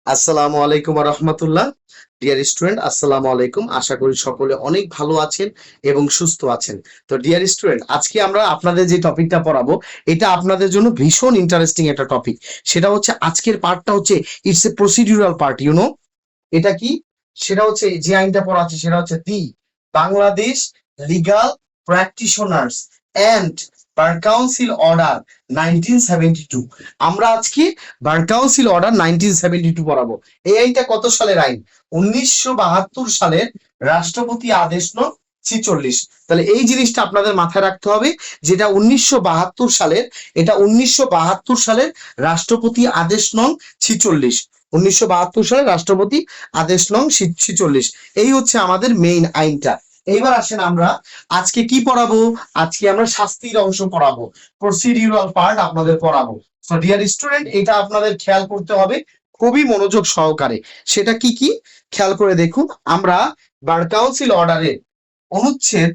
আসসালামু আলাইকুম ওয়া রাহমাতুল্লাহ। ডিয়ার স্টুডেন্ট, আসসালামু আলাইকুম। আশা করি সকলে অনেক ভালো আছেন এবং সুস্থ আছেন। তো ডিয়ার স্টুডেন্ট, আজকে আমরা আপনাদের যে টপিকটা পড়াবো, এটা আপনাদের জন্য ভীষণ ইন্টারেস্টিং একটা টপিক। সেটা হচ্ছে আজকের পার্টটা হচ্ছে ইটস এ প্রসিডিউরাল পার্ট, এটা কি? সেটা হচ্ছে যে আইনটা পড়াচ্ছে সেটা হচ্ছে the Bangladesh legal practitioners and bar council order 1972। আমরা আজকে বার কাউন্সিল অর্ডার 1972 পড়াবো। এই আইনটা কত সালের আইন? 1972 সালের রাষ্ট্রপতি আদেশ নং 46। তাহলে এই জিনিসটা আপনাদের মাথায় রাখতে হবে, যেটা 1972 সালের, এটা 1972 সালের রাষ্ট্রপতি আদেশ নং 46। 1972 সালে রাষ্ট্রপতি আদেশ নং 46। এই হচ্ছে আমাদের মেইন আইনটা। এইবার আসেন আমরা আজকে কি পড়াবো। আজকে আমরা শাস্তির অংশ পড়াবো, প্রসিডিউরাল পার্ট আপনাদের পড়াবো। সো ডিয়ার স্টুডেন্ট, এটা আপনাদের খেয়াল করতে হবে খুবই মনোযোগ সহকারে। সেটা কি কি খেয়াল করে দেখুন। আমরা বার কাউন্সিল অর্ডারের অনুচ্ছেদ,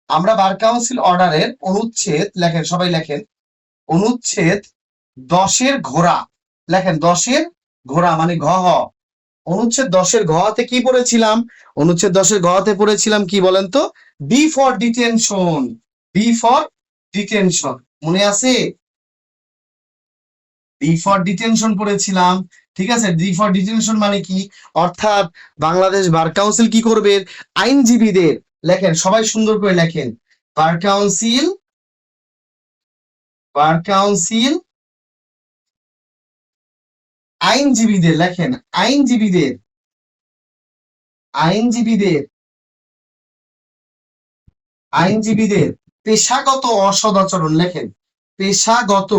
আমরা বার কাউন্সিল অর্ডারের অনুচ্ছেদ লেখেন, সবাই লেখেন, অনুচ্ছেদ 10-এর ঘোড়া লেখেন। 10-এর ঘোড়া মানে ঘ হ। অনুচ্ছেদ 10-এর ঘতে কি পড়েছিলাম? অনুচ্ছেদ 10-এর ঘতে পড়েছিলাম কি বলেন তো? B for detention. B for detention মনে আছে? ডি ফর ডিটেনশন পড়েছিলাম। ঠিক আছে, ডি ফর ডিটেনশন মানে কি? অর্থাৎ বাংলাদেশ বার কাউন্সিল কি করবে? আইনজীবীদের, লেখেন সবাই সুন্দর করে লেখেন, বার কাউন্সিল, বার কাউন্সিল আইনজীবীদের, লেখেন আইনজীবীদের, আইনজীবীদের, আইনজীবীদের পেশাগত অসদাচরণ, লেখেন পেশাগত,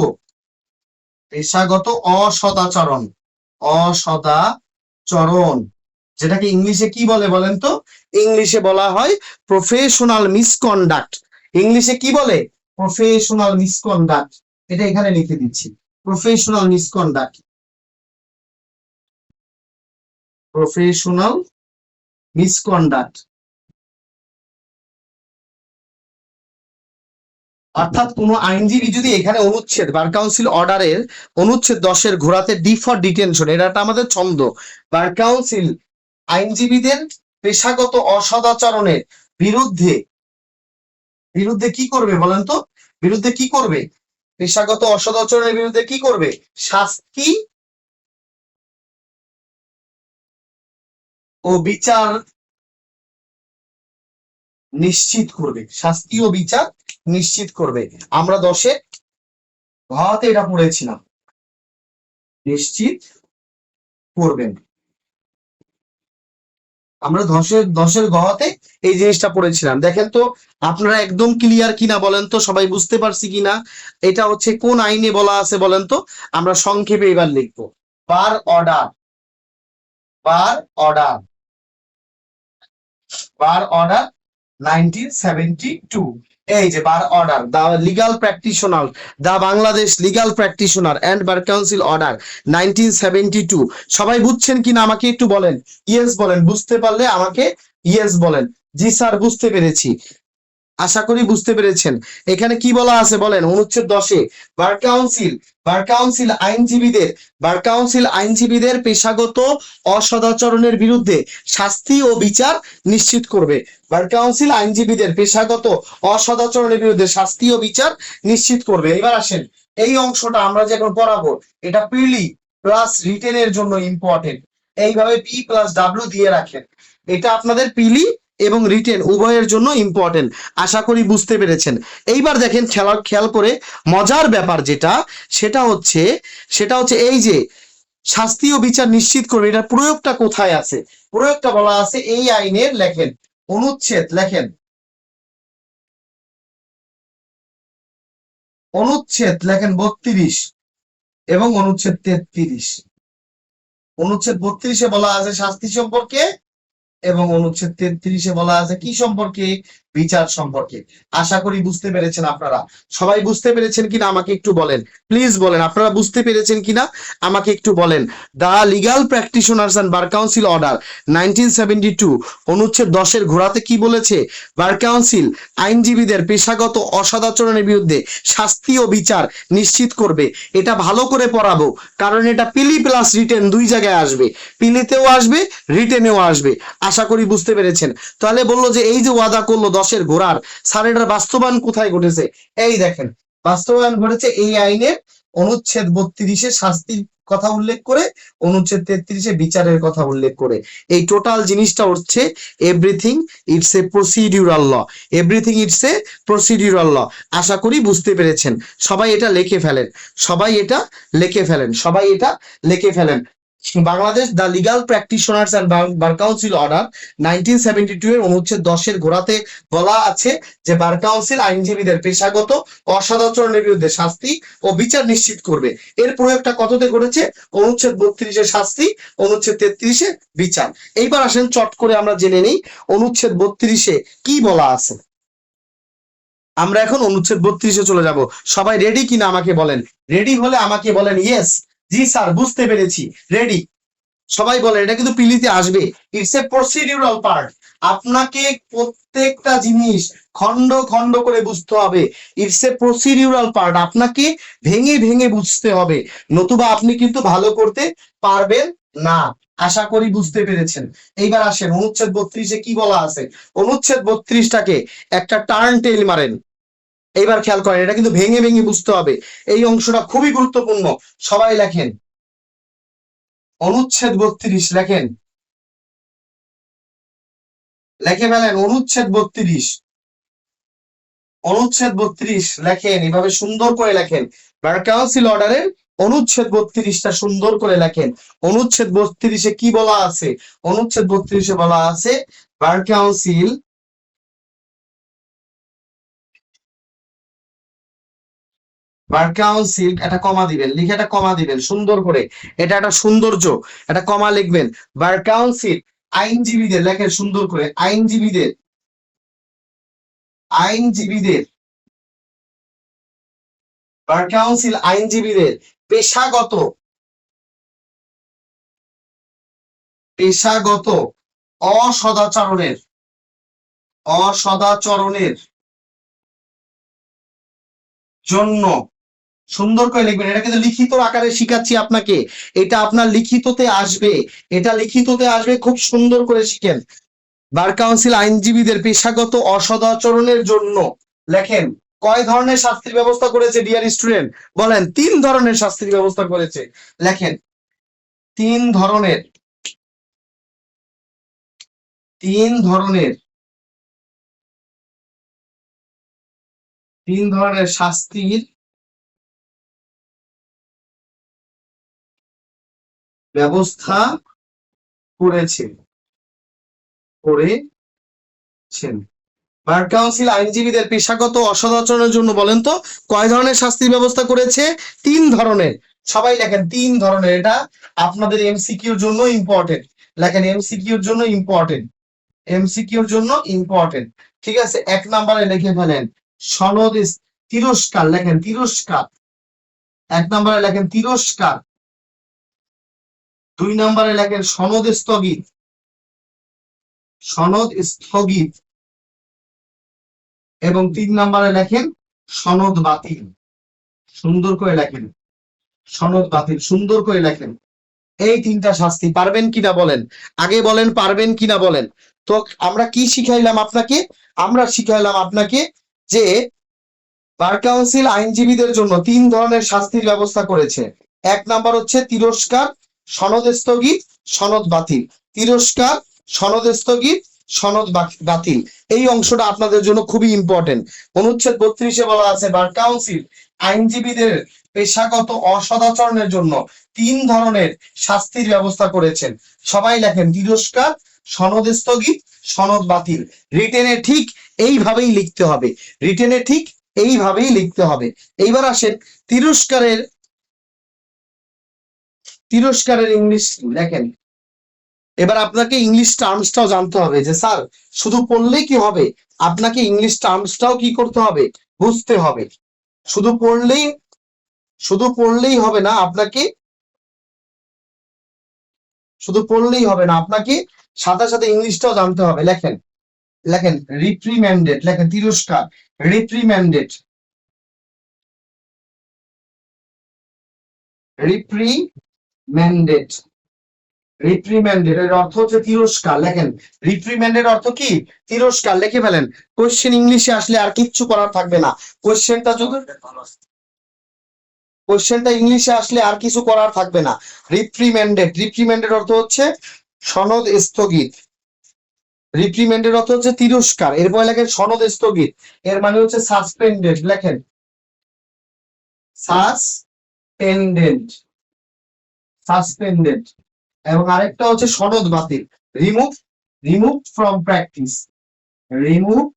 পেশাগত অসদাচরণ, অসদাচরণ, যেটাকে ইংলিশে কি বলে বলেন তো? ইংলিশে বলা হয় প্রফেশনাল মিসকন্ডাক্ট। ইংলিশে কি বলে? Professional misconduct. এটা এখানে লিখে দিচ্ছি, প্রফেশনাল মিসকন্ডাক্ট, প্রফেশনাল মিসকন্ডাক্ট। অর্থাৎ কোন আইনজীবী যদি এখানে অনুচ্ছেদ বার কাউন্সিল অর্ডারের অনুচ্ছেদ 10-এর ঘোড়াতে ডি ফর ডিটেনশন, এটা আমাদের ছন্দ। বার কাউন্সিল আইনজীবীদের পেশাগত অসদাচরণের বিরুদ্ধে, বিরুদ্ধে কি করবে বলেন তো? বিরুদ্ধে কি করবে? পেশাগত অসদাচরণের বিরুদ্ধে কি করবে? শাস্তি ও বিচার নিশ্চিত করবে, শাস্তি ও বিচার নিশ্চিত করবে। আমরা 10-এর ঘতে এটা পড়েছিলাম, নিশ্চিত করবেন। আমরা 10-এর ঘতে এই জিনিসটা পড়েছিলাম। দেখেন তো আপনারা একদম ক্লিয়ার কিনা বলেন তো, সবাই বুঝতে পারছি কিনা? এটা হচ্ছে কোন আইনে বলা আছে বলেন তো? আমরা সংক্ষেপে এবার লিখবো, bar order, bar order, bar order 1972। এই যে bar order, the legal practitioner, the Bangladesh legal practitioner and bar council order 1972। সবাই বুঝছেন কিনা আমাকে একটু বলেন, ইয়েস বলেন। বুঝতে পারলে আমাকে ইয়েস বলেন। জি স্যার, বুঝতে পেরেছি। আশা করি বুঝতে পেরেছেন। এখানে কি বলা আছে বলেন? অনুচ্ছেদ 10-এ বার কাউন্সিল, বার কাউন্সিল আইনজীবীদের, বার কাউন্সিল আইনজীবীদের পেশাগত অসদাচরণের বিরুদ্ধে শাস্তি ও বিচার নিশ্চিত করবে। বার কাউন্সিল আইনজীবীদের পেশাগত অসদাচরণের বিরুদ্ধে শাস্তি ও বিচার নিশ্চিত করবে। এবার আসেন, এই অংশটা আমরা যে এখন পড়াবো, এটা প্রিলি প্লাস রিটেনের জন্য ইম্পর্টেন্ট। এইভাবে পি প্লাস ডাব্লিউ দিয়ে রাখেন। এটা আপনাদের প্রিলি এবং রিটেন উভয়ের জন্য ইম্পর্টেন্ট। আশা করি বুঝতে পেরেছেন। এইবার দেখেন খেয়াল করে মজার ব্যাপার যেটা, সেটা হচ্ছে, সেটা হচ্ছে এই যে শাস্তি ও বিচার নিশ্চিত করবে, এটা প্রয়োগটা কোথায় আছে? প্রয়োগটা বলা আছে এই আইনের, লেখেন অনুচ্ছেদ, লেখেন অনুচ্ছেদ, লেখেন 32 এবং অনুচ্ছেদ 33। অনুচ্ছেদ 32-এ বলা আছে শাস্তি সম্পর্কে এবং অনুচ্ছেদ 33-এ বলা আছে কি সম্পর্কে? বিচার সম্পর্কে। আশা করি বুঝতে পেরেছেন আপনারা। সবাই বুঝতে পেরেছেন কিনা আমাকে একটু বলেন, প্লিজ বলেন আপনারা বুঝতে পেরেছেন কিনা আমাকে একটু বলেন। The legal practitioners and bar council order 1972 অনুচ্ছেদ 10-এর ঘোড়াতে কি বলেছে? বার কাউন্সিল আইনজীবীদের পেশাগত অসদাচরণের বিরুদ্ধে শাস্তি ও বিচার নিশ্চিত করবে। এটা ভালো করে পড়াবো, কারণ এটা পিলি প্লাস রিটেন দুই জায়গায় আসবে, পিলিতেও আসবে রিটেনেও আসবে। আশা করি বুঝতে পেরেছেন। তাহলে বললো যে এই যে ওয়াদা করলো 10-এর ঘোড়ার, স্যার এটার বাস্তবায়ন কোথায় ঘটেছে? এই দেখেন বাস্তবায়ন ঘটেছে এই আইনের অনুচ্ছেদ 32-এ শাস্তির কথা উল্লেখ করে, অনুচ্ছেদ 33-এ বিচারের কথা উল্লেখ করে। এই টোটাল জিনিসটা হচ্ছে everything it's a procedural law, everything it's a procedural law. আশা করি বুঝতে পেরেছেন। সবাই এটা লিখে ফেলেন, সবাই এটা লিখে ফেলেন, সবাই এটা লিখে ফেলেন। Bangladesh the legal practitioners and bar council order 1972 এর অনুচ্ছেদ 10-এর ঘোড়াতে বলা আছে যে বার কাউন্সিল আইনজীবীদের পেশাগত অসদাচরণের বিরুদ্ধে শাস্তি ও বিচার নিশ্চিত করবে। এর প্রয়োগটা কততে করেছে? অনুচ্ছেদ 32-এ শাস্তি, অনুচ্ছেদ 33-এ বিচার। এইবার আসেন চট করে আমরা জেনে নেই অনুচ্ছেদ 32-এ কি বলা আছে। আমরা এখন অনুচ্ছেদ 32-এ চলে যাব। সবাই রেডি কিনা আমাকে বলেন, রেডি হলে আমাকে বলেন ইয়েস, জি স্যার বুঝতে পেরেছি, রেডি। সবাই বলে এটা কিন্তু পিলিতে আসবে, ইটস এ প্রসিডিউরাল পার্ট। আপনাকে প্রত্যেকটা জিনিস খন্ড খন্ড করে বুঝতে হবে, ইটস এ প্রসিডিউরাল পার্ট। আপনাকে ভেঙে ভেঙে বুঝতে হবে, নতুবা আপনি কিন্তু ভালো করতে পারবেন না। আশা করি বুঝতে পেরেছেন। এইবার আসেন অনুচ্ছেদ 32-এ কি বলা আছে। অনুচ্ছেদ 32টাকে একটা টার্ন টেল মারেন। এইবার খেয়াল করেন, এটা কিন্তু ভেঙে ভেঙে বুঝতে হবে, এই অংশটা খুবই গুরুত্বপূর্ণ। সবাই লেখেন অনুচ্ছেদ 32, লেখেন, লেখে ফেলেন অনুচ্ছেদ 32, অনুচ্ছেদ 32 লেখেন, এভাবে সুন্দর করে লেখেন। বার কাউন্সিল অর্ডারের অনুচ্ছেদ 32টা সুন্দর করে লেখেন। অনুচ্ছেদ 32-এ কি বলা আছে? অনুচ্ছেদ 32-এ বলা আছে বার কাউন্সিল, বার কাউন্সিল, একটা কমা দিবেন, লিখে একটা কমা দিবেন সুন্দর করে, এটা একটা সৌন্দর্য, একটা কমা লিখবেন। বার কাউন্সিল আইনজীবীদের, লেখেন সুন্দর করে, আইনজীবীদের, আইনজীবীদের, বার কাউন্সিল আইনজীবীদের পেশাগত, পেশাগত অসদাচরণের, অসদাচরণের জন্য, সুন্দর করে লিখবেন। এটা কিন্তু লিখিত আকারে শিখাচ্ছি আপনাকে, এটা আপনার লিখিততে আসবে, এটা লিখিততে আসবে, খুব সুন্দর করে শিখেন। বার কাউন্সিল আইনজীবীদের পেশাগত অসদাচরণের জন্য, লেখেন কয় ধরনের শাস্তির ব্যবস্থা করেছে ডিয়ার স্টুডেন্ট? বলেন 3 ধরনের শাস্তির ব্যবস্থা করেছে। লেখেন 3 ধরনের, 3 ধরনের, 3 ধরনের শাস্তির ব্যবস্থা করেছে, করেছেন। বার কাউন্সিল আইনজীবীদের পেশাগত অসদাচরণের জন্য বলেন তো কয় ধরনের শাস্তির ব্যবস্থা করেছে? 3 ধরনের। সবাই লেখেন 3 ধরনের। এটা আপনাদের এমসিকিউর জন্য ইম্পর্টেন্ট। লেখেন এমসিকিউর জন্য ইম্পর্টেন্ট, এমসিকিউর জন্য ইম্পর্টেন্ট। ঠিক আছে, 1 নম্বরে লিখে ফেলেন সনদ তিরস্কার, লেখেন তিরস্কার, 1 নম্বরে লেখেন তিরস্কার। 2 নম্বরে লেখেন সনদ স্থগিত, সনদ স্থগিত। এবং 3 নম্বরে লেখেন সনদ বাতিল। সুন্দর করে লেখেন সনদ বাতিল, সুন্দর করে লেখেন। এই 3টা শাস্তি পারবেন কিনা বলেন, আগে বলেন পারবেন কিনা বলেন। তো আমরা কি শিখাইলাম আপনাকে? আমরা শিখাইলাম আপনাকে যে বার কাউন্সিল আইনজীবীদের জন্য 3 ধরনের শাস্তির ব্যবস্থা করেছে। 1 নাম্বার হচ্ছে তিরস্কার, সনদ স্থগিত, সনদ বাতিল। তিরস্কার, সনদ স্থগিত, সনদ বাতিল। এই অংশটা আপনাদের জন্য খুবই ইম্পর্টেন্ট। অনুচ্ছেদ 32-এ বলা আছে বার কাউন্সিল আইনজীবীদের পেশাগত অসদাচরণের জন্য 3 ধরনের শাস্তির ব্যবস্থা করেছেন। সবাই লেখেন তিরস্কার, সনদ স্থগিত, সনদ বাতিল। রিটেনে ঠিক এইভাবেই লিখতে হবে, রিটেনে ঠিক এইভাবেই লিখতে হবে। এইবার আসেন তিরস্কারের, তিরস্কারের ইংলিশ লেখেন, এবার আপনাকে ইংলিশ টার্মসটাও জানতে হবে যে স্যার শুধু পড়লেই কি হবে, আপনাকে ইংলিশ টার্মসটাও কি করতে হবে, বুঝতে হবে। শুধু পড়লেই শুধু পড়লেই হবে না আপনাকে, শুধু পড়লেই হবে না আপনাকে সাথে সাথে ইংলিশটাও জানতে হবে। লেখেন, লেখেন রিপ্রিম্যান্ডেড, লেখেন তিরস্কার, রিপ্রিম্যান্ডেড, রিপ্রিম্যান্ডেড, রিপ্রিম্যান্ডেড এর অর্থ হচ্ছে তিরস্কার। লেখেন রিপ্রিম্যান্ডেড অর্থ কি, তিরস্কার। লিখে ফেলেন, কোশ্চেন ইংলিশে আসলে আর কিচ্ছু করার থাকবে না। কোশ্চেনটা যদি কোশ্চেনটা ইংলিশে আসলে আর কিছু করার থাকবে না। রিপ্রিম্যান্ডেড, রিপ্রিম্যান্ডেড অর্থ হচ্ছে সনদ স্থগিত, রিপ্রিম্যান্ডেড অর্থ হচ্ছে তিরস্কার। এরপরে লেখেন সনদ স্থগিত, এর মানে হচ্ছে সাসপেন্ডেড। লেখেন সাসপেন্ডেড, সাসপেন্ডেড। এবং আরেকটা হচ্ছে সনদ বাতিল, remove, remove from practice, remove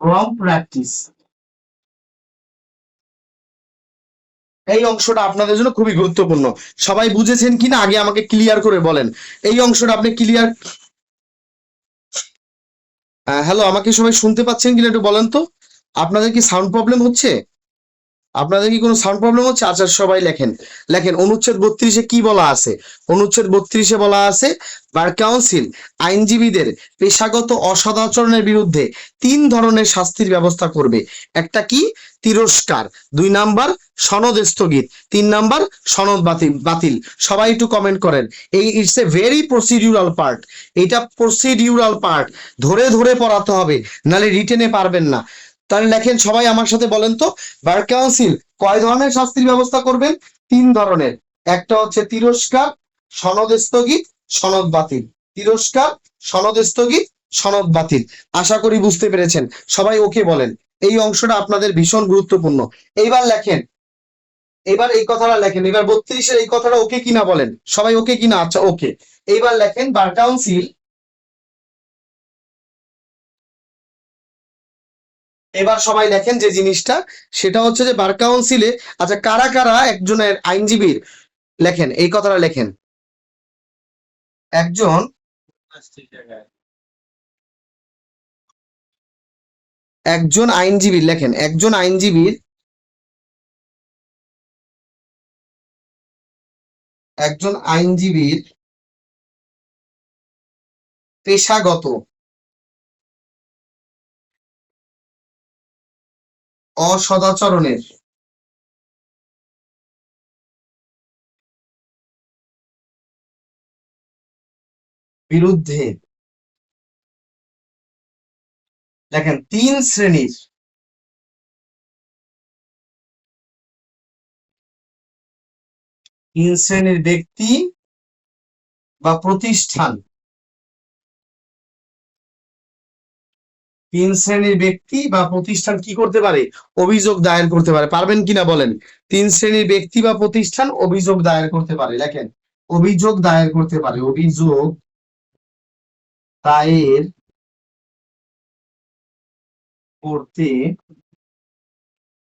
from practice. এই অংশটা আপনাদের জন্য খুবই গুরুত্বপূর্ণ। সবাই বুঝেছেন কিনা আগে আমাকে ক্লিয়ার করে বলেন। এই অংশটা আপনি ক্লিয়ার, হ্যালো, আমাকে সবাই শুনতে পাচ্ছেন কিনা একটু বলেন তো। আপনাদের কি সাউন্ড প্রবলেম হচ্ছে? আপনাদের কি কোনো সাউন্ড প্রবলেম হচ্ছে? আচ্ছা সবাই লেখেন, লেখেন অনুচ্ছেদ 32-এ কি বলা আছে। অনুচ্ছেদ 32-এ বলা আছে বার কাউন্সিল আইনজীবীদের পেশাগত অসদাচরণের বিরুদ্ধে 3 ধরনের শাস্তির ব্যবস্থা করবে। একটা কি, তিরস্কার, 2 নাম্বার সনদ স্থগিত, 3 নাম্বার সনদ বাতিল। বাতিল সবাই একটু কমেন্ট করেন। এই it's a very procedural part, এটা প্রসিডিউরাল পার্ট, ধরে ধরে পড়াতে হবে, নালে রিটেনে পারবেন না। তাহলে লেখেন সবাই আমার সাথে বলেন তো, বার কাউন্সিল কয় ধরনের শাস্তির ব্যবস্থা করবেন? 3 ধরনের। একটা হচ্ছে তিরস্কার, সনদ স্থগিত, সনদ বাতিল। তিরস্কার, সনদ স্থগিত, সনদ বাতিল। আশা করি বুঝতে পেরেছেন। সবাই ওকে বলেন, এই অংশটা আপনাদের ভীষণ গুরুত্বপূর্ণ। এইবার লেখেন, এবার এই কথাটা লেখেন, এবার 32-এর এই কথাটা ওকে কিনা বলেন, সবাই ওকে কিনা? আচ্ছা ওকে। এইবার লেখেন বার কাউন্সিল, এবার সবাই লেখেন যে জিনিসটা, সেটা হচ্ছে যে বার কাউন্সিলে, আচ্ছা কারা কারা একজনের আইনজীবীর, লেখেন এই কথাটা লেখেন, একজন, একজন আইনজীবীর, লেখেন একজন আইনজীবীর, একজন আইনজীবীর পেশাগত অসদাচরণের বিরুদ্ধে, দেখেন 3 শ্রেণীর, 3 শ্রেণীর ব্যক্তি বা প্রতিষ্ঠান, 3 শ্রেণীর ব্যক্তি বা প্রতিষ্ঠান কি করতে পারে, অভিযোগ দায়ের করতে পারে। পারবেন কিনা বলেন, 3 শ্রেণীর ব্যক্তি বা প্রতিষ্ঠান অভিযোগ দায়ের করতে পারে। লেখেন অভিযোগ দায়ের করতে পারে, অভিযোগ দায়ের করতে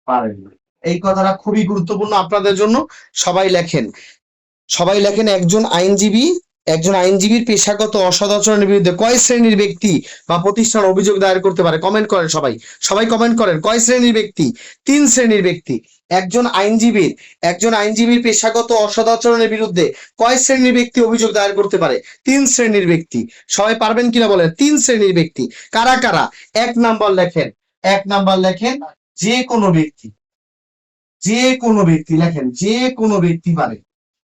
পারেন। এই কথাটা খুবই গুরুত্বপূর্ণ আপনাদের জন্য। সবাই লেখেন, সবাই লেখেন একজন আইনজীবী, একজন আইনজীবীর পেশাগত অসদাচরণের বিরুদ্ধে কয় শ্রেণীর ব্যক্তি বা প্রতিষ্ঠান অভিযোগ দায়ের করতে পারে? কমেন্ট করেন সবাই, সবাই কমেন্ট করেন। কয় শ্রেণীর ব্যক্তি? 3 শ্রেণীর ব্যক্তি। একজন আইনজীবীর, একজন আইনজীবীর পেশাগত অসদাচরণের বিরুদ্ধে কয় শ্রেণীর ব্যক্তি অভিযোগ দায়ের করতে পারে? 3 শ্রেণীর ব্যক্তি। সবাই পারবেন কিনা বলেন, 3 শ্রেণীর ব্যক্তি কারা কারা? 1 নাম্বার লেখেন, 1 নাম্বার লেখেন যে কোনো ব্যক্তি, যে কোনো ব্যক্তি, লেখেন যে কোনো ব্যক্তি পারে।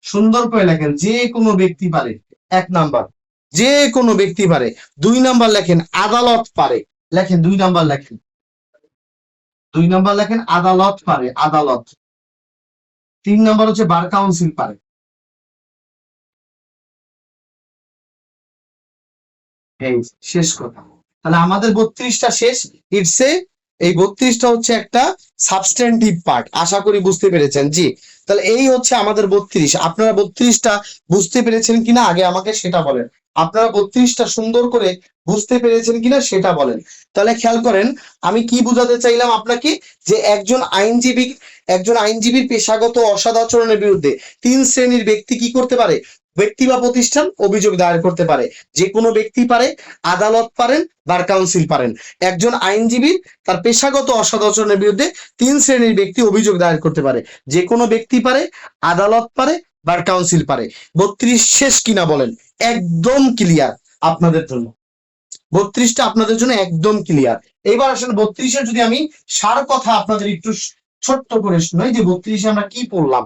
সুন্দর করে লেখেন যে কোনো ব্যক্তি পারে, 1 নাম্বার যে কোনো ব্যক্তি পারে। 2 নাম্বার লেখেন আদালত পারে, লেখেন 2 নাম্বার লেখেন, 2 নাম্বার লেখেন আদালত পারে, আদালত। 3 নাম্বার হচ্ছে বার কাউন্সিল পারে। এই শেষ কথা। তাহলে আমাদের 32টা শেষ। ইটস এ এই 32টা হচ্ছে একটা সাবস্ট্যান্টিভ পার্ট, আশা করি বুঝতে পেরেছেন। জি, তাহলে এই হচ্ছে আমাদের 32। আপনারা 32টা বুঝতে পেরেছেন কিনা আগে আমাকে সেটা বলেন। আপনারা 32টা সুন্দর করে বুঝতে পেরেছেন কিনা সেটা বলেন। তাহলে খেয়াল করেন আমি কি বুঝাতে চাইলাম আপনাকে, যে একজন আইনজীবীর পেশাগত অসৎ আচরণের বিরুদ্ধে 3 শ্রেণীর ব্যক্তি কি করতে পারে, ব্যক্তি বা প্রতিষ্ঠান অভিযোগ দায়ের করতে পারে। যে কোনো ব্যক্তি পারে, আদালত পারেন, বার কাউন্সিল পারেন। একজন আইনজীবীর তার পেশাগত অসৎ আচরণের বিরুদ্ধে 3 শ্রেণীর ব্যক্তি অভিযোগ দায়ের করতে পারে। যে কোনো ব্যক্তি পারে, আদালত পারে, বার কাউন্সিল পারে। 32 শেষ কিনা বলেন? একদম ক্লিয়ার আপনাদের জন্য। 32টা আপনাদের জন্য একদম ক্লিয়ার। এবার আসলে 32-এ যদি আমি সার কথা আপনাদের একটু ছোট্ট করে শোনাই, যে 32-এ আমরা কি পড়লাম,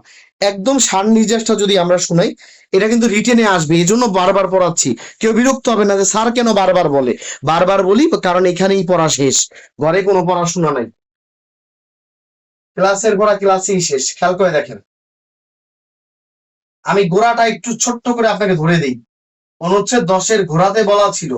একদম সার নির্যাসটা যদি আমরা শোনাই, এটা কিন্তু রিটেনে আসবে, এই জন্য বারবার পড়াচ্ছি। কেউ বিরক্ত হবে না যে স্যার কেন বারবার বলে। বারবার বলি কারণ এখানেই পড়া শেষ, ঘরে কোনো পড়াশোনা নাই, ক্লাসের পড়া ক্লাসেই শেষ। খেয়াল করে দেখেন, আমি গোড়াটা একটু ছোট্ট করে আপনাকে ধরে দিই। অনুচ্ছেদ 10-এর ঘোড়াতে বলা ছিল,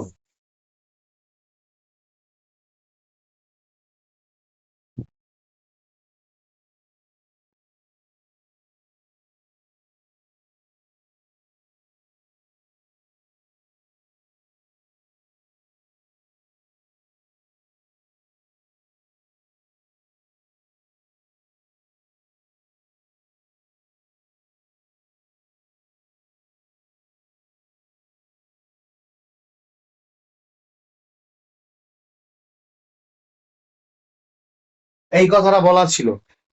এই কথাটা বলা ছিল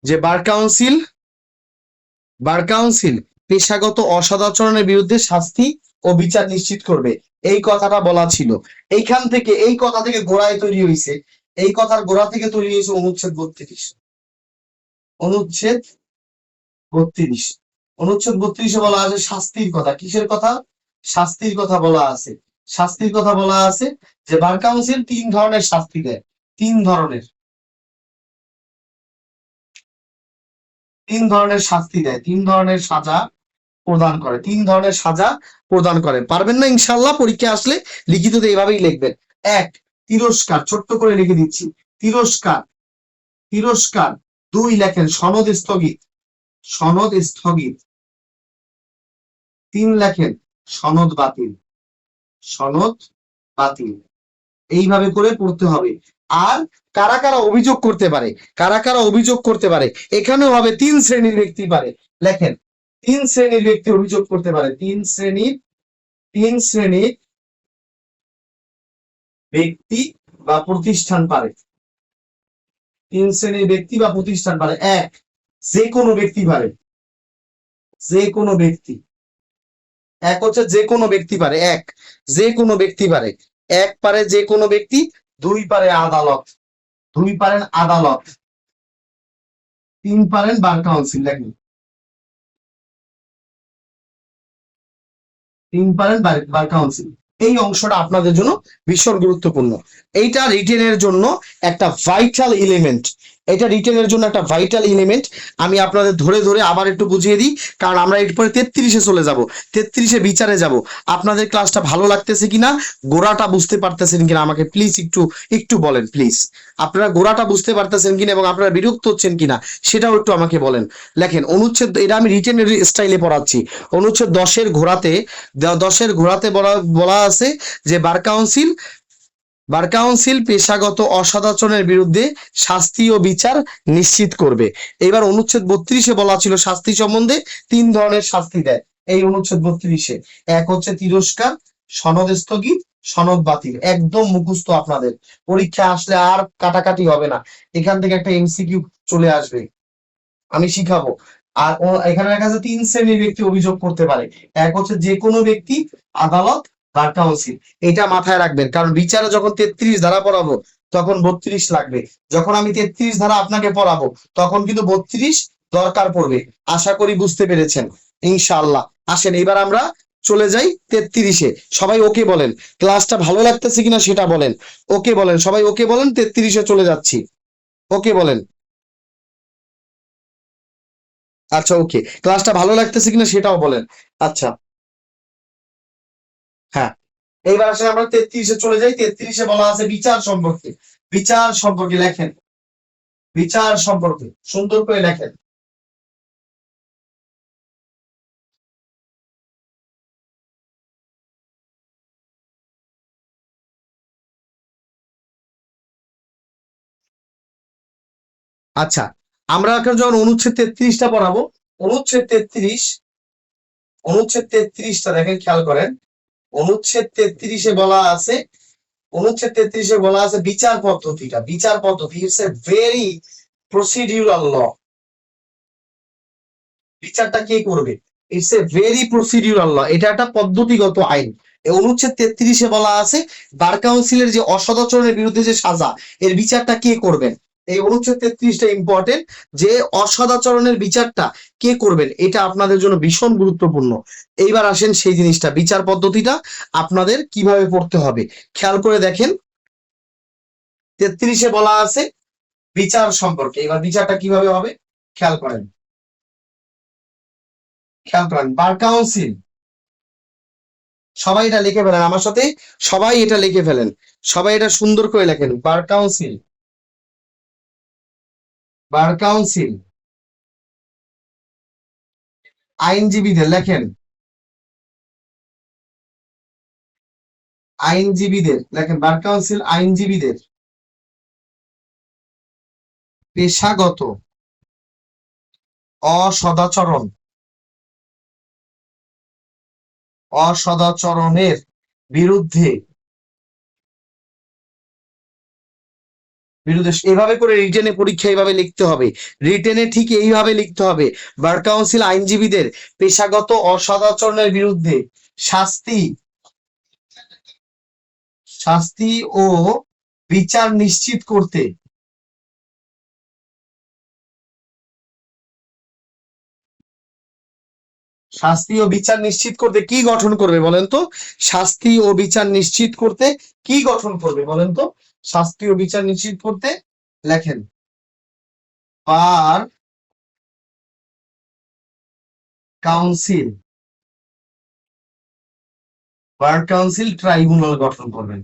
যে বার কাউন্সিল পেশাগত অসদাচরণের বিরুদ্ধে শাস্তি ও বিচার নিশ্চিত করবে, এই কথাটা বলা ছিল। এইখান থেকে, এই কথা থেকে গোড়ায় তৈরি হয়েছে, এই কথার গোড়া থেকে তৈরি হয়েছে অনুচ্ছেদ 32। অনুচ্ছেদ 32, অনুচ্ছেদ 32-এ বলা আছে শাস্তির কথা। কিসের কথা? শাস্তির কথা বলা আছে। শাস্তির কথা বলা আছে যে বার কাউন্সিল 3 ধরনের শাস্তি দেয়। 3 ধরনের, 3 ধরনের শাস্তি দেয়, 3 ধরনের সাজা প্রদান করে, 3 ধরনের সাজা প্রদান করে। পারবেন না ইনশাল্লাহ, পরীক্ষা আসলে লিখিততে এইভাবেই লিখবেন। 1, তিরস্কার, ছোট্ট করে লিখে দিচ্ছি, তিরস্কার, তিরস্কার। 2, লেখেন সনদ স্থগিত, সনদ স্থগিত। 3, লেখেন সনদ বাতিল, সনদ বাতিল। এইভাবে করে পড়তে হবে। আর কারা কারা অভিযোগ করতে পারে, কারা কারা অভিযোগ করতে পারে, এখানেও হবে 3 শ্রেণীর ব্যক্তি পারে। লেখেন 3 শ্রেণীর ব্যক্তি অভিযোগ করতে পারে, 3 শ্রেণীর ব্যক্তি বা প্রতিষ্ঠান পারে। 3 শ্রেণীর ব্যক্তি বা প্রতিষ্ঠান পারে। 1, যে কোনো ব্যক্তি পারে, যে কোনো ব্যক্তি। এক হচ্ছে যে কোনো ব্যক্তি পারে, যে কোনো ব্যক্তি পারে। পারে যে কোনো ব্যক্তি। 2 পারে আদালত, 2 পারেন আদালত। 3 পারেন বার কাউন্সিল। দেখেন 3 পারেন বার কাউন্সিল। এই অংশটা আপনাদের জন্য ভীষণ গুরুত্বপূর্ণ। এইটা রিটেনের জন্য একটা ভাইটাল এলিমেন্ট, এটা রিটেনের জন্য একটা ভাইটাল এলিমেন্ট। আমি আপনাদের ধরে ধরে আবার একটু বুঝিয়ে দিই, কারণ আমরা এরপরে 33-এ চলে যাব, 33-এ বিচারে যাব। আপনাদের ক্লাসটা ভালো লাগতেছে কিনা, গোড়াটা বুঝতে পারতেছেন কিনা আমাকে প্লিজ একটু একটু বলেন প্লিজ। আপনারা গোড়াটা বুঝতে পারতেছেন কিনা এবং আপনারা বিরক্ত হচ্ছেন কিনা সেটাও একটু আমাকে বলেন। লেখেন অনুচ্ছেদ, এটা আমি রিটেনের স্টাইলে পড়াচ্ছি। অনুচ্ছেদ 10-এর ঘোড়াতে বলা বলা আছে যে বার কাউন্সিল পেশাগত অসদাচরণের বিরুদ্ধে শাস্তি ও বিচার নিশ্চিত করবে। এবার অনুচ্ছেদ 32-এ বলা ছিল শাস্তি সম্বন্ধে 3 ধরনের শাস্তি দেয়। এই অনুচ্ছেদ 32-এ, 1 হচ্ছে তিরস্কার, সনদ স্থগিত, সনদ বাতিল। একদম মুখস্থ আপনাদের, পরীক্ষা আসলে আর কাটাকাটি হবে না, এখান থেকে একটা এমসিকিউ চলে আসবে, আমি শিখাবো। আর এখানে লেখা আছে 3 শ্রেণীর ব্যক্তি অভিযোগ করতে পারে। 1 হচ্ছে যে কোনো ব্যক্তি, আদালত, বার কাউন্সিল। এটা মাথায় রাখবেন, কারণ বিচারে যখন 33 ধারা পড়াবো তখন 32 লাগবে। যখন আমি 33 ধারা আপনাকে পড়াবো তখন কিন্তু 32 দরকার পড়বে। আশা করি বুঝতে পেরেছেন ইনশাআল্লাহ। আসেন এবার আমরা চলে যাই 33-এ। সবাই ওকে বলেন, ক্লাসটা ভালো লাগতেছে কিনা সেটা বলেন। ওকে বলেন, সবাই ওকে বলেন। 33-এ চলে যাচ্ছি, ওকে বলেন। আচ্ছা ওকে, ক্লাসটা ভালো লাগতেছে কিনা সেটাও বলেন। আচ্ছা, হ্যাঁ। এইবার আসলে আমরা 33-এ চলে যাই। 33-এ বলা আছে বিচার সম্পর্কে, বিচার সম্পর্কে লেখেন বিচার সম্পর্কে সুন্দর করে লেখেন। আচ্ছা, আমরা এখন যখন অনুচ্ছেদ 33টা পড়াবো, অনুচ্ছেদ 33, অনুচ্ছেদ 33টা দেখেন, খেয়াল করেন। অনুচ্ছেদ 33-এ বলা আছে, অনুচ্ছেদ 33-এ বলা আছে বিচার পদ্ধতিটা, বিচার পদ্ধতি ইটস এ ভেরি প্রসিডিউরাল ল। বিচারটা কে করবে? ইটস এ ভেরি প্রসিডিউরাল ল, এটা একটা পদ্ধতিগত আইন। এই অনুচ্ছেদ 33-এ বলা আছে বার কাউন্সিলের যে অসদাচরণের বিরুদ্ধে যে সাজা, এর বিচারটা কে করবেন। এই অনুচ্ছেদ 33টা ইম্পর্টেন্ট, যে অসদাচরণের বিচারটা কে করবেন, এটা আপনাদের জন্য ভীষণ গুরুত্বপূর্ণ। এইবার আসেন সেই জিনিসটা, বিচার পদ্ধতিটা আপনাদের কিভাবে পড়তে হবে খেয়াল করে দেখেন। 33-এ বলা আছে বিচার সম্পর্কে, এবার বিচারটা কিভাবে হবে খেয়াল করেন, খেয়াল করেন। বার কাউন্সিল, সবাই এটা লিখে ফেলেন আমার সাথে, সবাই এটা লিখে ফেলেন, সবাই এটা সুন্দর করে লেখেন। বার কাউন্সিল, বার কাউন্সিল আইনজীবীদের লেখেন, আইনজীবীদের লেখেন। বার কাউন্সিল আইনজীবীদের পেশাগত অসদাচরণ, অসদাচরণের বিরুদ্ধে, বিরুদ্ধে এভাবে করে রিটেনে পরীক্ষা এইভাবে লিখতে হবে, রিটেনে ঠিক এইভাবে লিখতে হবে। বার কাউন্সিল আইনজীবীদের পেশাগত অসদাচরণের বিরুদ্ধে শাস্তি, শাস্তি ও বিচার নিশ্চিত করতে, শাস্তি ও বিচার নিশ্চিত করতে কি গঠন করবে বলেন তো? শাস্তি ও বিচার নিশ্চিত করতে কি গঠন করবে বলেন তো? শাস্তি ও বিচার নিশ্চিত করতে লেখেন bar council, bar council tribunal গঠন করবেন।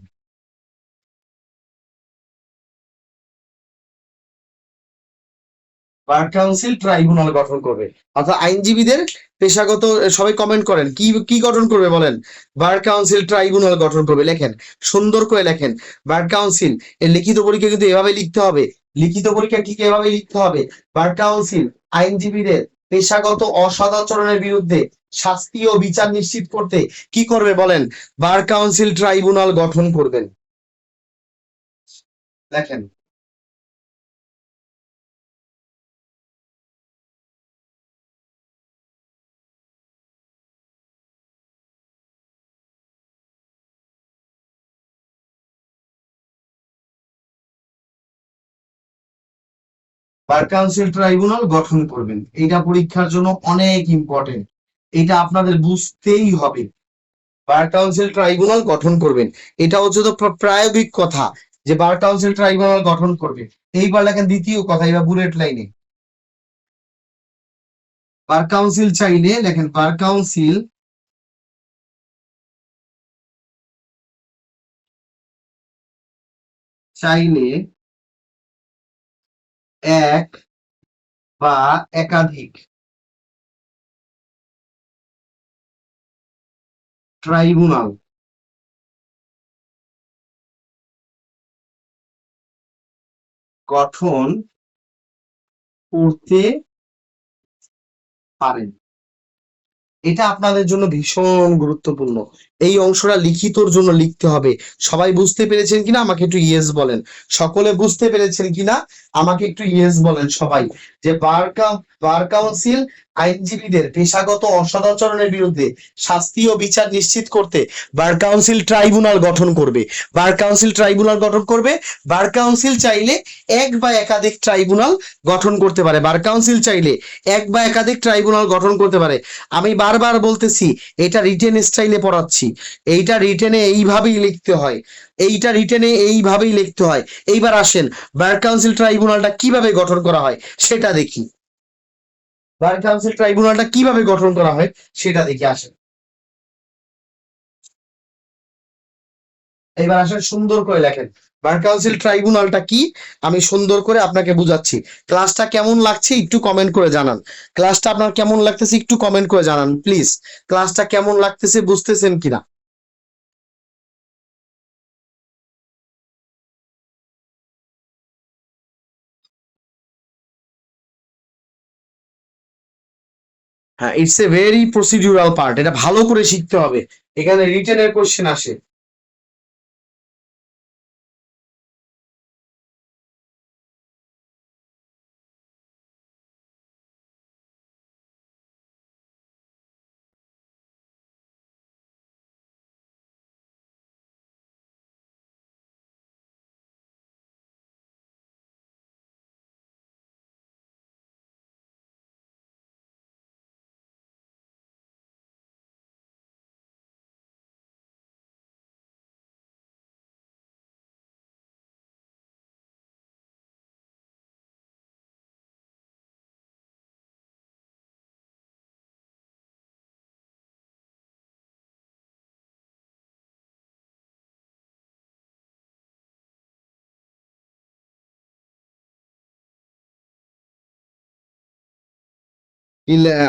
বার কাউন্সিল ট্রাইব্যুনাল গঠন করবে, অর্থাৎ আইনজীবীদের পেশাগত, সবাই কমেন্ট করেন কি কি গঠন করবে বলেন। বার কাউন্সিল ট্রাইব্যুনাল গঠন করবে, লেখেন সুন্দর করে লেখেন। বার কাউন্সিল এর লিখিত পরীক্ষা কিন্তু এভাবে লিখতে হবে, লিখিত পরীক্ষা ঠিক এভাবে লিখতে হবে। বার কাউন্সিল আইনজীবীদের পেশাগত অসদাচরণের বিরুদ্ধে শাস্তি ও বিচার নিশ্চিত করতে কি করবে বলেন? বার কাউন্সিল ট্রাইব্যুনাল গঠন করবেন, দেখেন। বার কাউন্সিল ট্রাইব্যুনাল গঠন করবেন, এটা পরীক্ষার জন্য অনেক ইম্পর্টেন্ট, এটা আপনাদের বুঝতেই হবে। বার কাউন্সিল ট্রাইব্যুনাল গঠন করবেন, এটা হচ্ছে তো প্রায়োগিক কথা, যে বার কাউন্সিল ট্রাইব্যুনাল গঠন করবে। এইবার লেখেন দ্বিতীয় কথা, এবার বুলেট লাইনে। বার কাউন্সিল চাইলে লেখেন, বার কাউন্সিল চাইলে এক বা একাধিক ট্রাইব্যুনাল গঠন করতে পারেন। এটা আপনাদের জন্য ভীষণ গুরুত্বপূর্ণ, এই অংশটা লিখিতর জন্য লিখতে হবে। সবাই বুঝতে পেরেছেন কিনা আমাকে একটু ইয়েস বলেন, সকলে বুঝতে পেরেছেন কিনা আমাকে একটু ইয়েস বলেন সবাই। যে বার কাউন্সিল আইনজীবীদের পেশাগত অসদাচরণের বিরুদ্ধে শাস্তি ও বিচার নিশ্চিত করতে বার কাউন্সিল ট্রাইব্যুনাল গঠন করবে, বার কাউন্সিল ট্রাইব্যুনাল গঠন করবে। বার কাউন্সিল চাইলে এক বা একাধিক ট্রাইব্যুনাল গঠন করতে পারে, বার কাউন্সিল চাইলে এক বা একাধিক ট্রাইব্যুনাল গঠন করতে পারে। আমি বারবার বলতেছি, এটা রিটেন স্টাইলে পড়াচ্ছি, এইটা রিটেনে এইভাবেই লিখতে হয়, এইটা রিটেনে এইভাবেই লিখতে হয়। এইবার আসেন বার কাউন্সিল ট্রাইব্যুনালটা কিভাবে গঠন করা হয় সেটা দেখি, বার কাউন্সিল ট্রাইব্যুনালটা কিভাবে গঠন করা হয় সেটা দেখি, আসেন। এবার আসেন সুন্দর করে লেখেন বার কাউন্সিল ট্রাইব্যুনালটা কি, আমি সুন্দর করে আপনাকে বুঝাচ্ছি। ক্লাসটা কেমন লাগছে একটু কমেন্ট করে জানান। ক্লাসটা আপনার কেমন লাগতেছে একটু কমেন্ট করে জানান প্লিজ। ক্লাসটা কেমন লাগতেছে, বুঝতেছেন কিনা? হ্যাঁ, it's a very procedural part, এটা ভালো করে শিখতে হবে। এখানে রিটেনের কোশ্চেন আসে।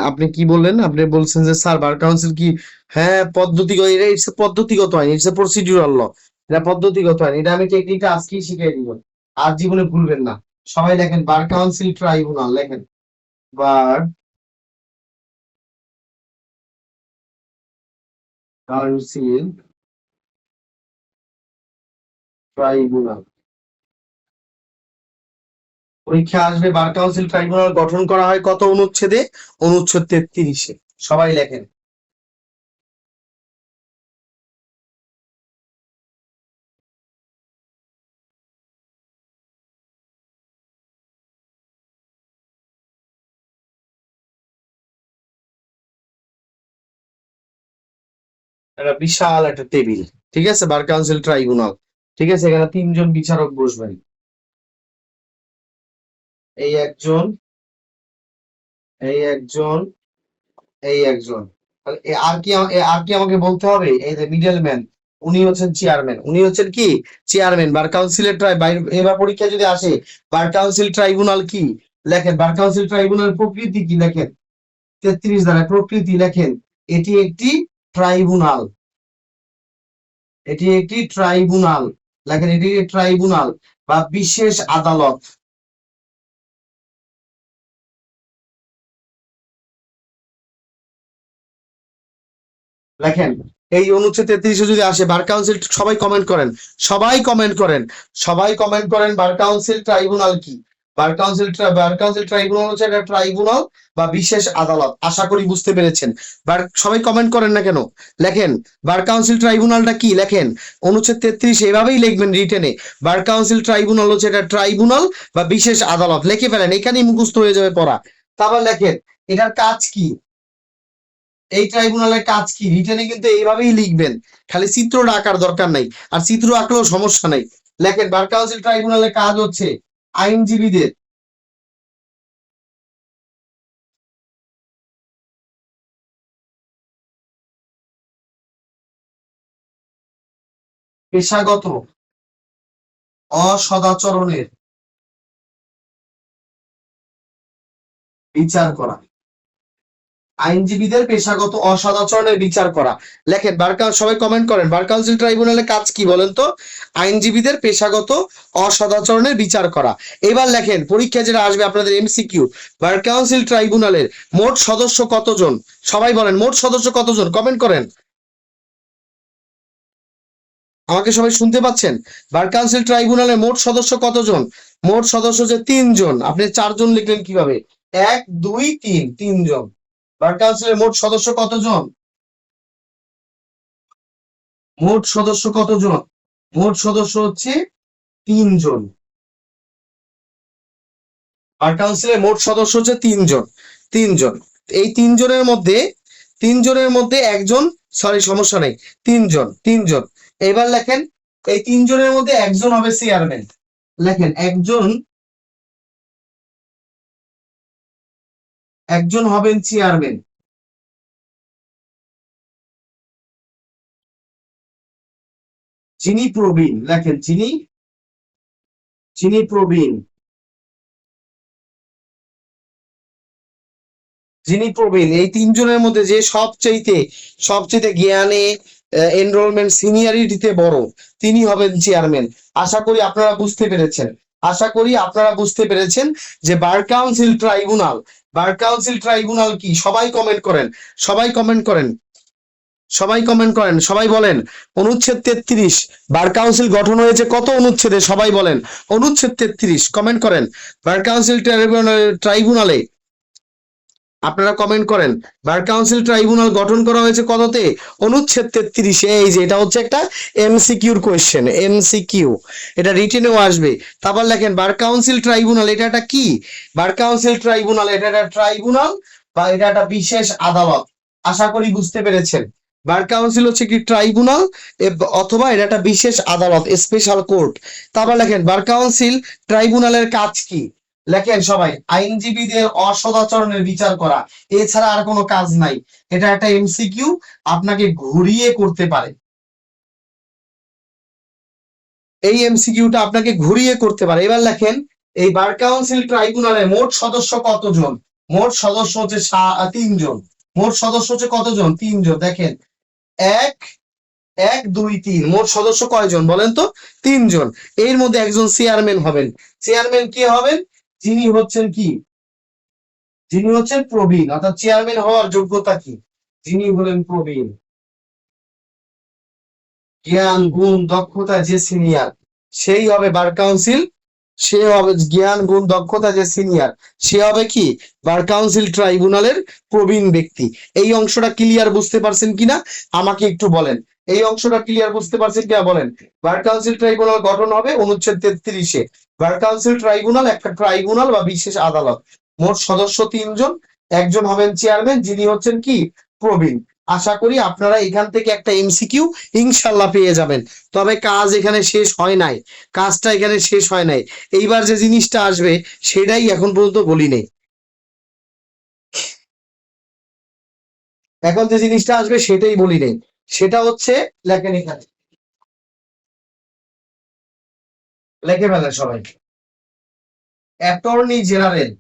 আপনি কি বললেন? আপনি বলছেন যে স্যার বার কাউন্সিল কি? হ্যাঁ, পদ্ধতিগত, এটা ইটস পদ্ধতিগত আইন, ইটস এ প্রসিডিউরাল ল। এটা পদ্ধতিগত আইন, এটা আমি টেকনিকটা আজকেই শিখিয়ে দিব, আর জীবনে ভুলবেন না। সবাই লেখেন বার কাউন্সিল ট্রাইব্যুনাল, লেখেন বার কাউন্সিল ট্রাইব্যুনাল। পরীক্ষা আসবে বার কাউন্সিল ট্রাইব্যুনাল গঠন করা হয় কত অনুচ্ছেদে? অনুচ্ছেদ 33-এ। সবাই লেখেন। একটা বিশাল একটা টেবিল, ঠিক আছে, বার কাউন্সিল ট্রাইব্যুনাল। ঠিক আছে, এখানে তিনজন বিচারক বসবেন। এই একজন, এই একজন, এই একজন। তাহলে আর কি আমাকে বলতে হবে? এই যে মিডল ম্যান, উনি হচ্ছেন চেয়ারম্যান। উনি হচ্ছেন কি? চেয়ারম্যান। বার কাউন্সিলের এবার পরীক্ষা যদি আসে বার কাউন্সিল ট্রাইব্যুনাল কি, লেখেন বার কাউন্সিল ট্রাইব্যুনাল প্রকৃতি কি, লেখেন 33 দ্বারা প্রকৃতি, লেখেন এটি একটি ট্রাইব্যুনাল। এটি একটি ট্রাইব্যুনাল, লেখেন এটি একটি ট্রাইব্যুনাল বা বিশেষ আদালত। লেখেন এই অনুচ্ছেদ 33-এ যদি আসে বার কাউন্সিল, সবাই কমেন্ট করেন, সবাই কমেন্ট করেন, সবাই কমেন্ট করেন বার কাউন্সিল ট্রাইব্যুনাল কি। বার কাউন্সিল ট্রাইব্যুনাল হচ্ছে একটা ট্রাইব্যুনাল বা বিশেষ আদালত। আশা করি বুঝতে পেরেছেন। সবাই কমেন্ট করেন না কেন? লেখেন বার কাউন্সিল ট্রাইব্যুনালটা কি, লেখেন অনুচ্ছেদ 33 এভাবেই লিখবেন রিটেনে। বার কাউন্সিল ট্রাইব্যুনাল হচ্ছে একটা ট্রাইব্যুনাল বা বিশেষ আদালত, লিখে ফেলেন, এখানেই মুখস্থ হয়ে যাবে পড়া। তারপর লেখেন এটার কাজ কি, এই ট্রাইব্যুনালের কাজ কি, রিটেনে কিন্তু এইভাবেই লিখবেন, খালি চিত্রটা আঁকার দরকার নাই। আর চিত্র আঁকলেও সমস্যা নাই। লেখেন বার কাউন্সিল ট্রাইব্যুনালের কাজ হচ্ছে আইনজীবীদের পেশাগত অসদাচরণের বিচার করা। আইনজীবীদের পেশাগত অসদাচরণের বিচার করা। লেখেন সবাই কমেন্ট করেন বার কাউন্সিল ট্রাইব্যুনালের কাজ কি বলেন তো? আইনজীবীদের পেশাগত অসদাচরণের বিচার করা। এবার লেখেন পরীক্ষা যেটা আসবে আপনাদের এমসিকিউ, বার কাউন্সিল ট্রাইব্যুনালের মোট সদস্য কতজন? সবাই বলেন মোট সদস্য কতজন, কমেন্ট করেন। আমাকে সবাই শুনতে পাচ্ছেন? বার কাউন্সিল ট্রাইব্যুনালের মোট সদস্য কতজন? মোট সদস্য যে 3 জন, আপনি 4 জন লিখলেন কিভাবে? 1 2 3, 3 জন। বার কাউন্সিলের মোট সদস্য কতজন? মোট সদস্য কতজন? মোট সদস্য হচ্ছে 3 জন। বার কাউন্সিলের মোট সদস্য হচ্ছে 3 জন। 3 জন। এই 3 জনের মধ্যে একজন, সরি সমস্যা নেই, 3 জন, 3 জন। এবার লেখেন এই 3 জনের মধ্যে একজন হবে চেয়ারম্যান। লেখেন একজন, একজন হবেন চেয়ারম্যান। যিনি প্রবীণ, লেখেন যিনি, যিনি প্রবীণ, যিনি প্রবীণ, এই তিনজনের মধ্যে যে সবচেয়ে সবচেয়ে জ্ঞানে, এনরোলমেন্ট সিনিয়রিটিতে বড়, তিনি হবেন চেয়ারম্যান। আশা করি আপনারা বুঝতে পেরেছেন। আশা করি আপনারা বুঝতে পেরেছেন যে bar council tribunal, bar council tribunal কি? সবাই কমেন্ট করেন, সবাই কমেন্ট করেন, সবাই কমেন্ট করেন, সবাই বলেন। অনুচ্ছেদ 33, বার কাউন্সিল গঠন হয়েছে কত অনুচ্ছেদে? সবাই বলেন অনুচ্ছেদ 33, কমেন্ট করেন। বার কাউন্সিল ট্রাইব্যুনালে আপনারা কমেন্ট করেন, বার কাউন্সিল ট্রাইব্যুনাল গঠন করা হয়েছে কততে? অনুচ্ছেদ 33। এই যে এটা হচ্ছে একটা এমসিকিউর কোয়েশ্চেন, এমসিকিউ, এটা রিটেনেও আসবে। তারপর লেখেন বার কাউন্সিল ট্রাইব্যুনাল এটা একটা কি? বার কাউন্সিল ট্রাইব্যুনাল এটা একটা ট্রাইব্যুনাল বা এটা একটা বিশেষ আদালত। আশা করি বুঝতে পেরেছেন। বার কাউন্সিল হচ্ছে কি? ট্রাইব্যুনাল, অথবা এটা একটা বিশেষ আদালত, স্পেশাল কোর্ট। তারপর লেখেন বার কাউন্সিল ট্রাইব্যুনালের কাজ কি? লেখেন সবাই, আইনজীবীদের অসদাচরণের বিচার করা, এছাড়া আর কোনো কাজ নাই। এটা একটা এমসিকিউ, আপনাকে ঘুরিয়ে করতে পারে। এই এমসিকিউটা আপনাকে ঘুরিয়ে করতে পারে। এবার লেখেন, এই বার কাউন্সিল ট্রাইব্যুনালে মোট সদস্য কতজন? মোট সদস্য হচ্ছে 3 জন। মোট সদস্য হচ্ছে কতজন? 3 জন। দেখেন, এক, 1 2 3, মোট সদস্য কয়জন বলেন তো? 3 জন। এর মধ্যে একজন চেয়ারম্যান হবেন। চেয়ারম্যান কে হবেন? যিনি হচ্ছেন কি? যিনি হচ্ছেন প্রবীণ, অর্থাৎ চেয়ারম্যান হওয়ার যোগ্যতা কি? যিনি হলেন প্রবীণ, জ্ঞান গুণ দক্ষতা যে সিনিয়র, সেই হবে বার কাউন্সিল। সে হবে জ্ঞান গুণ দক্ষতা যে সিনিয়র, সে হবে কি? বার কাউন্সিল ট্রাইব্যুনালের প্রবীণ ব্যক্তি। এই অংশটা ক্লিয়ার বুঝতে পারছেন কিনা আমাকে একটু বলেন। এই অংশটা ক্লিয়ার বুঝতে পারছেন কিনা বলেন। বার কাউন্সিল ট্রাইব্যুনাল গঠন হবে অনুচ্ছেদ 33-এ। বার কাউন্সিল ট্রাইব্যুনাল একটা ট্রাইব্যুনাল বা বিশেষ আদালত। মোট সদস্য 3 জন, একজন হবেন চেয়ারম্যান, যিনি হচ্ছেন কি? প্রবীণ। আশা করি আপনারা এখান থেকে একটা এমসিকিউ ইনশাল্লাহ পেয়ে যাবেন। তবে কাজ এখানে শেষ হয় নাই, কাজটা এখানে শেষ হয় নাই। এইবার যে জিনিসটা আসবে সেটাই এখন পর্যন্ত বলি নেই। এখন যে জিনিসটা আসবে সেটাই বলি নেই। সেটা হচ্ছে, লেখেন এখানে, লেখে ফেলেন সবাই, অ্যাটর্নি জেনারেল,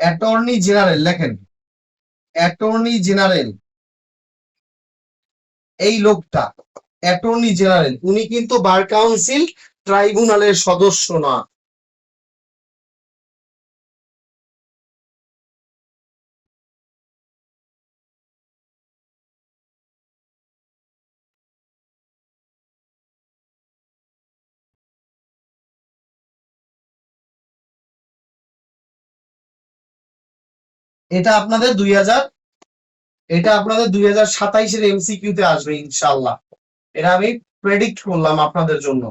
অ্যাটর্নি জেনারেল লেখেন, অ্যাটর্নি জেনারেল, এই লোকটা অ্যাটর্নি জেনারেল, উনি কিন্তু বার কাউন্সিল ট্রাইব্যুনালের সদস্য না। এটা আপনাদের 2000, এটা আপনাদের 2027-এর এমসিকিউ তে আসবে ইনশাআল্লাহ। এটা আমি প্রেডিক্ট করলাম আপনাদের জন্য।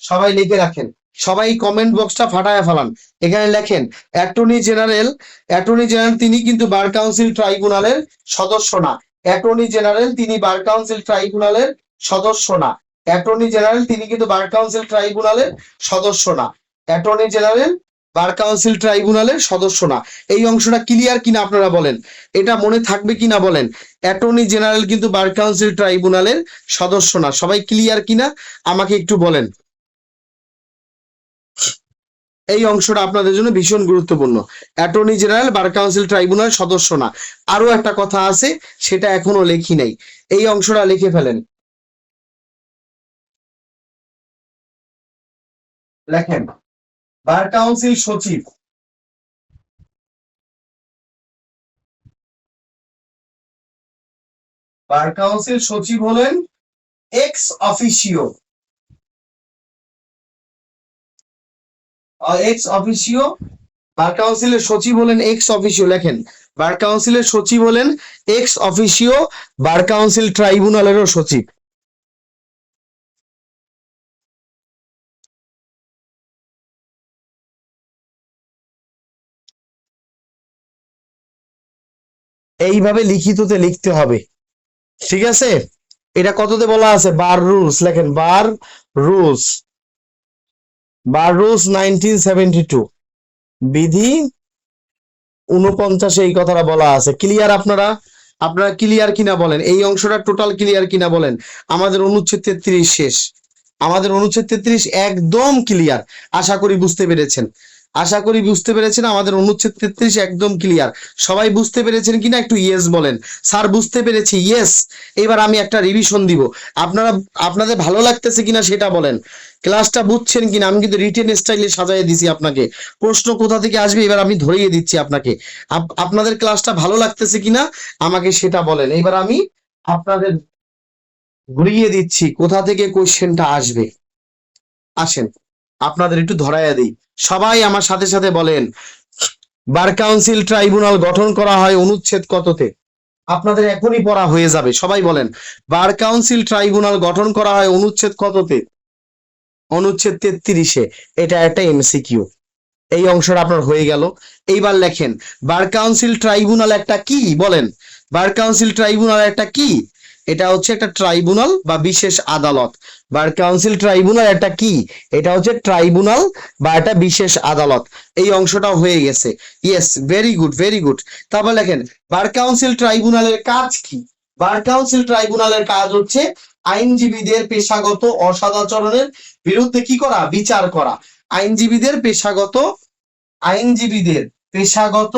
সবাই লিখে রাখেন, সবাই কমেন্ট বক্সটা ফাটায় ফেলান। এখানে লেখেন অ্যাটর্নি জেনারেল, অ্যাটর্নি জেনারেল তিনি কিন্তু বার কাউন্সিল ট্রাইব্যুনালের সদস্য না। অ্যাটর্নি জেনারেল তিনি বার কাউন্সিল ট্রাইব্যুনালের সদস্য না। অ্যাটর্নি জেনারেল তিনি কিন্তু বার কাউন্সিল ট্রাইব্যুনালের সদস্য না। অ্যাটর্নি জেনারেল বার কাউন্সিল ট্রাইব্যুনালের সদস্য না। এই অংশটা ক্লিয়ার কিনা আপনারা বলেন, এটা মনে থাকবে কিনা বলেন। অ্যাটর্নি জেনারেল কিন্তু বার কাউন্সিল ট্রাইব্যুনালের সদস্য না। সবাই ক্লিয়ার কিনা আমাকে একটু বলেন। এই অংশটা আপনাদের জন্য ভীষণ গুরুত্বপূর্ণ। Attorney general bar council tribunal সদস্য না। আরো একটা কথা আছে, সেটা এখনো লেখি নাই, এই অংশটা লিখে ফেলেন। লেখেন বার কাউন্সিল সচিব, বার কাউন্সিল সচিব হলেন এক্স অফিসিও, এক্স অফিসিও। বার কাউন্সিলের সচিব হলেন এক্স অফিসিও। লেখেন বার কাউন্সিলের সচিব হলেন এক্স অফিসিও, বার কাউন্সিল ট্রাইব্যুনালেরও সচিব। এইভাবে লিখিততে লিখতে হবে, ঠিক আছে? এটা কততে বলা আছে? বার রুলস, লেখেন বার রুলস, বার রুলস 1972, বিধি 49 এই কথাটা বলা আছে। ক্লিয়ার আপনারা? আপনারা ক্লিয়ার কিনা বলেন, এই অংশটা টোটাল ক্লিয়ার কিনা বলেন। আমাদের অনুচ্ছেদ 33 শেষ, আমাদের অনুচ্ছেদ 33 একদম ক্লিয়ার। আশা করি বুঝতে পেরেছেন, আশা করি বুঝতে পেরেছেন। আমাদের অনুচ্ছেদ 33 একদম ক্লিয়ার। সবাই বুঝতে পেরেছেন কিনা একটু ইয়েস বলেন। স্যার বুঝতে পেরেছি, ইয়েস। এবার আমি একটা রিভিশন দিব, আপনারা আপনাদের ভালো লাগতেছে কিনা সেটা বলেন। ক্লাসটা বুঝছেন কিনা, আমি কিন্তু রিটেন স্টাইলে সাজাই দিছি আপনাকে। প্রশ্ন কোথা থেকে আসবে এবার আমি ধরিয়ে দিচ্ছি আপনাকে। আপনাদের ক্লাসটা ভালো লাগতেছে কিনা আমাকে সেটা বলেন। এবার আমি আপনাদের ঘুরিয়ে দিচ্ছি কোথা থেকে কোশ্চেনটা আসবে। আসেন আপনাদের একটু ধরাইয়া দিই। সবাই আমার সাথে সাথে বলেন, বার কাউন্সিল ট্রাইব্যুনাল গঠন করা হয় অনুচ্ছেদ কততে? আপনাদের এখনই পড়া হয়ে যাবে, সবাই বলেন, বার কাউন্সিল ট্রাইব্যুনাল গঠন করা হয় অনুচ্ছেদ কততে? অনুচ্ছেদ 33-এ। এটা একটা এমসিকিউ, এই অংশটা আপনার হয়ে গেল। এইবার লেখেন, বার কাউন্সিল ট্রাইব্যুনাল একটা কি বলেন। বার কাউন্সিল ট্রাইব্যুনাল একটা কি? এটা হচ্ছে একটা ট্রাইব্যুনাল বা বিশেষ আদালত। বার কাউন্সিল ট্রাইব্যুনাল একটা কি? এটা হচ্ছে ট্রাইব্যুনাল বা একটা বিশেষ আদালত। এই অংশটাও হয়ে গেছে। Yes, very good, very good. তারপর লেখেন, বার কাউন্সিল ট্রাইব্যুনালের কাজ কি? বার কাউন্সিল ট্রাইব্যুনালের কাজ হচ্ছে আইনজীবীদের পেশাগত অসদাচরণের বিরুদ্ধে কি করা? বিচার করা। আইনজীবীদের পেশাগত আইনজীবীদের পেশাগত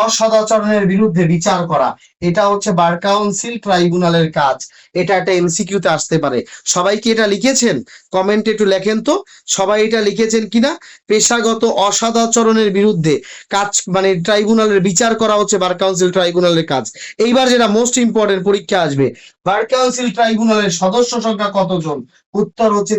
অসদাচরণের বিরুদ্ধে বিচার করা, এটা হচ্ছে বার কাউন্সিল ট্রাইব্যুনালের কাজ। এটা একটা এমসিকিউতে আসতে পারে। সবাই কি এটা লিখেছেন? কমেন্টে একটু লেখেন তো, সবাই এটা লিখেছেন কিনা। পেশাগত অসদাচরণের বিরুদ্ধে কাজ মানে ট্রাইব্যুনালের বিচার করা হচ্ছে বার কাউন্সিল ট্রাইব্যুনালের কাজ। এইবার যেটা মোস্ট ইম্পর্টেন্ট পরীক্ষা আসবে, বার কাউন্সিল ট্রাইব্যুনালের সদস্য সংখ্যা কতজন? উত্তর হচ্ছে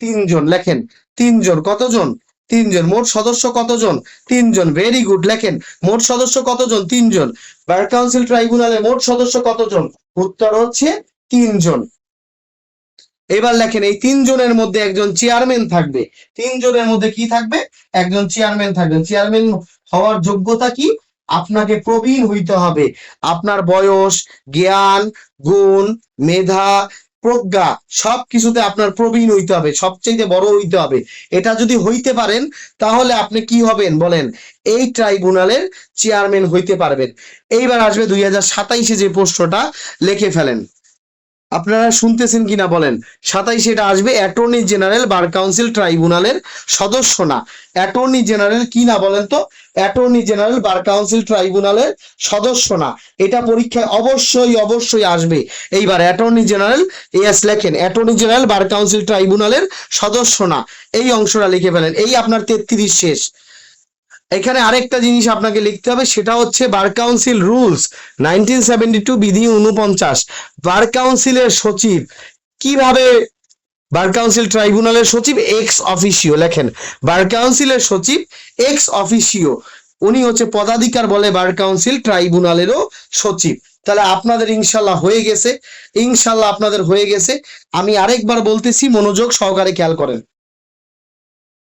3জন। লেখেন 3জন। কতজন? 3জন। মোট সদস্য কতজন? 3জন। ভেরি গুড, লেখেন মোট সদস্য কতজন? 3জন। বার কাউন্সিল ট্রাইব্যুনালে মোট সদস্য কতজন? উত্তর হচ্ছে 3জন। এবার লেখেন, এই 3জনের মধ্যে একজন চেয়ারম্যান থাকবে। 3জনের মধ্যে কি থাকবে? একজন চেয়ারম্যান থাকবেন। চেয়ারম্যান হওয়ার যোগ্যতা কি? আপনাকে প্রবীণ হইতে হবে। আপনার বয়স, জ্ঞান, গুণ, মেধা, প্রজ্ঞা সবকিছুতে আপনার প্রবীণ হইতে হবে, সবচেয়ে বড় হইতে হবে। এটা যদি হইতে পারেন তাহলে আপনি কি হবেন বলেন? এই ট্রাইব্যুনালের চেয়ারম্যান হইতে পারবেন। এইবার আসবে 2027-এ যে প্রশ্নটা, লিখে ফেলেন। আপনারা শুনতেছেন কিনা বলেন। 27 এটা আসবে, অ্যাটর্নি জেনারেল বার কাউন্সিল ট্রাইব্যুনালের সদস্য না। অ্যাটর্নি জেনারেল কি না বলেন তো? অ্যাটর্নি জেনারেল বার কাউন্সিল ট্রাইব্যুনালের সদস্য না। এটা পরীক্ষায় অবশ্যই অবশ্যই আসবে। এইবার অ্যাটর্নি জেনারেল, এস লেখেন, অ্যাটর্নি জেনারেল বার কাউন্সিল ট্রাইব্যুনালের সদস্য না। এই অংশটা লিখে ফেলেন। এই আপনার 33 শেষ। এখানে আরেকটা জিনিস আপনাকে লিখতে হবে, সেটা হচ্ছে বার কাউন্সিল রুলস 1972 বিধি 49। বার কাউন্সিলের সচিব কিভাবে? বার কাউন্সিল ট্রাইব্যুনালের সচিব এক্স অফিসিও। লেখেন, বার কাউন্সিলের সচিব এক্স অফিসিও। উনি হচ্ছে পদাধিকার বলে বার কাউন্সিল ট্রাইব্যুনালেরও সচিব। তাহলে আপনাদের ইনশাল্লাহ হয়ে গেছে, ইনশাল্লাহ আপনাদের হয়ে গেছে। আমি আরেকবার বলতেছি, মনোযোগ সহকারে খেয়াল করেন।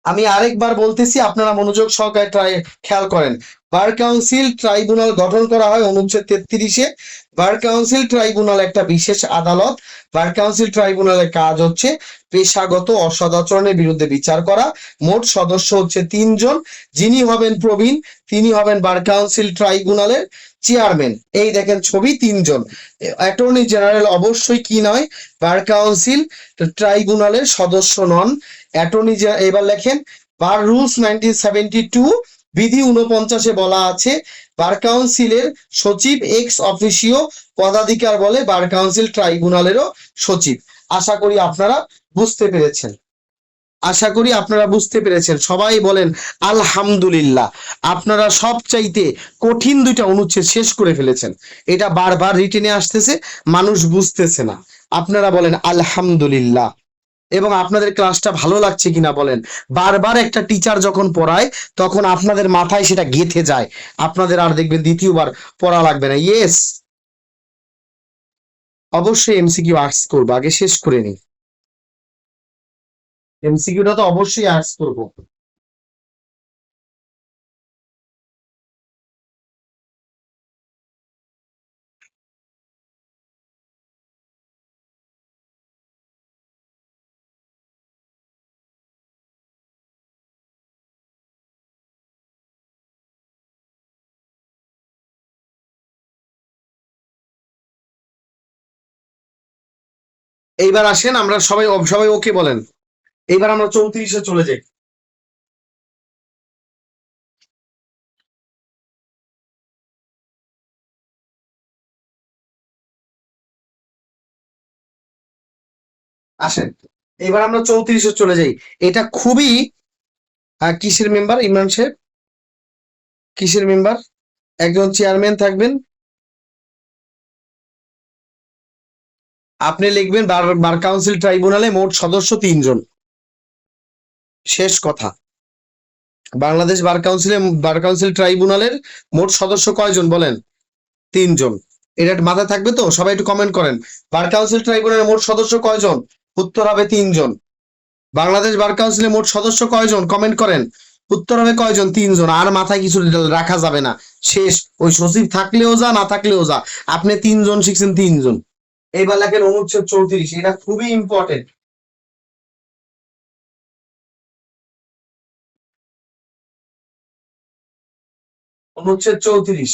আমি আরেকবার বলতেছি, আপনারা মনোযোগ সহকারে খেয়াল করেন। বার কাউন্সিল ট্রাইব্যুনাল গঠন করা হয় অনুচ্ছেদ 33-এ। বার কাউন্সিল ট্রাইব্যুনাল একটা বিশেষ আদালত। বার কাউন্সিল ট্রাইব্যুনালের কাজ হচ্ছে পেশাগত অসদাচরণের বিরুদ্ধে বিচার করা। মোট সদস্য হচ্ছে 3জন। যিনি হবেন প্রবীণ তিনি হবেন বার কাউন্সিল ট্রাইব্যুনালের চেয়ারম্যান। এই দেখেন ছবি, 3জন। অ্যাটর্নি জেনারেল অবশ্যই কি নয়? বার কাউন্সিল ট্রাইব্যুনালের সদস্য নন। অ্যাটর্নি, এবার লেখেন, বার রুলস 1972 বিধি 49-এ বলা আছে বার কাউন্সিলের সচিব এক্স অফিসিও, পদাধিকার বলে বার কাউন্সিল ট্রাইব্যুনালেরও সচিব। আশা করি আপনারা বুঝতে পেরেছেন, আশা করি আপনারা বুঝতে পেরেছেন। সবাই বলেন আলহামদুলিল্লাহ। আপনারা সবচাইতে কঠিন 2টা অনুচ্ছেদ শেষ করে ফেলেছেন। এটা বারবার রিটেনে আসতেছে, মানুষ বুঝতেছে না। আপনারা বলেন আলহামদুলিল্লাহ। এবং আপনাদের ক্লাসটা ভালো লাগছে কিনা বলেন। বারবার একটা টিচার যখন পড়ায় তখন আপনাদের মাথায় সেটা গেঁথে যায়, আপনাদের আর দেখবেন দ্বিতীয়বার পড়া লাগবে না। ইয়েস, অবশ্যই এমসিকিউ আর্টস করবো, আগে শেষ করে নি। এমসিকিউটা তো অবশ্যই আর্টস করবো। এইবার আসেন আমরা সবাই সবাই ওকে বলেন। এইবার আমরা 34-এ চলে যাই। আসেন এবার আমরা 34-এ চলে যাই। এটা খুবই কিসের মেম্বার ইমরান সাহেব, কিসের মেম্বার? একজন চেয়ারম্যান থাকবেন, আপনি লিখবেন বার বার কাউন্সিল ট্রাইব্যুনালে মোট সদস্য 3 জন। শেষ কথা। বাংলাদেশ বার কাউন্সিল ট্রাইব্যুনালের মোট সদস্য কয়জন বলেন? 3 জন। এটা মাথায় থাকবে তো? সবাই একটু কমেন্ট করেন। বার কাউন্সিল ট্রাইব্যুনালের মোট সদস্য কয়জন? উত্তর হবে 3 জন। বাংলাদেশ বার কাউন্সিলের মোট সদস্য কয়জন? কমেন্ট করেন। উত্তর হবে কয়জন? 3 জন। আর মাথায় কিছু রাখা যাবে না। শেষ। ওই সচিব থাকলেও যা, না থাকলেও যা, আপনি 3 জন শিখছেন, 3 জন। এইবার লেখেন অনুচ্ছেদ 34, এটা খুবই ইম্পর্টেন্ট। অনুচ্ছেদ 34,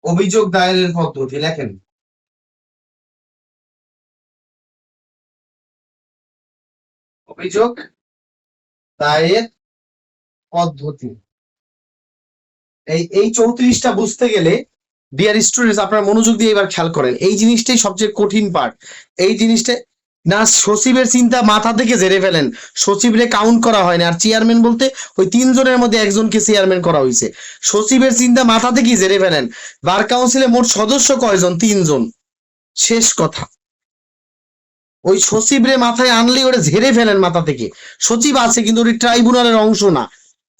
অভিযোগ দায়েরের পদ্ধতি লেখেন। অভিযোগ দায়ের পদ্ধতি। এই 34টা বুঝতে গেলে ডিয়ার স্টুডেন্টস আপনারা মনোযোগ দিয়ে এবার খেয়াল করেন। এই জিনিসটাই সবচেয়ে কঠিন পার্ট। এই জিনিসটা না, সচিবের চিন্তা মাথা থেকে জেরে ফেলেন। সচিবরে কাউন্ট করা হয় না। আর চেয়ারম্যান বলতে ওই 3 জনের মধ্যে একজনকে চেয়ারম্যান করা হয়েছে। সচিবের চিন্তা মাথা থেকেই জেরে ফেলেন। বার কাউন্সিলে মোট সদস্য কয়জন? 3 জন। শেষ কথা। ওই সচিবরে মাথায় আনলে ওটা ঝেড়ে ফেলেন মাথা থেকে। সচিব আছে কিন্তু উনি ট্রাইব্যুনালের অংশ না।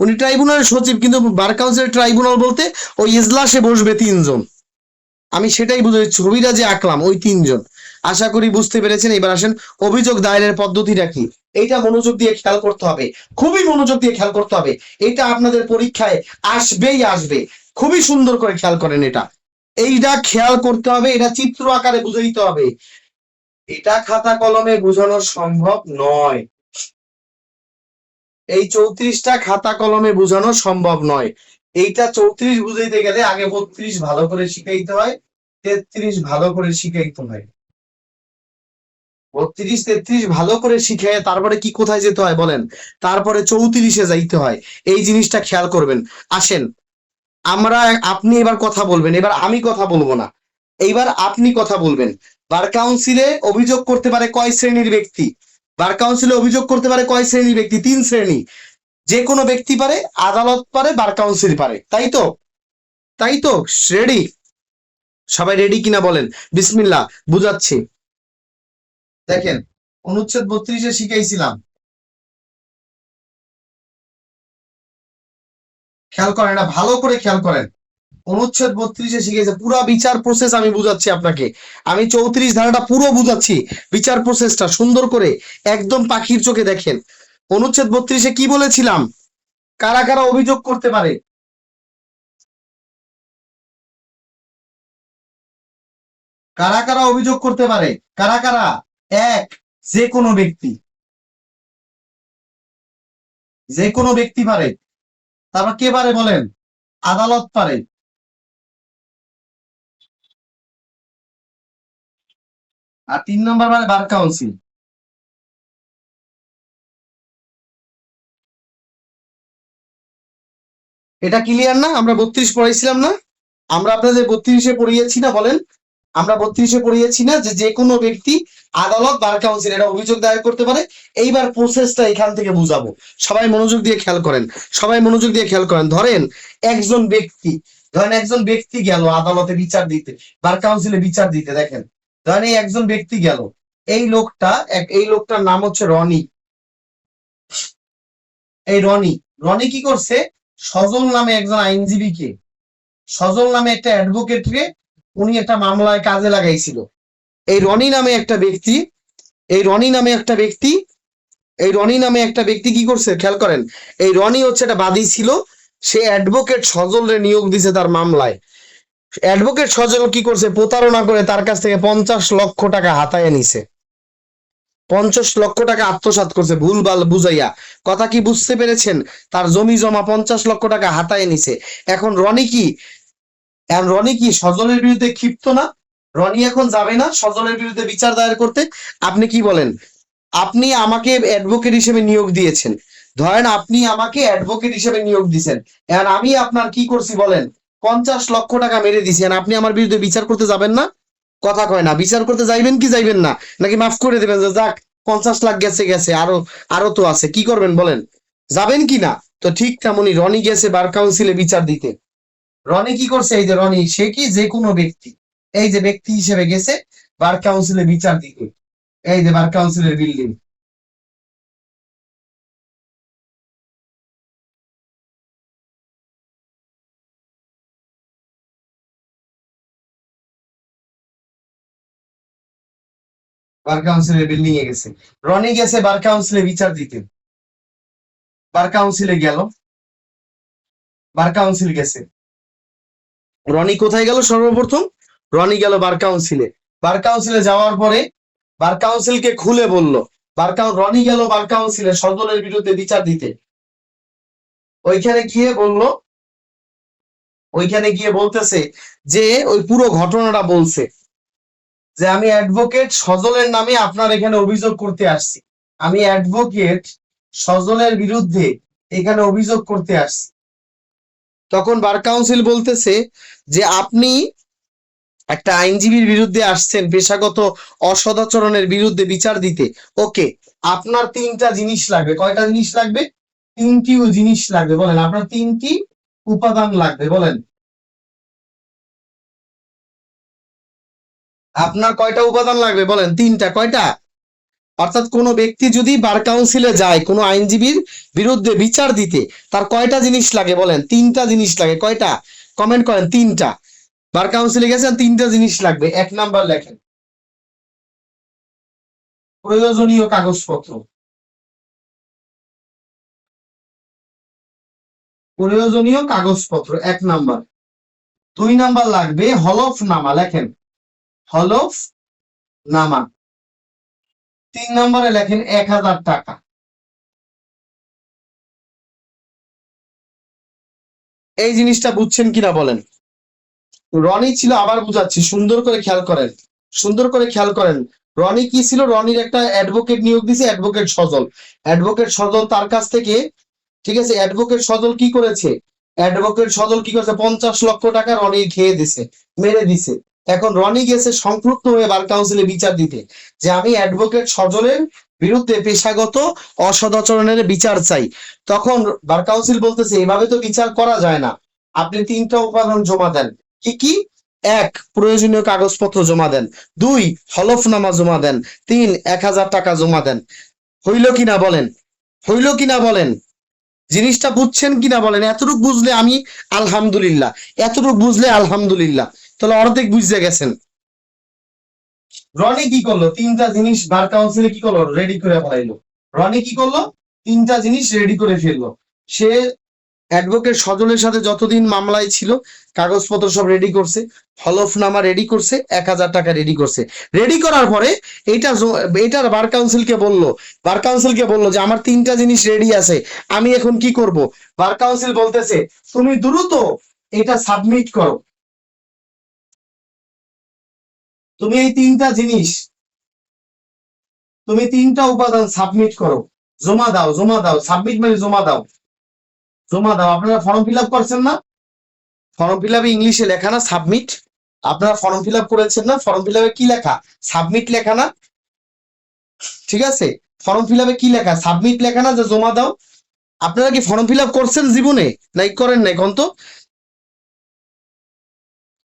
উনি ট্রাইব্যুনালের সচিব, কিন্তু বার কাউন্সিলের ট্রাইব্যুনাল বলতে ওই ইজলাসে বসবে 3 জন। আমি সেটাই বুঝে ছবিটা যে আঁকলাম ওই 3 জন। আশা করি বুঝতে পেরেছেন। এবার আসেন অভিযোগ দায়েরের পদ্ধতিটা কি। এইটা মনোযোগ দিয়ে খেয়াল করতে হবে, খুবই মনোযোগ দিয়ে খেয়াল করতে হবে। এটা আপনাদের পরীক্ষায় আসবেই আসবে। খুবই সুন্দর করে খেয়াল করেন এটা। এইটা খেয়াল করতে হবে, এটা চিত্র আকারে বুঝে দিতে হবে। এটা খাতা কলমে বোঝানো সম্ভব নয়। এই 34টা খাতা কলমে বোঝানো সম্ভব নয়। এইটা 34 বুঝাইতে গেলে আগে 32 ভালো করে শিখাইতে হয়, 33 ভালো করে শিখাইতে হয়। 32-33 ভালো করে শিখে তারপরে কি কোথায় যেতে হয় বলেন? তারপরে 34-এ যাইতে হয়। এই জিনিসটা খেয়াল করবেন। আসেন আমরা, আপনি এবার কথা বলবেন, এবার আমি কথা বলবো না। এইবার আপনি কথা বলবেন। বার কাউন্সিলে অভিযোগ করতে পারে কয় শ্রেণীর ব্যক্তি? বার কাউন্সিলে অভিযোগ করতে পারে কয় শ্রেণীর ব্যক্তি? 3 শ্রেণী। যে কোনো ব্যক্তি পারে, আদালত পারে, বার কাউন্সিল পারে, তাই তো? তাই তো? রেডি? সবাই রেডি কিনা বলেন। বিসমিল্লাহ, বুঝাচ্ছি। দেখেন অনুচ্ছেদ 32-এ শিখাইছিলাম, খেয়াল করেন, এটা ভালো করে খেয়াল করেন। অনুচ্ছেদ 32-এ শিখেছে পুরো বিচার প্রসেস আমি বুঝাচ্ছি আপনাকে। আমি 34 ধারাটা পুরো বুঝাচ্ছি, বিচার প্রসেসটা সুন্দর করে একদম পাখির চোখে দেখেন। অনুচ্ছেদ 32-এ কি বলেছিলাম? কারা কারা অভিযোগ করতে পারে? কারা কারা অভিযোগ করতে পারে? কারা কারা? এক, যে কোনো ব্যক্তি। যে কোনো ব্যক্তি পারে। তারপর কে পারে বলেন? আদালত পারে। আর 3 নম্বর মানে বার কাউন্সিল। এটা ক্লিয়ার না? আমরা 32 পড়াইছিলাম না? আমরা আপনাদের 32-এ পড়িয়েছি না বলেন? আমরা 32-এ পড়িয়েছি না যে যে কোনো ব্যক্তি, আদালত, বার কাউন্সিল এটা অভিযোগ দায়ের করতে পারে। এইবার প্রসেসটা এখান থেকে বুঝাবো। সবাই মনোযোগ দিয়ে খেয়াল করেন। সবাই মনোযোগ দিয়ে খেয়াল করেন। ধরেন একজন ব্যক্তি, ধরেন একজন ব্যক্তি গেল আদালতে বিচার দিতে, বার কাউন্সিলে বিচার দিতে। দেখেন ধরেন এই একজন ব্যক্তি গেল, এই লোকটা এই লোকটার নাম হচ্ছে রনি। এই রনি, রনি কি করছে? সজল নামে একজন আইনজীবীকে, সজল নামে একটা অ্যাডভোকেটকে উনি একটা মামলায় কাজে লাগাইছিল। এই রনি নামে একটা ব্যক্তি, এই রনি নামে একটা ব্যক্তি, এই রনি নামে একটা ব্যক্তি কি করছে খেয়াল করেন। এই রনি হচ্ছে একটা বাদী ছিল। সে অ্যাডভোকেট সজলরে নিয়োগ দিছে তার মামলায়। অ্যাডভোকেট সজল কি করছে? প্রতারণা করে তার কাছ থেকে 50 লক্ষ টাকা হাতায় নিছে। 50 লক্ষ টাকা আত্মসাৎ করছে ভুলভাল বুঝাইয়া। কথা কি বুঝতে পেরেছেন? তার জমি জমা 50 লক্ষ টাকা হাতায় নিছে। এখন রনি কি এখন রনি কি সজলের বিরুদ্ধে ক্ষিপ্ত না? রনি এখন যাবে না সজলের বিরুদ্ধে বিচার দায়ের করতে? আপনি কি বলেন? আপনি আমাকে অ্যাডভোকেট হিসেবে নিয়োগ দিয়েছেন, ধরেন আপনি আমাকে অ্যাডভোকেট হিসেবে নিয়োগ দিয়েছেন, এখন আমি আপনার কি করছি বলেন, 50 লক্ষ টাকা মেরে দিছি, এখন আপনি আমার বিরুদ্ধে বিচার করতে যাবেন না? কথা কয় না, বিচার করতে যাইবেন কি যাইবেন না, নাকি মাফ করে দেবেন যে যাক 50 লাখ গেছে গেছে, আরো আরো তো আছে, কি করবেন বলেন? যাবেন কি না? তো ঠিক তেমনই রনি গেছে বার কাউন্সিলে বিচার দিতে। রনি কি করছে, এই যে রনি, সে কি যে কোনো ব্যক্তি, এই যে ব্যক্তি হিসেবে গেছে বার কাউন্সিলে বিচার দিতে, এই যে বার কাউন্সিলের বিল্ডিং, বার কাউন্সিলের বিল্ডিং এ গেছে। রনি গেছে বার কাউন্সিলে বিচার দিতে, বার কাউন্সিলে গেল, বার কাউন্সিল গেছে। রনি কোথায় গেল সর্বপ্রথম? রনি গেল বার কাউন্সিলে। বার কাউন্সিলে যাওয়ার পরে বার কাউন্সিলকে খুলে বলল, রনি গেল বার কাউন্সিলে সজলের বিরুদ্ধে বিচার দিতে। ওইখানে গিয়ে বলল, ওইখানে গিয়ে বলতেছে যে ওই পুরো ঘটনাটা বলছে যে আমি অ্যাডভোকেট সজলের নামে আপনার এখানে অভিযোগ করতে আসছি, আমি অ্যাডভোকেট সজলের বিরুদ্ধে এখানে অভিযোগ করতে আসছি। তখন বার কাউন্সিল বলতেছে যে আপনি একটা আইনজীবীর বিরুদ্ধে আসছেন পেশাগত অসদাচরণের বিরুদ্ধে বিচার দিতে। ওকে, আপনার তিনটা জিনিস লাগবে। কয়টা জিনিস লাগবে? তিনটি জিনিস লাগবে। বলেন, আপনার তিনটি উপাদান লাগবে, বলেন আপনার কয়টা উপাদান লাগবে, বলেন তিনটা, কয়টা? অর্থাৎ কোনো ব্যক্তি যদি বার কাউন্সিলে যায় কোনো আইনজীবীর বিরুদ্ধে বিচার দিতে, তার কয়টা জিনিস লাগে বলেন? তিনটা জিনিস লাগে। কয়টা? কমেন্ট করেন। তিনটা। বার কাউন্সিলে গেছেন, তিনটা জিনিস লাগবে। 1 নাম্বার লেখেন, প্রয়োজনীয় কাগজপত্র। প্রয়োজনীয় কাগজপত্র 1 নাম্বার। 2 নাম্বার লাগবে হলফনামা, লেখেন হলফনামা। 3 নাম্বারে লেখেন 1000 টাকা। এই জিনিসটা বুঝছেন কিনা বলেন? রনি ছিল, আবার বুঝাচ্ছি, সুন্দর করে খেয়াল করেন, সুন্দর করে খেয়াল করেন। রনি কি ছিল? রনির একটা অ্যাডভোকেট নিয়োগ দিছে, অ্যাডভোকেট সজল। অ্যাডভোকেট সজল তার কাছ থেকে, ঠিক আছে, অ্যাডভোকেট সজল কি করেছে? অ্যাডভোকেট সজল কি করেছে? 50 লক্ষ টাকা রনি খেয়ে দিছে, মেরে দিছে। এখন রনি গেছে সংক্ষুব্ধ হয়ে বার কাউন্সিলে বিচার দিতে যে আমি অ্যাডভোকেট সজলের বিরুদ্ধে পেশাগত অসদাচরণের বিচার চাই। তখন বার কাউন্সিল বলতেছে এভাবে তো বিচার করা যায় না, আপনি তিনটা উপাদান জমা দেন। কি কি? 1, প্রয়োজনীয় কাগজপত্র জমা দেন। 2, হলফনামা জমা দেন। 3, 1000 টাকা জমা দেন। হইল কিনা বলেন? হইল কিনা বলেন? জিনিসটা বুঝছেন কিনা বলেন? এতটুকু বুঝলে আমি আলহামদুলিল্লাহ, এতটুকু বুঝলে আলহামদুলিল্লাহ, তাহলে অর্ধেক বুঝতে গেছেন। রনি কি করলো? তিনটা জিনিস বার কাউন্সিলে কি করলো? রেডি করে ফেলাইলো। রনি কি করলো? তিনটা জিনিস রেডি করে ফেললো। সে অ্যাডভোকেট সজলের সাথে যতদিন মামলায় ছিল কাগজপত্র সব রেডি করছে, হলফনামা রেডি করছে, 1000 টাকা রেডি করছে। রেডি করার পরে এইটা বার কাউন্সিলকে বললো, বার কাউন্সিলকে বললো যে আমার তিনটা জিনিস রেডি আছে, আমি এখন কি করব? বার কাউন্সিল বলতেছে তুমি দ্রুত এটা সাবমিট করো, তুমি এই তিনটা জিনিস, তুমি তিনটা উপাদান সাবমিট করো, জমা দাও, জমা দাও। সাবমিট মানে জমা দাও, জমা দাও। আপনারা ফর্ম ফিল আপ করছেন না? ফর্ম ফিল আপে ইংলিশে লেখা না সাবমিট? আপনারা ফর্ম ফিল আপ করেছেন না? ফর্ম ফিল আপে কি লেখা? সাবমিট লেখা না? ঠিক আছে, ফর্ম ফিল আপে কি লেখা? সাবমিট লেখা না, যে জমা দাও। আপনারা কি ফর্ম ফিল আপ করছেন জীবনে, নাই করেন নাই কোন তো?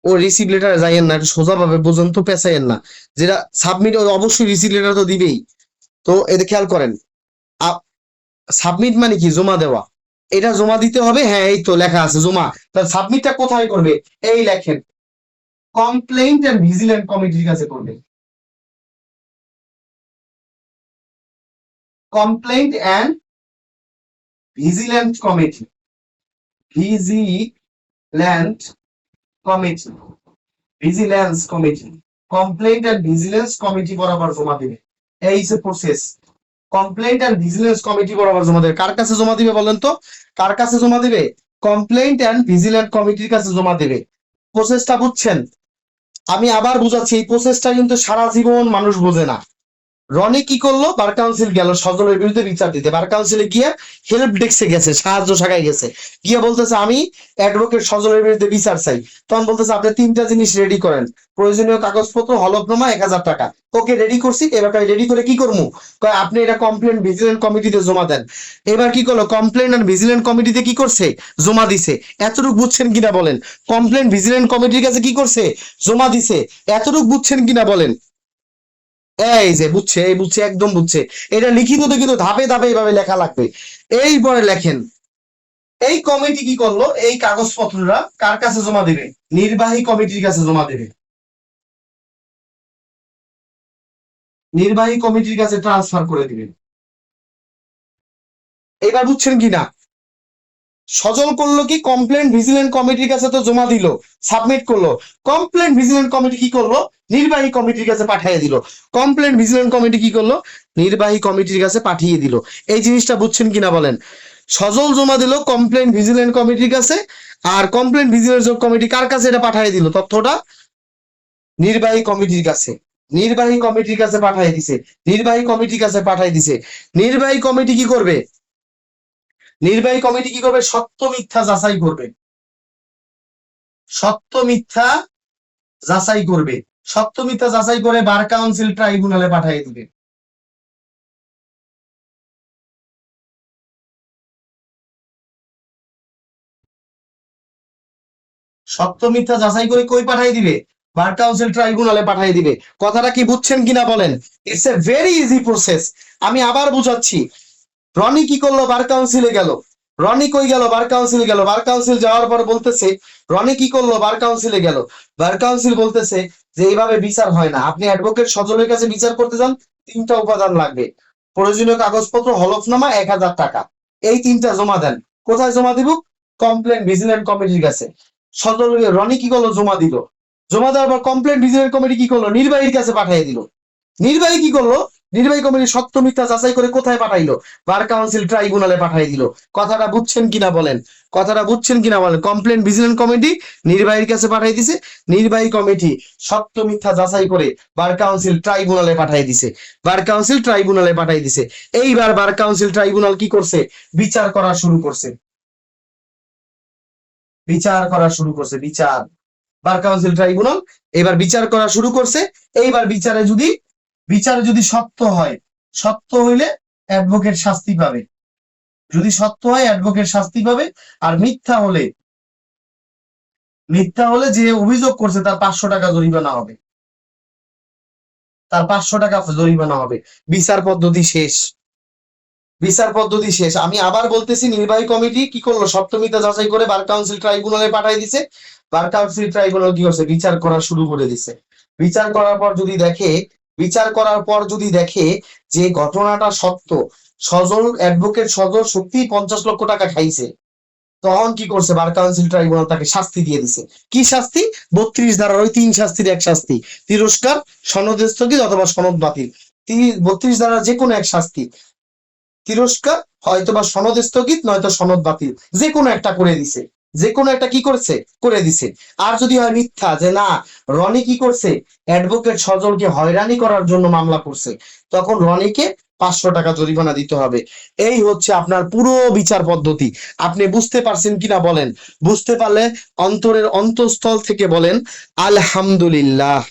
ও রিসিভ লেটার যাইয়েন না, একটু সোজা ভাবে বুঝুন তো, পেঁচাইয়েন না। যেটা সাবমিট, অবশ্যই রিসিভ লেটার তো দিবেই। তো এতে খেয়াল করেন, সাবমিট মানে কি? জমা দেওয়া। এটা জমা দিতে হবে, হ্যাঁ এই তো লেখা আছে জমা। তাহলে সাবমিটটা কোথায় করবে? এই লেখেন, কমপ্লেইন্ট এন্ড ভিজিল্যান্ট কমিটির কাছে করবে। Complaint and vigilant committee, vigilant committee, vigilance committee, complaint and vigilance committee বরাবর জমা দিবে। এই যে process, complaint and vigilance committee বরাবর জমা দেবে। কার কাছে জমা দিবে বলেন তো? কার কাছে জমা দিবে? কমপ্লেইন্ট এন্ড ভিজিল্যান্ট কমিটির কাছে জমা দিবে। প্রসেসটা বুঝছেন? আমি আবার বুঝাচ্ছি, এই প্রসেসটা কিন্তু সারা জীবন মানুষ বোঝে না। রনি কি করলো, বার কাউন্সিল গেল সজলের বিরুদ্ধে বিচার দিতে, বার কাউন্সিলে গিয়ে হেল্প ডেস্কে গেছে, সাহায্য শাখায় গেছে, গিয়ে বলতেছে আমি অ্যাডভোকেট সজলের বিরুদ্ধে বিচার চাই। তখন বলতেছে আপনি তিনটা জিনিস রেডি করেন, প্রয়োজনীয় কাগজপত্র, হলফনামা, 1000 টাকা। ওকে, রেডি করছি। এবার রেডি করে কি করবো, কয় আপনি এটা কমপ্লেন ভিজিলেন্ট কমিটিতে জমা দেন। এবার কি করলো, কমপ্লেন আর ভিজিলেন্ট কমিটিতে কি করছে, জমা দিছে। এতটুকু বুঝছেন কিনা বলেন? কমপ্লেন ভিজিলেন্ট কমিটির কাছে কি করছে, জমা দিছে। এতটুকু বুঝছেন কিনা বলেন? এই যে বুঝছে, এই বুঝছে, একদম বুঝছে। এটা লিখিত কিন্তু ধাপে ধাপে এইভাবে লেখা লাগবে। এইবারে লেখেন, এই কমিটি কি করলো, এই কাগজপত্ররা কার কাছে জমা দেবে, নির্বাহী কমিটির কাছে জমা দেবে। নির্বাহী কমিটির কাছে ট্রান্সফার করে দিবে। এবার বুঝছেন কিনা? সজল করলো কি, কমপ্লেন ভিজিলেন্ট কমিটির কাছে তো জমা দিল, সাবমিট করলো। কমপ্লেন ভিজিলেন্ট কমিটি কি করলো, নির্বাহী কমিটির কাছে পাঠিয়ে দিল। কমপ্লেন ভিজিলেন্ট কমিটি কি করলো, নির্বাহী কমিটির কাছে পাঠিয়ে দিল। এই জিনিসটা বুঝছেন কিনা বলেন? সজল জমা দিল কমপ্লেন ভিজিলেন্ট কমিটির কাছে, আর কমপ্লেন ভিজিলেন্ট কমিটি কার কাছে এটা পাঠিয়ে দিল, তথ্যটা নির্বাহী কমিটির কাছে। নির্বাহী কমিটির কাছে পাঠিয়ে দিছে, নির্বাহী কমিটির কাছে পাঠিয়ে দিছে। নির্বাহী কমিটি কি করবে, নির্বাহী কমিটি কি করবে, সত্য মিথ্যা যাচাই করবে। সত্য মিথ্যা যাচাই করবে। সত্য মিথ্যা যাচাই করে বার কাউন্সিল ট্রাইব্যুনালে পাঠিয়ে দিবে। সত্য মিথ্যা যাচাই করে কই পাঠিয়ে দিবে, বার কাউন্সিল ট্রাইব্যুনালে পাঠিয়ে দিবে। কথাটা কি বুঝছেন কিনা বলেন? It's a very easy process. আমি আবার বুঝাচ্ছি। রনি কি করলো, বার কাউন্সিলে গেল। রনি কই গেল, বার কাউন্সিলে গেল। বার কাউন্সিল যাওয়ার পর বলতেছে, রনি কি করলো, বার কাউন্সিলে গেল। বার কাউন্সিল বলতেছে যে এইভাবে বিচার হয় না, আপনি অ্যাডভোকেট সজলের কাছে বিচার করতে যান, তিনটা উপাদান লাগবে, প্রয়োজনীয় কাগজপত্র, হলফনামা, 1000 টাকা। এই তিনটা জমা দেন। কোথায় জমা দিব, কমপ্লেন ভিজিলেন্ট কমিটির কাছে। সজল, রনি কি করলো, জমা দিল। জমা দেওয়ার পর কমপ্লেন ভিজিলেন্ট কমিটি কি করলো, নির্বাহীর কাছে পাঠিয়ে দিল। নির্বাহী কি করলো, নির্বাহী কমিটি সত্য মিথ্যা যাচাই করে কোথায় পাঠাইলো, বার কাউন্সিল ট্রাইব্যুনালে পাঠিয়ে দিল। কথাটা বুঝছেন কিনা বলেন? কথাটা বুঝছেন কিনা বলেন? কমপ্লেন ভিজিলেন্ট কমিটি নির্বাহীর কাছে পাঠিয়ে দিছে, নির্বাহী কমিটি সত্য মিথ্যা যাচাই করে বার কাউন্সিল ট্রাইব্যুনালে পাঠিয়ে দিছে। বার কাউন্সিল ট্রাইব্যুনালে পাঠিয়ে দিছে। এইবার বার কাউন্সিল ট্রাইব্যুনাল কি করছে, বিচার করা শুরু করছে। বিচার করা শুরু করছে, বিচার। বার কাউন্সিল ট্রাইব্যুনাল এবার বিচার করা শুরু করছে। এইবার বিচারে যদি সত্য হয়, সত্য হইলে অ্যাডভোকেট শাস্তি পাবে। যদি সত্য হয় অ্যাডভোকেট শাস্তি পাবে। আর মিথ্যা হলে যে অভিযোগ করছে তার 500 টাকা জরিমানা হবে। তার 500 টাকা জরিমানা হবে। বিচার পদ্ধতি শেষ। বিচার পদ্ধতি শেষ। আমি আবার বলতেছি, নির্বাহী কমিটি কি করলো, সত্য মিথ্যা যাচাই করে বার কাউন্সিল ট্রাইব্যুনালে পাঠিয়ে দিছে। বার কাউন্সিল ট্রাইব্যুনাল কি করছে, বিচার করা শুরু করে দিছে। বিচার করার পর যদি দেখে, বিচার করার পর যদি দেখে যে ঘটনাটা সত্য, অ্যাডভোকেট সজল সত্যি 50 লক্ষ টাকা খাইছে, তখন কি করছে, বার কাউন্সিল ট্রাইব্যুনাল তাকে শাস্তি দিয়ে দিছে। কি শাস্তি, 32 ধারার ওই 3 শাস্তির এক শাস্তি, তিরস্কার, সনদ স্থগিত অথবা সনদ বাতিল। 32 ধারার যে কোনো এক শাস্তি, তিরস্কার হয়তোবা সনদ স্থগিত, নয়তো সনদ বাতিল, যে কোনো একটা করে দিছে। যে কোনো একটা কি করছে, করে দিছে। আর যদি হয় মিথ্যা, যে না, রনি কি করছে, অ্যাডভোকেট সজলকে হয়রানি করার জন্য মামলা করছে, তখন রনিকে 500 টাকা জরিমানা দিতে হবে। এই হচ্ছে আপনার পুরো বিচার পদ্ধতি। আপনি বুঝতে পারছেন কিনা বলেন? বুঝতে পারলে অন্তরের অন্তঃস্থল থেকে বলেন আলহামদুলিল্লাহ।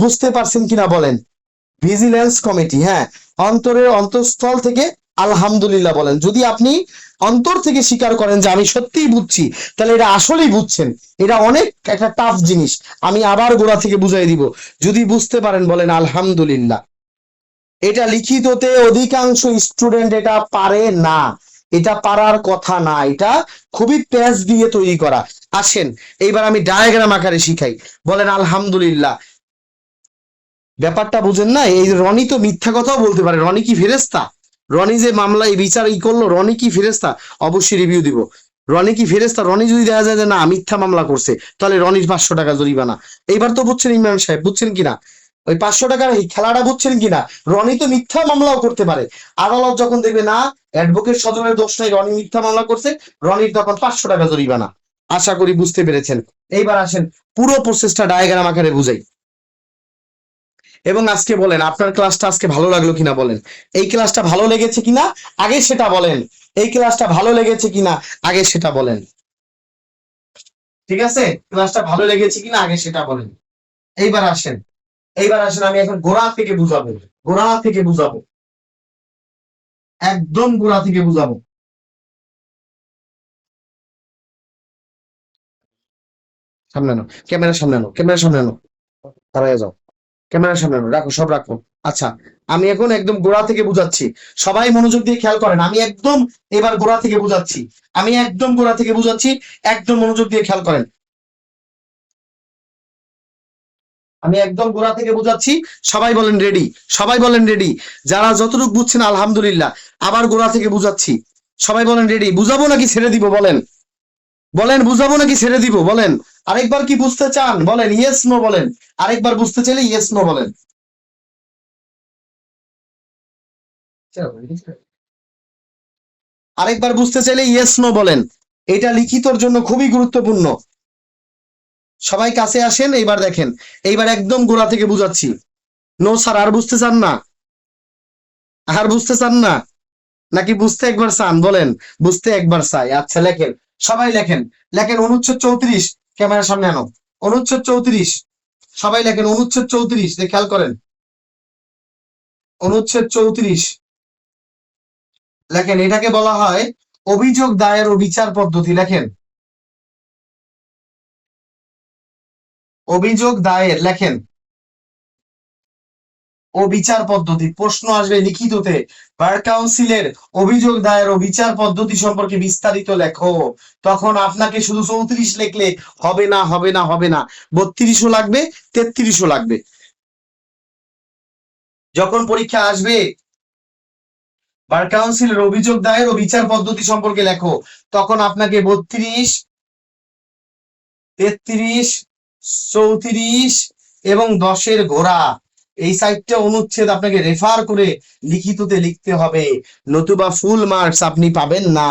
বুঝতে পারছেন কিনা বলেন? ভিজিলেন্স কমিটি, হ্যাঁ, অন্তরের অন্তঃস্থল থেকে আলহামদুলিল্লাহ বলেন। যদি আপনি অন্তর থেকে স্বীকার করেন যে আমি সত্যিই বুঝছি, তাহলে এটা আসলেই বুঝছেন। এটা অনেক একটা টাফ জিনিস। আমি আবার গোড়া থেকে বুঝাই দিব। যদি বুঝতে পারেন বলেন আলহামদুলিল্লাহ। এটা লিখিততে অধিকাংশ স্টুডেন্ট এটা পারে না। এটা পারার কথা না। এটা খুবই প্যাচ দিয়ে তৈরি করা। আসেন এইবার আমি ডায়াগ্রাম আকারে শিখাই। বলেন আলহামদুলিল্লাহ। ব্যাপারটা বুঝেন না? এই রনি তো মিথ্যা কথাও বলতে পারে। রনি কি ফেরেস্তা? রনি যে মামলা এই বিচার করলো, রনি কি ফেরেস্তা? অবশ্যই রিভিউ দিব। রনি কি ফেরেস্তা? রনি যদি দেখা যায় যে না, মিথ্যা মামলা করছে, তাহলে রনির 500 টাকা জরিমানা। এইবার তো বুঝছেন ইমরান সাহেব, বুঝছেন কিনা? ওই 500 টাকার এই খেলাটা বুঝছেন কিনা? রনি তো মিথ্যা মামলাও করতে পারে। আদালত যখন দেখবে না অ্যাডভোকেট সজলের দোষ নাই, রনি মিথ্যা মামলা করছে, রনির তখন 500 টাকা জরিমানা। আশা করি বুঝতে পেরেছেন। এইবার আসেন পুরো প্রসেসটা ডায়াগ্রাম আকারে বুঝাই। এবং আজকে বলেন আপনার ক্লাসটা আজকে ভালো লাগলো কিনা বলেন। এই ক্লাসটা ভালো লেগেছে কিনা আগে সেটা বলেন। এই ক্লাসটা ভালো লেগেছে কিনা আগে সেটা বলেন। ঠিক আছে, ক্লাসটা ভালো লেগেছে কিনা আগে সেটা বলেন। এইবার আসেন, এইবার আসেন আমি এখন গোড়া থেকে বুঝাবো, গোড়া থেকে বুঝাবো, একদম গোড়া থেকে বুঝাবো। সামনে আনো, ক্যামেরার সামনে আনো, ক্যামেরার সামনে আনো, দাঁড়ায় যাও, ক্যামেরার সামনে আনো, রাখো সব রাখো। আচ্ছা, আমি এখন একদম গোড়া থেকে বুঝাচ্ছি, সবাই মনোযোগ দিয়ে খেয়াল করেন। আমি একদম এবার গোড়া থেকে বুঝাচ্ছি, আমি একদম গোড়া থেকে বুঝাচ্ছি, একদম মনোযোগ দিয়ে খেয়াল করেন। আমি একদম গোড়া থেকে বুঝাচ্ছি, সবাই বলেন রেডি, সবাই বলেন রেডি। যারা যতটুকু বুঝছেন আলহামদুলিল্লাহ। আবার গোড়া থেকে বুঝাচ্ছি, সবাই বলেন রেডি। বুঝাবো নাকি ছেড়ে দিব বলেন, বলেন বুঝাবো নাকি ছেড়ে দিব বলেন। আরেকবার কি বুঝতে চান বলেন, ইয়েস নো বলেন। আরেকবার বুঝতে চাইলে ইয়েস নো বলেন। আরেকবার বুঝতে চাইলে ইয়েস নো বলেন। এটা লিখিতর জন্য খুবই গুরুত্বপূর্ণ। সবাই কাছে আসেন, এইবার দেখেন, এইবার একদম গোড়া থেকে বুঝাচ্ছি। নো স্যার, আর বুঝতে চান না? আর বুঝতে চান না নাকি বুঝতে একবার চান বলেন? বুঝতে একবার চাই, আচ্ছা লেখেন, সবাই লেখেন, লেখেন অনুচ্ছেদ 34। ক্যামেরার সামনে আনো, অনুচ্ছেদ 34। সবাই লেখেন অনুচ্ছেদ 34, খেয়াল করেন, অনুচ্ছেদ 34 লেখেন। এটাকে বলা হয় অভিযোগ দায়ের ও বিচার পদ্ধতি। লেখেন অভিযোগ দায়ের, লেখেন ও বিচার পদ্ধতি। প্রশ্ন আসবে লিখিততে, বার কাউন্সিলের অভিযোগ দায়ের ও বিচার পদ্ধতি সম্পর্কে বিস্তারিত লেখো। তখন আপনাকে শুধু 34 লিখলে হবে না, হবে না, হবে না, 32ও লাগবে, 33ও লাগবে। যখন পরীক্ষা আসবে বার কাউন্সিলের অভিযোগ দায়ের ও বিচার পদ্ধতি সম্পর্কে লেখো, তখন আপনাকে 32, 33, 34 এবং 10-এর ঘোড়া, এই 4টা অনুচ্ছেদ আপনাকে রেফার করে লিখিততে লিখতে হবে, নতুবা ফুল মার্কস আপনি পাবেন না।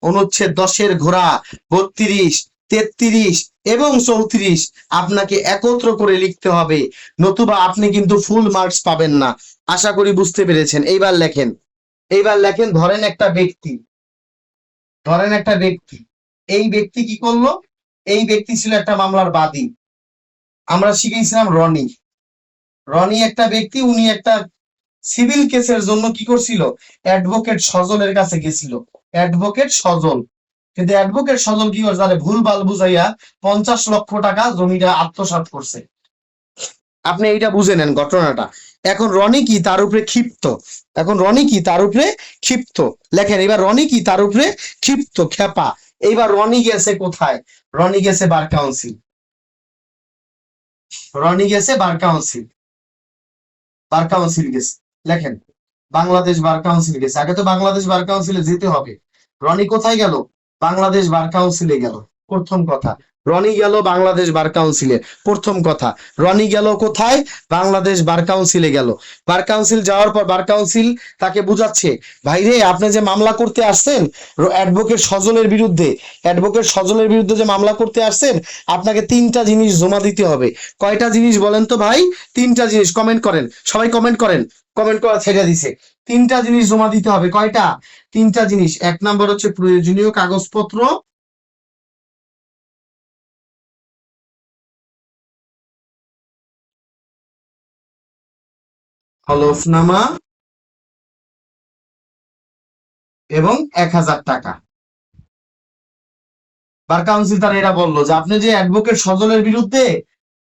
অনুচ্ছেদ 10-এর ঘোড়া, 32, 33 এবং 34 আপনাকে একত্র করে লিখতে হবে, নতুবা আপনি কিন্তু ফুল মার্কস পাবেন না। আশা করি বুঝতে পেরেছেন। এইবার লেখেন, এইবার লেখেন, ধরেন একটা ব্যক্তি, ধরেন একটা ব্যক্তি, এই ব্যক্তি কি করলো? এই ব্যক্তি ছিল একটা মামলার বাদী। আমরা শিখেছিলাম রনি, রনি একটা ব্যক্তি, উনি একটা সিভিল কেসের জন্য কি করছিল? অ্যাডভোকেট সজলের কাছে গেছিল, অ্যাডভোকেট সজল। কিন্তু অ্যাডভোকেট সজল কি করছে, তাহলে ভুল ভাল বুঝাইয়া 50 লক্ষ টাকা জমিটা আত্মসাৎ করছে। আপনি এইটা বুঝে নেন ঘটনাটা। এখন রনি কি তার উপরে ক্ষিপ্ত, এখন রনি কি তার উপরে ক্ষিপ্ত। লেখেন এবার রনি কি তার উপরে ক্ষিপ্ত, খেপা। এইবার রনি গেছে কোথায়? রনি গেছে বার কাউন্সিল, রনি গেছে বার কাউন্সিল, বার কাউন্সিল গেছে। লেখেন বাংলাদেশ বার কাউন্সিল গেছে। আগে তো বাংলাদেশ বার কাউন্সিলে যেতে হবে। রনি কোথায় গেল? বাংলাদেশ বার কাউন্সিলে গেল। প্রথম কথা, রনি গেল বাংলাদেশ বার কাউন্সিলে। প্রথম কথা, রনি গেল কোথায়? বাংলাদেশ বার কাউন্সিলে গেল। বার কাউন্সিল যাওয়ার পর বার কাউন্সিল তাকে বুঝাচ্ছে, ভাই রে আপনি যে মামলা করতে আসছেন অ্যাডভোকেট সজলের বিরুদ্ধে, অ্যাডভোকেট সজলের বিরুদ্ধে যে মামলা করতে আসছেন, আপনাকে 3টা জিনিস জমা দিতে হবে। কয়টা জিনিস বলেন তো ভাই? 3টা জিনিস। কমেন্ট করেন, সবাই কমেন্ট করেন, কমেন্ট করা ছেড়ে দিছে। 3টা জিনিস জমা দিতে হবে। কয়টা? 3টা জিনিস। 1 নাম্বার হচ্ছে প্রয়োজনীয় কাগজপত্র, হলফনামা এবং 1000 টাকা। বার কাউন্সিল তার এরা বললো যে আপনি যে অ্যাডভোকেট সজলের বিরুদ্ধে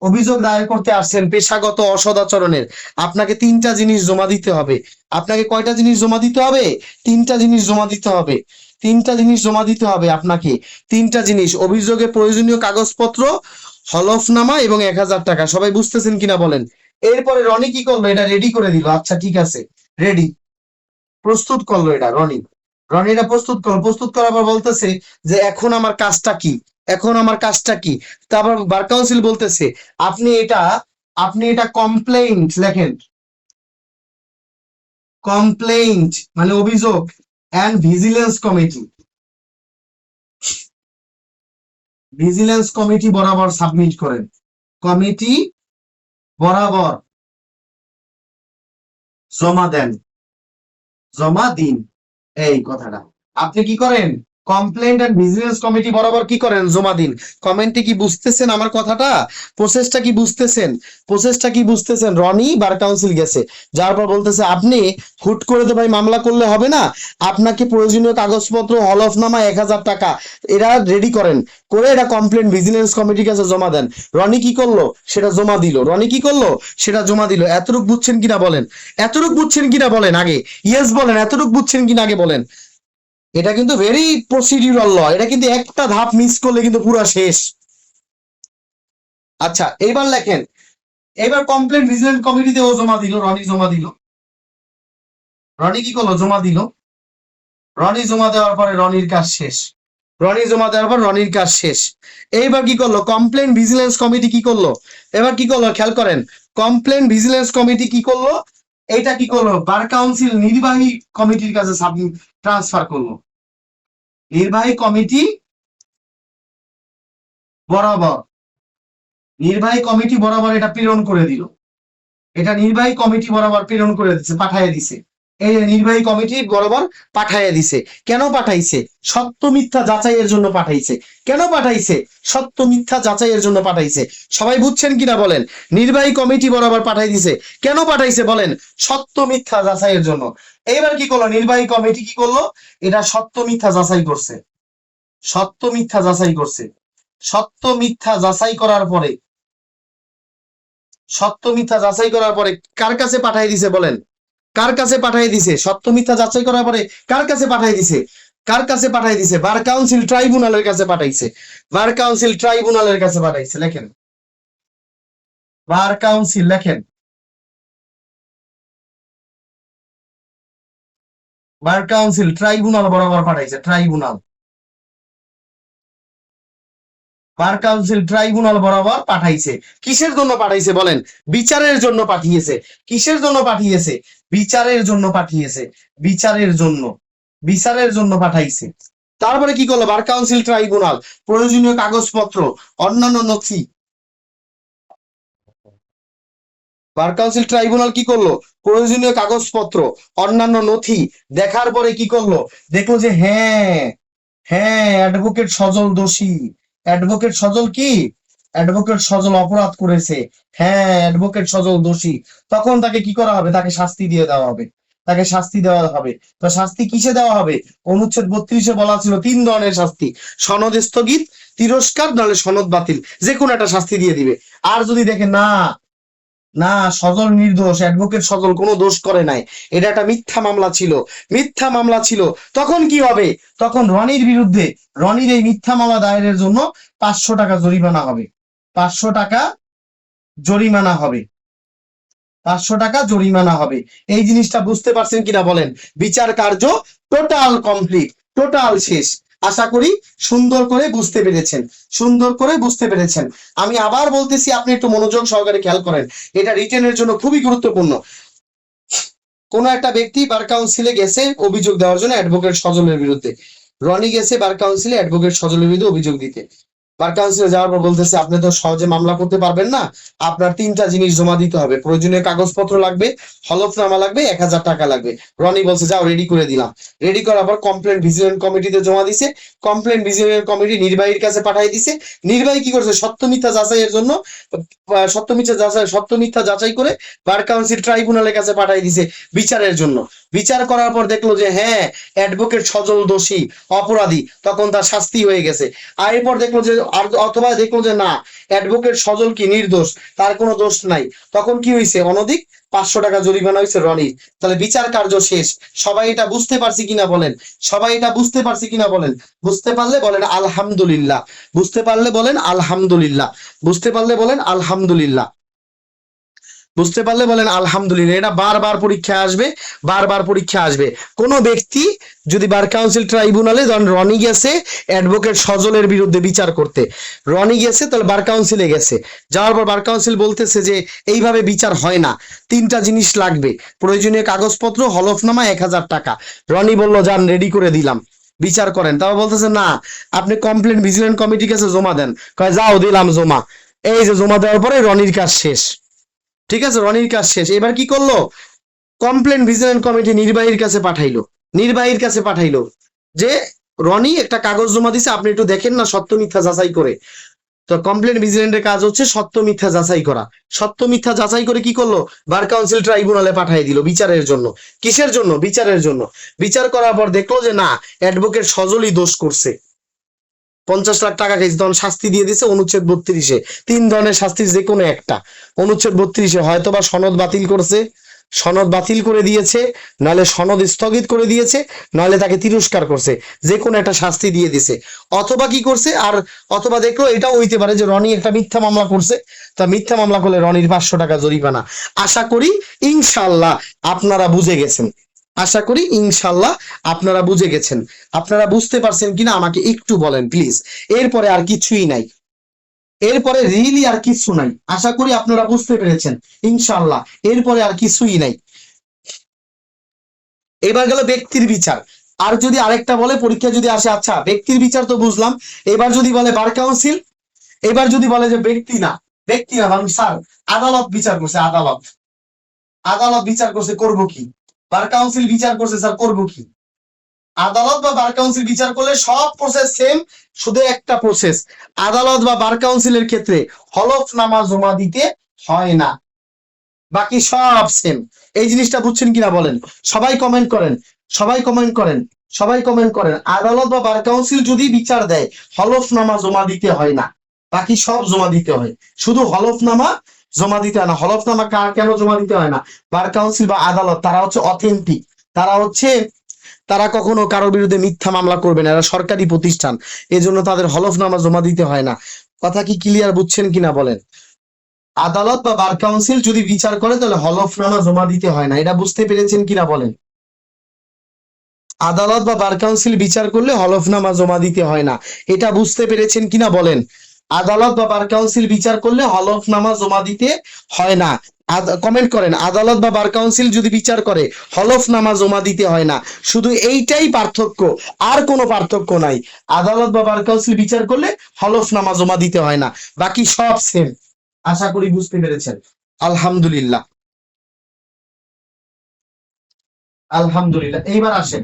অভিযোগ দায়ের করতে আসছেন পেশাগত অসদাচরণের, আপনাকে 3টা জিনিস জমা দিতে হবে। আপনাকে কয়টা জিনিস জমা দিতে হবে? 3টা জিনিস জমা দিতে হবে। 3টা জিনিস জমা দিতে হবে আপনাকে। 3টা জিনিস, অভিযোগে প্রয়োজনীয় কাগজপত্র, হলফনামা এবং 1000 টাকা। সবাই বুঝতেছেন কিনা বলেন? এরপরে রনি কি করলো? এটা রেডি করে দিল। আচ্ছা ঠিক আছে, রেডি, প্রস্তুত করলো এটা রনি। রনি এটা প্রস্তুত করলো, প্রস্তুত করার পর বলতেছে যে এখন আমার কাজটা কি, এখন আমার কাজটা কি। তারপর বার কাউন্সিল বলতেছে আপনি এটা, আপনি এটা কমপ্লেইন্ট লেখেন, কমপ্লেইন্ট মানে অভিযোগ, and vigilance committee, vigilance committee বরাবর সাবমিট করেন, কমিটি বরাবর জমা দেন, জমা দিন। এই কথাটা আপনি কি করেন, কমপ্লেন্ট এন্ড ভিজিলেন্স কমিটি বরাবর কি করেন, জমা দিন। কমেন্টে কি বুঝতেছেন আমার কথাটা, প্রসেসটা কি বুঝতেছেন, প্রসেসটা কি বুঝতেছেন? রনি বার কাউন্সিল গেছে, যার পর বলতেছে আপনি হুট করে তো ভাই মামলা করলে হবে না, আপনাকে প্রয়োজনীয় কাগজপত্র হলফনামা 1000 টাকা এরা রেডি করেন, করে এটা কমপ্লেন্ট ভিজিলেন্স কমিটির কাছে জমা দেন। রনি কি করলো, সেটা জমা দিল। রনি কি করলো, সেটা জমা দিল। এতটুক বুঝছেন কিনা বলেন, এতটুক বুঝছেন কিনা বলেন আগে, ইয়েস বলেন, এতটুক বুঝছেন কিনা আগে বলেন। এটা কিন্তু ভেরি প্রসিডিউরাল ল, এটা কিন্তু একটা ধাপ মিস করলে কিন্তু পুরো শেষ। আচ্ছা এইবার লেখেন, এবার কমপ্লেন্ট ভিজিলেন্স কমিটিতে ও জমা দিল, রনি জমা দিল। রনি কি করলো, জমা দিল। রনি জমা দেওয়ার পরে রনির কাজ শেষ, রনি জমা দেওয়ার পর রনির কাজ শেষ। এইবার কি করলো, কমপ্লেন ভিজিলেন্স কমিটি কি করলো, এবার কি করলো খেয়াল করেন, কমপ্লেন ভিজিলেন্স কমিটি কি করলো, এটা কি করলো, বার কাউন্সিল নির্বাহী কমিটির কাছে সাবমিট ট্রান্সফার করলো, নির্বাহী কমিটি বরাবর, নির্বাহী কমিটি বরাবর এটা প্রেরণ করে দিল, এটা নির্বাহী কমিটি বরাবর প্রেরণ করে দিচ্ছে, পাঠাইয়া দিছে। এই নির্বাহী কমিটি বরাবর পাঠাইয়া দিছে। কেন পাঠাইছে, সত্য মিথ্যা যাচাইয়ের জন্য পাঠাইছে। কেন পাঠাইছে, সত্য মিথ্যা যাচাইয়ের জন্য পাঠাইছে। সবাই বুঝছেন কিনা বলেন, নির্বাহী কমিটি বরাবর পাঠাই দিছে, কেন পাঠাইছে বলেন, সত্য মিথ্যা যাচাইয়ের জন্য। এইবার কি করলো, নির্বাহী কমিটি কি করলো, এটা সত্য মিথ্যা যাচাই করছে, সত্য মিথ্যা যাচাই করছে। সত্য মিথ্যা যাচাই করার পরে, সত্য মিথ্যা যাচাই করার পরে কার কাছে পাঠাই দিছে বলেন, কার কাছে পাঠাই দিছে, সত্য মিথ্যা যাচাই করার পরে কার কাছে পাঠাই দিছে, কার কাছে পাঠাই দিছে, বার কাউন্সিল ট্রাইব্যুনালের কাছে পাঠাইছে, বার কাউন্সিল ট্রাইব্যুনালের কাছে পাঠাইছে। লেখেন বার কাউন্সিল, লেখেন বার কাউন্সিল ট্রাইব্যুনাল বরাবর পাঠাইছে, ট্রাইব্যুনাল, বার কাউন্সিল ট্রাইব্যুনাল বরাবর পাঠাইছে। কিসের জন্য পাঠাইছে বলেন, বিচারের জন্য পাঠিয়েছে। কিসের জন্য পাঠিয়েছে, বিচারের জন্য পাঠিয়েছে, বিচারের জন্য, বিচারের জন্য পাঠাইছে। তারপরে কি করলো, বার কাউন্সিল ট্রাইব্যুনাল প্রয়োজনীয় কাগজপত্র অন্যান্য নথি, বার কাউন্সিল ট্রাইব্যুনাল কি করলো, প্রয়োজনীয় কাগজপত্র অন্যান্য নথি দেখার পরে কি করলো, দেখলো যে হ্যাঁ, হ্যাঁ অ্যাডভোকেট সজল দোষী, অ্যাডভোকেট সজল কি, অ্যাডভোকেট সজল অপরাধ করেছে, হ্যাঁ অ্যাডভোকেট সজল দোষী। তখন তাকে কি করা হবে, তাকে শাস্তি দিয়ে দেওয়া হবে, তাকে শাস্তি দেওয়া হবে। তো শাস্তি কিসে দেওয়া হবে, অনুচ্ছেদ 32-এ বলা ছিল 3 ধরনের শাস্তি, সনদ স্থগিত, তিরস্কার, নাহলে সনদ বাতিল, যে কোনো একটা শাস্তি দিয়ে দিবে। আর যদি দেখে না, না সজল নির্দোষ, অ্যাডভোকেট সজল কোনো দোষ করে নাই, এটা একটা মিথ্যা মামলা ছিল, মিথ্যা মামলা ছিল, তখন কি হবে, তখন রনির বিরুদ্ধে, রনির এই মিথ্যা মামলা দায়েরের জন্য 500 টাকা জরিমানা হবে, 500 টাকা জরিমানা হবে, 500 টাকা জরিমানা হবে। এই জিনিসটা বুঝতে পারছেন কিনা বলেন, বিচার কার্য টোটাল কমপ্লিট, টোটাল শেষ। আশা করি সুন্দর করে বুঝতে পেরেছেন, সুন্দর করে বুঝতে পেরেছেন। আমি আবার বলতেছি, আপনি একটু মনোযোগ সহকারে খেয়াল করেন, এটা রিটেনের জন্য খুবই গুরুত্বপূর্ণ। কোন একটা ব্যক্তি বার কাউন্সিলে গেছে অভিযোগ দেওয়ার জন্য অ্যাডভোকেট সজলের বিরুদ্ধে, রনি গেছে বার কাউন্সিলে অ্যাডভোকেট সজলের বিরুদ্ধে অভিযোগ দিতে। বার কাউন্সিলে যাওয়ার পর বলতেছে আপনি তো সহজে মামলা করতে পারবেন না, আপনার 3টা জিনিস জমা দিতে হবে, প্রয়োজনীয় কাগজপত্র লাগবে, হলফনামা লাগবে, 1000 টাকা লাগবে। রনি বলছে যাও, রেডি করে দিলাম। রেডি করার পর কমপ্লেন ভিজিলেন্ট কমিটিতে জমা দিছে, কমপ্লেন ভিজিলেন্ট কমিটি নির্বাহীর কাছে পাঠিয়ে দিছে। নির্বাহী কি করছে, সত্য মিথ্যা যাচাইয়ের জন্য, সত্য মিথ্যা যাচাই করে বার কাউন্সিল ট্রাইব্যুনালের কাছে পাঠিয়ে দিছে বিচারের জন্য। বিচার করার পর দেখলো যে হ্যাঁ অ্যাডভোকেট সজল দোষী, অপরাধী, তখন তার শাস্তি হয়ে গেছে। আর এরপর দেখলো যে, অথবা দেখলো যে না অ্যাডভোকেট সজল কি নির্দোষ, তার কোনো দোষ নাই, তখন কি হয়েছে, অনধিক 500 টাকা জরিমানা হয়েছে রনির। তাহলে বিচার কার্য শেষ। সবাই এটা বুঝতে পারছি কিনা বলেন, সবাই এটা বুঝতে পারছি কিনা বলেন, বুঝতে পারলে বলেন আলহামদুলিল্লাহ, বুঝতে পারলে বলেন আলহামদুলিল্লাহ, বুঝতে পারলে বলেন আলহামদুলিল্লাহ, বুঝতে পারলে বলেন আলহামদুলিল্লাহ। এটা বারবার পরীক্ষা আসবে, বারবার পরীক্ষা আসবে। কোনো ব্যক্তি যদি বার কাউন্সিল ট্রাইব্যুনালে, যখন রনি গেছে অ্যাডভোকেট সজলের বিরুদ্ধে বিচার করতে, রনি গেছে তাহলে বার কাউন্সিলে গেছে, যাওয়ার পর বার কাউন্সিল বলতেছে যে এইভাবে বিচার হয় না, 3টা জিনিস লাগবে, প্রয়োজনীয় কাগজপত্র, হলফনামা, 1000 টাকা। রনি বলল যান, রেডি করে দিলাম। বিচার করেন। তাও বলতেছে না, আপনি কমপ্লেন ভিজিলেন্ট কমিটির কাছে জমা দেন। কয় যাও, দিলাম জমা। এই যে জমা দেওয়ার পরে রনির কাজ শেষ। ঠিক আছে, রনির কাজ শেষ। এবার কি করলো, কমপ্লেন ভিজিলেন্ট কমিটি নির্বাহীর কাছে পাঠাইলো। নির্বাহীর কাছে পাঠাইলো যে রনি একটা কাগজ জমা দিছে, আপনি একটু দেখেন না সত্য মিথ্যা যাচাই করে। তো কমপ্লেন ভিজিলেন্টের কাজ হচ্ছে সত্য মিথ্যা যাচাই করা। সত্য মিথ্যা যাচাই করে কি করলো, বার কাউন্সিল ট্রাইব্যুনালে পাঠিয়ে দিল বিচারের জন্য। কিসের জন্য, বিচারের জন্য। বিচার করার পর দেখলো যে না, অ্যাডভোকেট সজলই দোষ করছে, 50 লাখ টাকা খাইছে। তখন শাস্তি দিয়ে দিছে অনুচ্ছেদ 32-এ। 3 ধরনের শাস্তির যে কোনো একটা। অনুচ্ছেদ 32-এ হয়তোবা সনদ বাতিল করছে, সনদ বাতিল করে দিয়েছে, নাহলে সনদ স্থগিত করে দিয়েছে, নাহলে তাকে তিরস্কার করছে, যে কোনো একটা শাস্তি দিয়ে দিছে। অথবা কি করছে, আর অথবা দেখলো এটাও হইতে পারে যে রনি একটা মিথ্যা মামলা করছে, তা মিথ্যা মামলা করলে রনির 500 টাকা জরিমানা। আশা করি ইনশাল্লাহ আপনারা বুঝে গেছেন। আশা করি ইনশাল্লাহ আপনারা বুঝে গেছেন। আপনারা বুঝতে পারছেন কিনা আমাকে একটু বলেন প্লিজ। এরপরে আর কিছুই নাই, এরপরে রিয়েলি আর কিছু নাই। আশা করি আপনারা বুঝতে পেরেছেন ইনশাল্লাহ। এরপরে আর কিছুই নাই। এবার গেল ব্যক্তির বিচার। আর যদি আরেকটা বলে পরীক্ষা যদি আসে, আচ্ছা ব্যক্তির বিচার তো বুঝলাম, এবার যদি বলে বার কাউন্সিল, এবার যদি বলে যে ব্যক্তি না, ব্যক্তি না মানে স্যার আদালত বিচার করছে, আদালত, আদালত বিচার করছে, করবো কি? বার কাউন্সিল বিচার করছে স্যার, করবো কি? আদালত বা বার কাউন্সিল বিচার করলে সব প্রসেস সেম, শুধু একটা প্রসেস, আদালত বা বার কাউন্সিলের ক্ষেত্রে হলফনামা জমা দিতে হয় না, বাকি সব সেম। এই জিনিসটা বুঝছেন কিনা বলেন, সবাই কমেন্ট করেন, সবাই কমেন্ট করেন, সবাই কমেন্ট করেন। আদালত বা বার কাউন্সিল যদি বিচার দেয় হলফনামা জমা দিতে হয় না, বাকি সব জমা দিতে হয়, শুধু হলফনামা জমা দিতে হয় না। হলফনামা কেন জমা দিতে হয় না? বার কাউন্সিল বা আদালত তারা হচ্ছে অথেন্টিক, তারা হচ্ছে, তারা কখনো কারোর বিরুদ্ধে মিথ্যা মামলা করবে না, এরা সরকারি প্রতিষ্ঠান, এজন্য তাদের হলফনামা জমা দিতে হয় না। কথা কি ক্লিয়ার বুঝছেন কিনা বলেন? আদালত বা বার কাউন্সিল যদি বিচার করে তাহলে হলফনামা জমা দিতে হয় না, এটা বুঝতে পেরেছেন কিনা বলেন? আদালত বা বার কাউন্সিল বিচার করলে হলফনামা জমা দিতে হয় না, এটা বুঝতে পেরেছেন কিনা বলেন? আদালত বা বার কাউন্সিল বিচার করলে হলফনামা জমা দিতে হয় না। কমেন্ট করেন, আদালত বা বার কাউন্সিল যদি বিচার করে হলফনামা জমা দিতে হয় না, শুধু এইটাই পার্থক্য, আর কোনো পার্থক্য নাই। আদালত বা বার কাউন্সিল বিচার করলে হলফনামা জমা দিতে হয় না, বাকি সব সেম। আশা করি বুঝতে পেরেছেন। আলহামদুলিল্লাহ, আলহামদুলিল্লাহ। এইবার আসেন,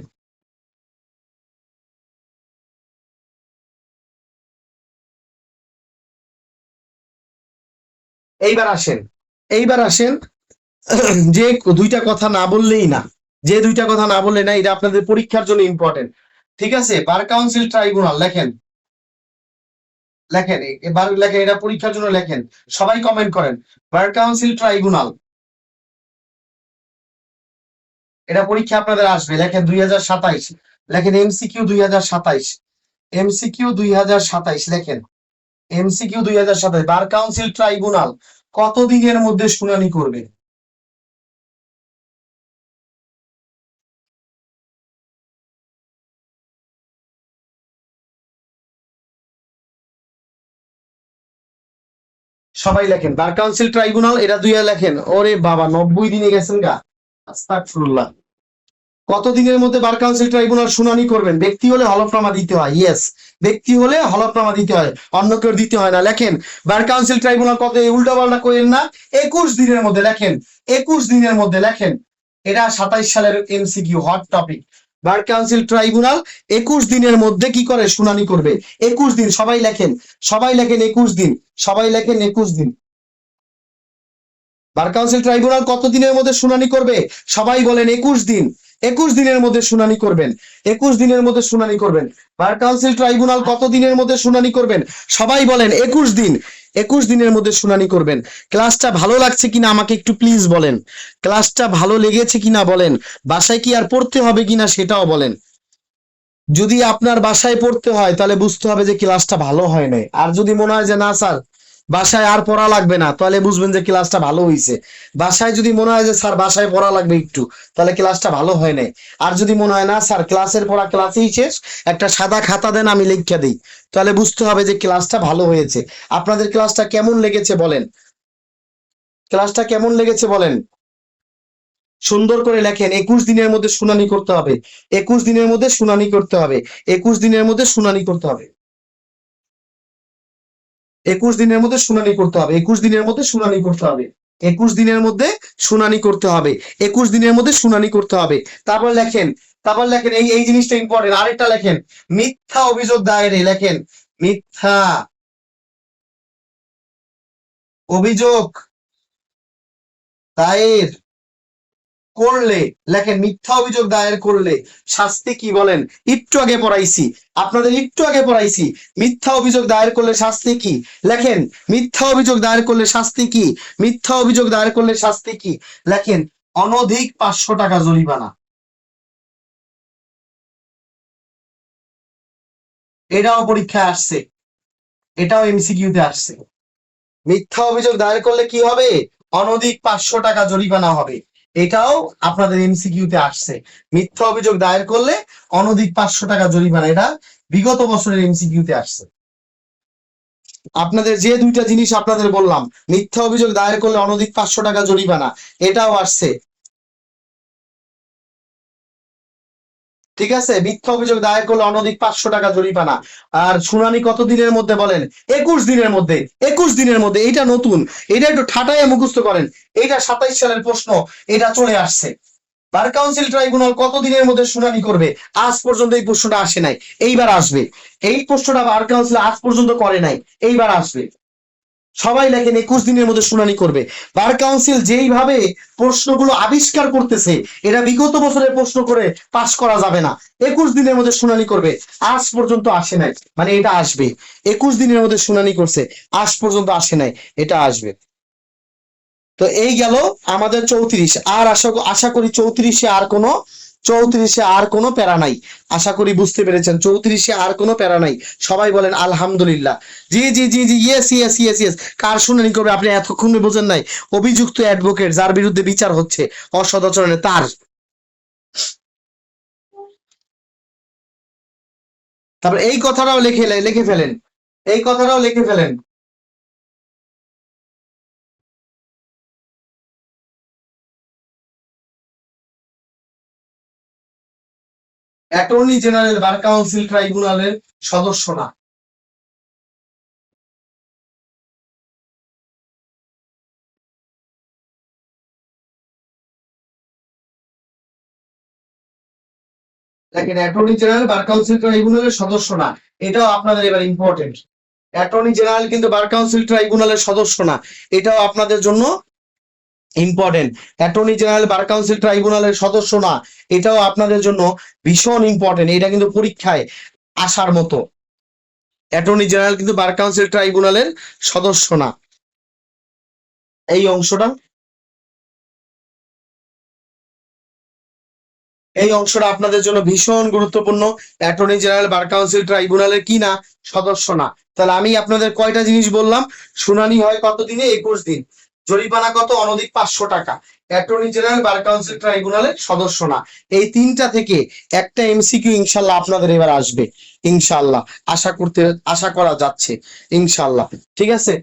এইবার আসেন, এইবার আসেন। যে দুইটা কথা না বললেই না, যে দুইটা কথা না বললে না, এটা আপনাদের পরীক্ষার জন্য ইম্পর্টেন্ট। ঠিক আছে, বার কাউন্সিল ট্রাইব্যুনাল লেখেন, লেখেন, এবার লেখেন, এটা পরীক্ষার জন্য লেখেন। সবাই কমেন্ট করেন, বার কাউন্সিল ট্রাইব্যুনাল, এটা পরীক্ষা আপনাদের আসবে। লেখেন 2027, লেখেন এমসিকিউ 2027, এমসিকিউ 2027 লেখেন, এমসিকিউ 2027। বার কাউন্সিল ট্রাইব্যুনাল কত দিনের মধ্যে শুনানি করবে? সবাই লেখেন বার কাউন্সিল ট্রাইব্যুনাল, এটা 2 লেখেন। ওরে বাবা, 90 দিনে গেছেন গা, আস্তাগফিরুল্লাহ। কত দিনের মধ্যে বার কাউন্সিল ট্রাইব্যুনাল শুনানি করবেন? ব্যক্তি হলে হলফনামা দিতে হয়, ইয়েস, ব্যক্তি হলে হলফনামা দিতে হয়, অন্য কেউ দিতে হয় না। লেখেন বার কাউন্সিল ট্রাইব্যুনাল কত, উল্টা পাল্টা করেন না, 21 দিনের মধ্যে লেখেন, 21 দিনের মধ্যে লেখেন। এটা 27 সালের MCQ hot topic. Bar council tribunal 21 দিনের মধ্যে কি করে, শুনানি করবে। 21 দিন, সবাই লেখেন, সবাই লেখেন 21 দিন, সবাই লেখেন 21 দিন। বার কাউন্সিল ট্রাইব্যুনাল কত দিনের মধ্যে শুনানি করবে? সবাই বলেন 21 দিন, 21 দিনের মধ্যে শুনানি করবেন, 21 দিনের মধ্যে শুনানি করবেন। বার কাউন্সিল ট্রাইব্যুনাল কত দিনের মধ্যে শুনানি করবেন? সবাই বলেন 21 দিন, 21 দিনের মধ্যে শুনানি করবেন। ক্লাসটা ভালো লাগছে কিনা আমাকে একটু প্লিজ বলেন, ক্লাসটা ভালো লেগেছে কিনা বলেন, বাসায় কি আর পড়তে হবে কিনা সেটাও বলেন। যদি আপনার বাসায় পড়তে হয় তাহলে বুঝতে হবে যে ক্লাসটা ভালো হয় নাই, আর যদি মনে হয় যে না স্যার বাসায় আর পড়া লাগবে না, তাহলে বুঝবেন যে ক্লাসটা ভালো হয়েছে। বাসায় যদি মনে হয় যে স্যার বাসায় পড়া লাগবে একটু, তাহলে ক্লাসটা ভালো হয় নাই। আর যদি মনে হয় না স্যার ক্লাসের পড়া ক্লাসেই শেষ, একটা সাদা খাতা দেন আমি লিখে দিই, তাহলে বুঝতে হবে যে ক্লাসটা ভালো হয়েছে। আপনাদের ক্লাসটা কেমন লেগেছে বলেন, ক্লাসটা কেমন লেগেছে বলেন। সুন্দর করে লেখেন, 21 দিনের মধ্যে শুনানি করতে হবে, 21 দিনের মধ্যে শুনানি করতে হবে, 21 দিনের মধ্যে শুনানি করতে হবে, 21 দিনের মধ্যে শুনানি করতে হবে, 21 দিনের মধ্যে শুনানি করতে হবে, 21 দিনের মধ্যে শুনানি করতে হবে, 21 দিনের মধ্যে শুনানি করতে হবে। তারপর লেখেন, এই এই জিনিসটা ইম্পর্টেন্ট। আরেকটা লেখেন, মিথ্যা অভিযোগ দায়েরে লেখেন, মিথ্যা অভিযোগ দায়ের করলে, লেখেন মিথ্যা অভিযোগ দায়ের করলে শাস্তি কি বলেন? একটু আগে পড়াইছি, আপনাদের একটু আগে পড়াইছি, মিথ্যা অভিযোগ দায়ের করলে শাস্তি কি? লেখেন, মিথ্যা অভিযোগ দায়ের করলে শাস্তি কি? মিথ্যা অভিযোগ দায়ের করলে শাস্তি কি? লেখেন, অনধিক 500 টাকা জরিমানা। এটাও পরীক্ষায় আসছে, এটাও এমসিকিউতে আসছে। মিথ্যা অভিযোগ দায়ের করলে কি হবে? অনধিক 500 টাকা জরিমানা হবে। এটাও আপনাদের এমসিকিউতে আসছে, মিথ্যা অভিযোগ দায়ের করলে অনধিক 500 টাকা জরিমানা। এটা বিগত বছরের এমসিকিউতে আসছে। আপনাদের যে দুইটা জিনিস আপনাদের বললাম, মিথ্যা অভিযোগ দায়ের করলে অনধিক 500 টাকা জরিমানা, এটাও আসছে। ঠিক আছে, মিথ্যা অভিযোগ দায়ের করলে অনধিক 500 টাকা জরিমানা। আর শুনানি কত দিনের মধ্যে বলেন? 21 দিনের মধ্যে। 21 দিনের মধ্যে, এটা নতুন, এটা একটু ঠাটাইয়া মুখস্থ করেন। এটা 27 সালের প্রশ্ন, এটা চলে আসছে। বার কাউন্সিল ট্রাইব্যুনাল কত দিনের মধ্যে শুনানি করবে? আজ পর্যন্ত এই প্রশ্নটা আসে নাই, এইবার আসবে। এই প্রশ্নটা বার কাউন্সিল আজ পর্যন্ত করে নাই, এইবার আসবে। সবাই লেখেন 21 দিনের মধ্যে শুনানি করবে। বার কাউন্সিল যেইভাবে প্রশ্নগুলো আবিষ্কার করতেছে, এটা বিগত বছরের প্রশ্ন করে পাশ করা যাবে না। 21 দিনের মধ্যে শুনানি করবে, আজ পর্যন্ত আসে নাই, মানে এটা আসবে। 21 দিনের মধ্যে শুনানি করছে, আজ পর্যন্ত আসে নাই, এটা আসবে। তো এই গেল আমাদের 34। আর আশা আশা করি 34-এ আর কোনো প্যারা নাই। আশা করি বুঝতে পেরেছেন, 34-এ আর কোনো প্যারা নাই। সবাই বলেন আলহামদুলিল্লাহ। জি জি জি জি, ইয়েস ইয়েস ইয়েস ইয়েস। কার শুনানি করবে আপনি এতক্ষণে বোঝেন নাই? অভিযুক্ত অ্যাডভোকেট যার বিরুদ্ধে বিচার হচ্ছে অসদাচরণে, তার। তারপর এই কথাটাও লিখে ফেলেন, এই কথাটাও লিখে ফেলেন। অ্যাটর্নি জেনারেল বার কাউন্সিল ট্রাইব্যুনালের সদস্য না। দেখেন, অ্যাটর্নি জেনারেল বার কাউন্সিল ট্রাইব্যুনালের সদস্য না, এটাও আপনাদের এবার ইম্পর্টেন্ট। অ্যাটর্নি জেনারেল কিন্তু বার কাউন্সিল ট্রাইব্যুনালের সদস্য না, এটাও আপনাদের জন্য important. Attorney general bar council ট্রাইব্যুনালের সদস্য না, এটাও আপনাদের জন্য ভীষণ ইম্পর্টেন্ট। এটা কিন্তু পরীক্ষায় আসার মতো। অ্যাটর্নি জেনারেল কিন্তু বার কাউন্সিল ট্রাইব্যুনালের সদস্য না, এই অংশটা, এই অংশটা আপনাদের জন্য ভীষণ গুরুত্বপূর্ণ। অ্যাটর্নি জেনারেল বার কাউন্সিল ট্রাইব্যুনালের কি না? সদস্য না। তাহলে আমি আপনাদের কয়টা জিনিস বললাম? শুনানি হয় কত দিনে? 21 দিন। জরিমানা কত? অনধিক 500 টাকা। অ্যাটর্নি জেনারেল বার কাউন্সিল ট্রাইব্যুনালের সদস্য না। এই তিনটা থেকে একটা এমসিকিউ ইনশাল্লাহ আপনাদের এবার আসবে, ইনশাল্লাহ। আশা করা যাচ্ছে, ইনশাল্লাহ। ঠিক আছে,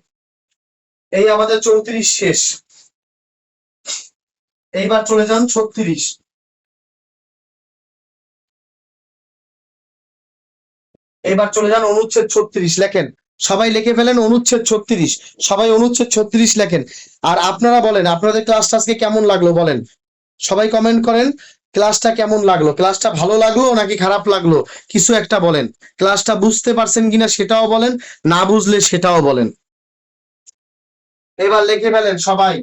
এই আমাদের 34 শেষ। এইবার চলে যান 36। এবার চলে যান অনুচ্ছেদ 36, লেখেন। সবাই লিখে ফেলেন অনুচ্ছেদ 36। সবাই অনুচ্ছেদ 36 লেখেন। আর আপনারা বলেন আপনাদের ক্লাসটা আজকে কেমন লাগলো বলেন, সবাই কমেন্ট করেন। ক্লাসটা কেমন লাগলো? ক্লাসটা ভালো লাগলো নাকি খারাপ লাগলো? কিছু একটা বলেন। ক্লাসটা বুঝতে পারছেন কিনা সেটাও বলেন, না বুঝলে সেটাও বলেন। এবার লিখে ফেলেন সবাই।